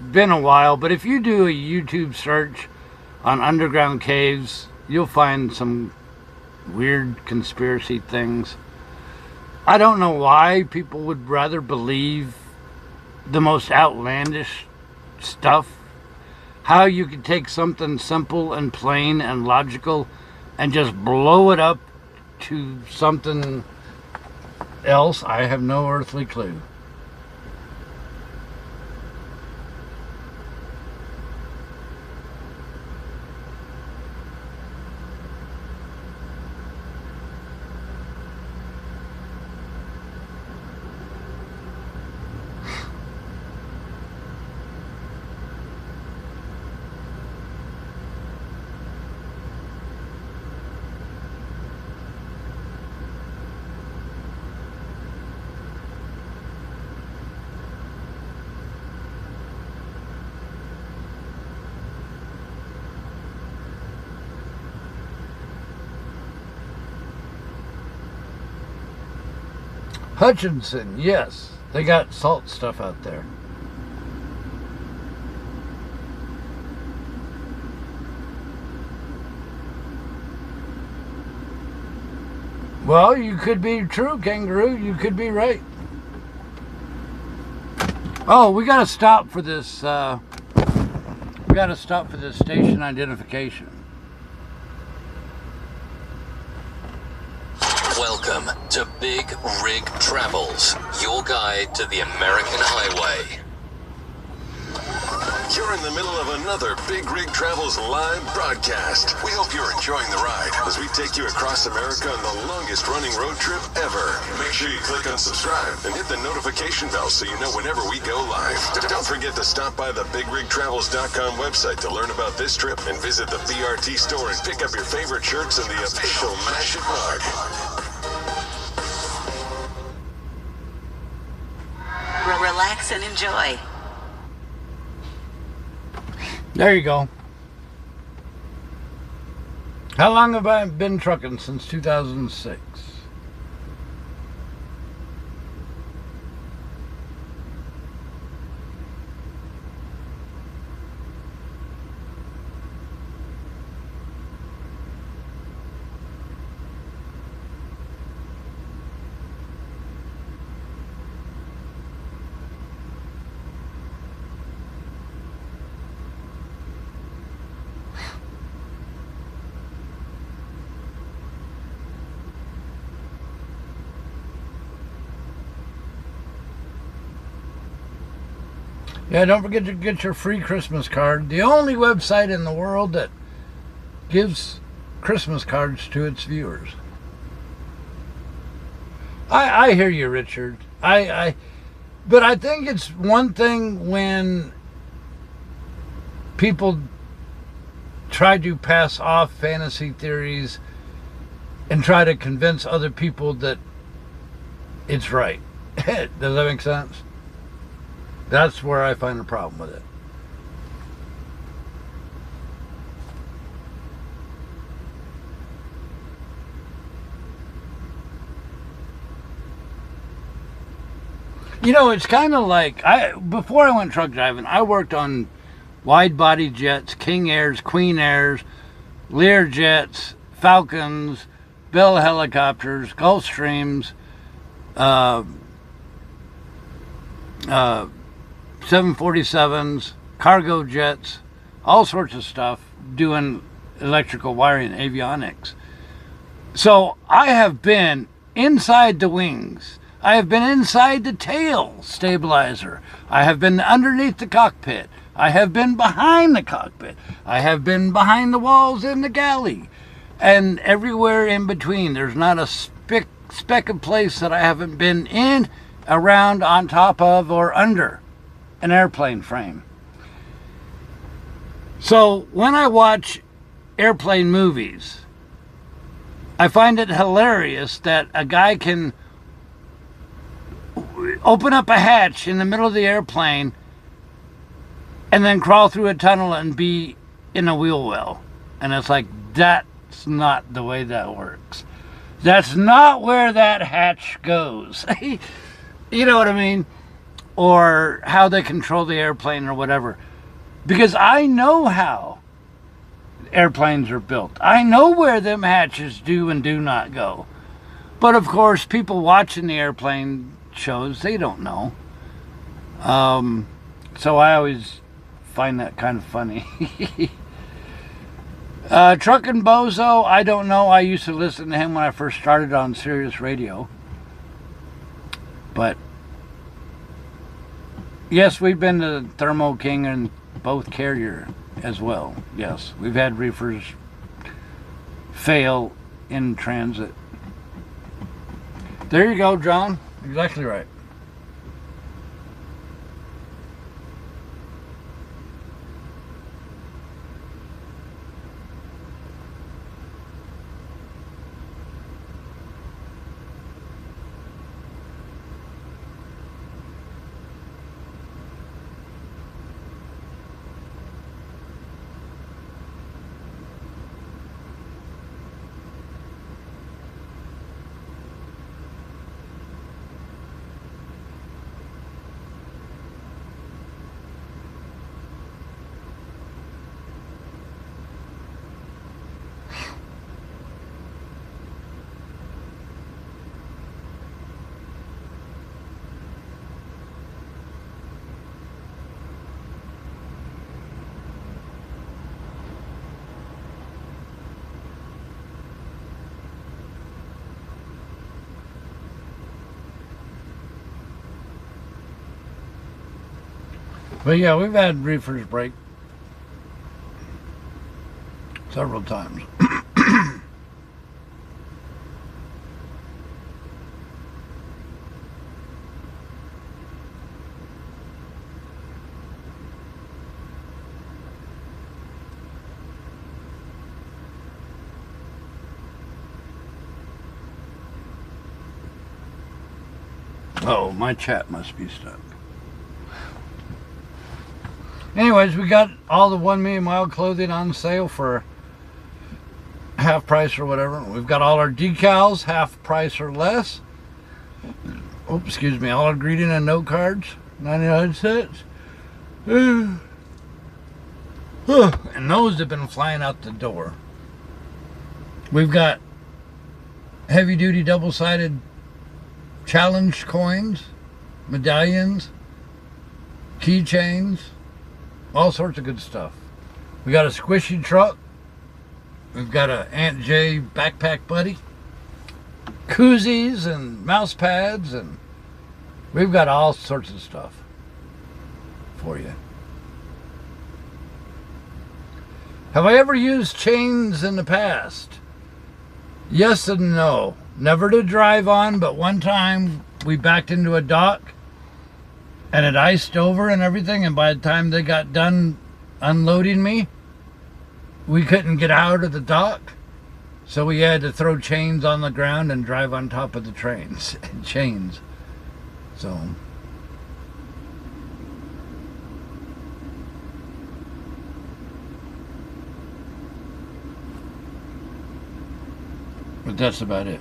been a while, but if you do a YouTube search on underground caves, you'll find some weird conspiracy things. I don't know why people would rather believe the most outlandish stuff. how you could take something simple and plain and logical and just blow it up to something else, I have no earthly clue. Hutchinson, yes. They got salt stuff out there. Well, you could be true, Kangaroo. You could be right. Oh, we got to stop for this. We got to stop for this station identification. Welcome to Big Rig Travels, your guide to the American highway. You're in the middle of another Big Rig Travels live broadcast. We hope you're enjoying the ride as we take you across America on the longest running road trip ever. Make sure you click on subscribe and hit the notification bell so you know whenever we go live. Don't forget to stop by the BigRigTravels.com website to learn about this trip and visit the BRT store and pick up your favorite shirts and the official Magic Mug. Relax and enjoy. There you go. How long have I been trucking? Since 2006. Yeah, don't forget to get your free Christmas card. The only website in the world that gives Christmas cards to its viewers. I hear you, Richard. But I think it's one thing when people try to pass off fantasy theories and try to convince other people that it's right. Does that make sense? That's where I find a problem with it. You know, it's kind of like, before I went truck driving, I worked on wide-body jets, King Airs, Queen Airs, Lear jets, Falcons, Bell helicopters, Gulfstreams, 747s, cargo jets, all sorts of stuff, doing electrical wiring, avionics. So I have been inside the wings. I have been inside the tail stabilizer. I have been underneath the cockpit. I have been behind the cockpit. I have been behind the walls in the galley. And everywhere in between. There's not a speck of place that I haven't been in, around, on top of, or under an airplane frame. So when I watch airplane movies, I find it hilarious that a guy can open up a hatch in the middle of the airplane and then crawl through a tunnel and be in a wheel well. And it's like, that's not the way that works. That's not where that hatch goes. You know what I mean? Or how they control the airplane or whatever. Because I know how airplanes are built. I know where them hatches do and do not go. But of course, people watching the airplane shows, they don't know. So I always find that kind of funny. Truckin' Bozo, I don't know. I used to listen to him when I first started on Sirius Radio. But, yes, we've been to Thermo King and both Carrier as well. Yes, we've had reefers fail in transit. There you go, John. Exactly right. But yeah, we've had reefers break several times. Oh, my chat must be stuck. Anyways, we got all the 1 million mile clothing on sale for half price or whatever. We've got all our decals, half price or less. Oh, excuse me, all our greeting and note cards, 99 cents. And those have been flying out the door. We've got heavy duty double-sided challenge coins, medallions, keychains, all sorts of good stuff. We got a squishy truck. We've got a Aunt J backpack buddy, koozies and mouse pads, and we've got all sorts of stuff for you. Have I ever used chains in the past? Yes and no. Never to drive on, but one time we backed into a dock and it iced over and everything, and by the time they got done unloading me, we couldn't get out of the dock, so we had to throw chains on the ground and drive on top of the trains. Chains. So but that's about it.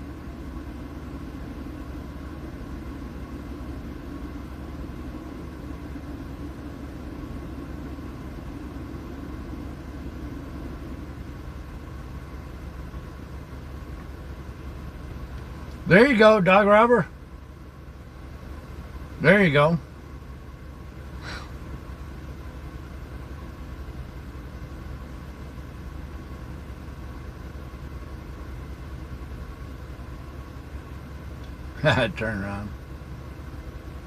There you go, dog robber. There you go. Turn around.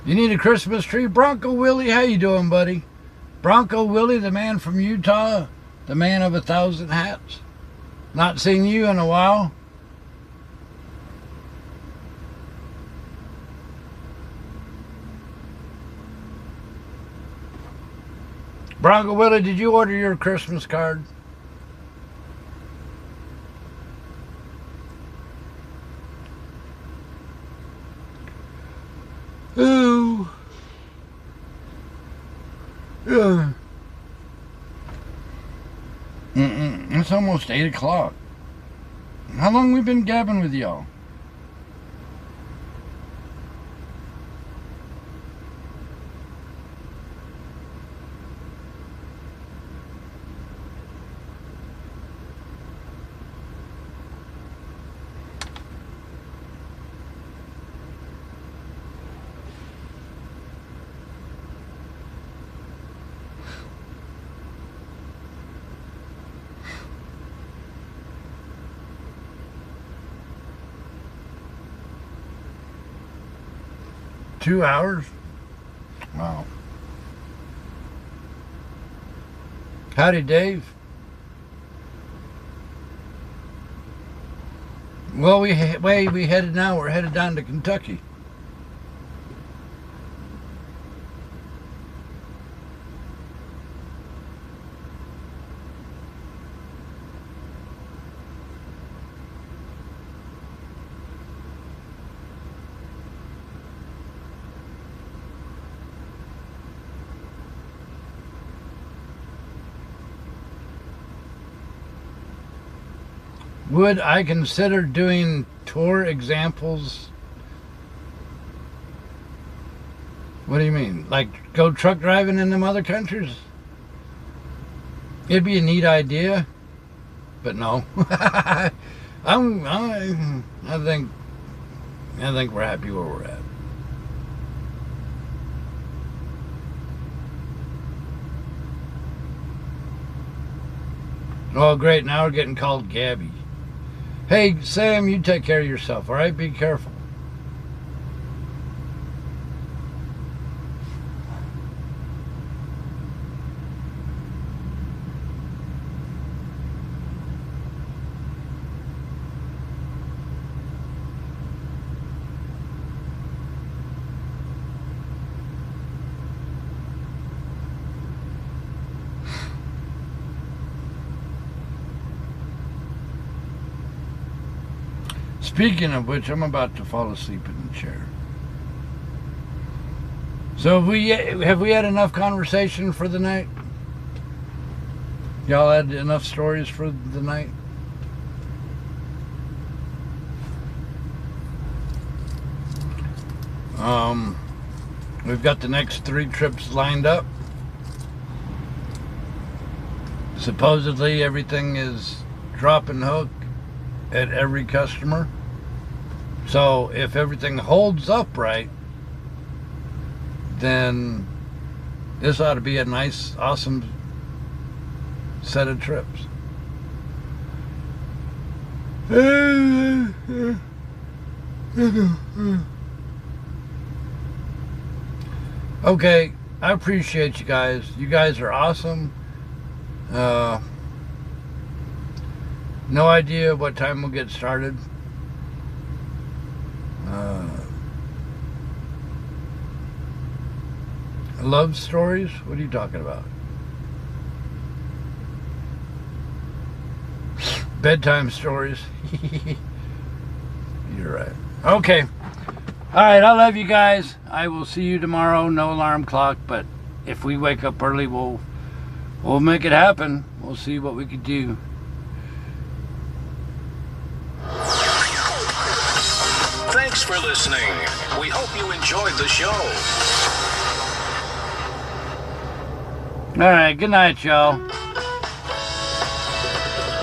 You need a Christmas tree? Bronco Willie, how you doing, buddy? Bronco Willie, the man from Utah, the man of 1,000 hats. Not seen you in a while. Bronco Willie, did you order your Christmas card? Ooh. Yeah. It's almost 8 o'clock. How long we been gabbing with y'all? 2 hours? Wow. Howdy, Dave. Well, we headed now. We're headed down to Kentucky. Would I consider doing tour examples? What do you mean? Like go truck driving in them other countries? It'd be a neat idea, but no. I think we're happy where we're at. Oh, great! Now we're getting called Gabby. Hey, Sam, you take care of yourself, all right? Be careful. Speaking of which, I'm about to fall asleep in the chair. So have we had enough conversation for the night? Y'all had enough stories for the night? We've got the next 3 trips lined up. Supposedly everything is drop and hook at every customer. So if everything holds up right, then this ought to be a nice, awesome set of trips. Okay, I appreciate you guys. You guys are awesome. No idea what time we'll get started. Love stories? What are you talking about? Bedtime stories? You're right. Okay. Alright, I love you guys. I will see you tomorrow. No alarm clock, but if we wake up early, we'll make it happen. We'll see what we can do. Thanks for listening. We hope you enjoyed the show. Alright, good night, y'all.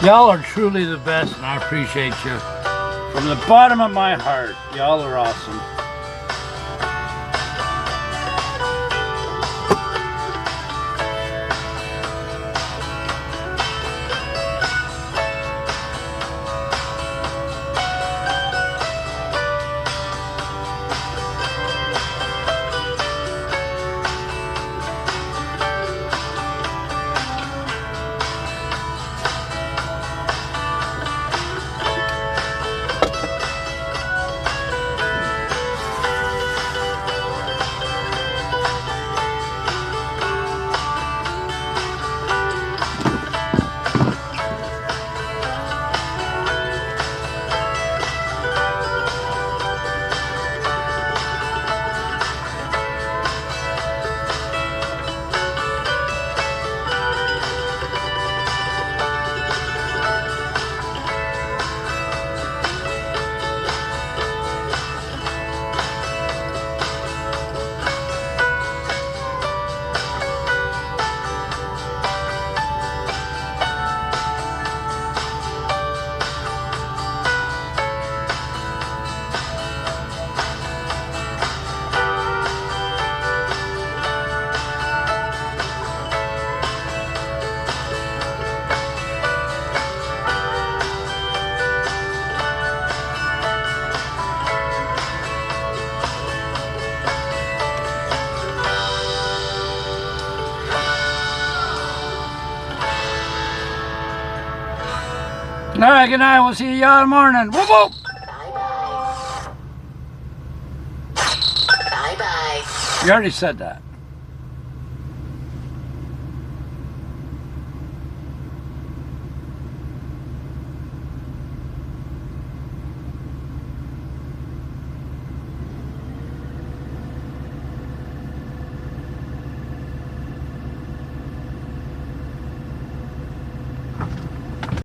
Y'all are truly the best, and I appreciate you. From the bottom of my heart, y'all are awesome. All right, good night. We'll see y'all in the morning. Whoop, whoop. Bye-bye. Bye-bye. You already said that.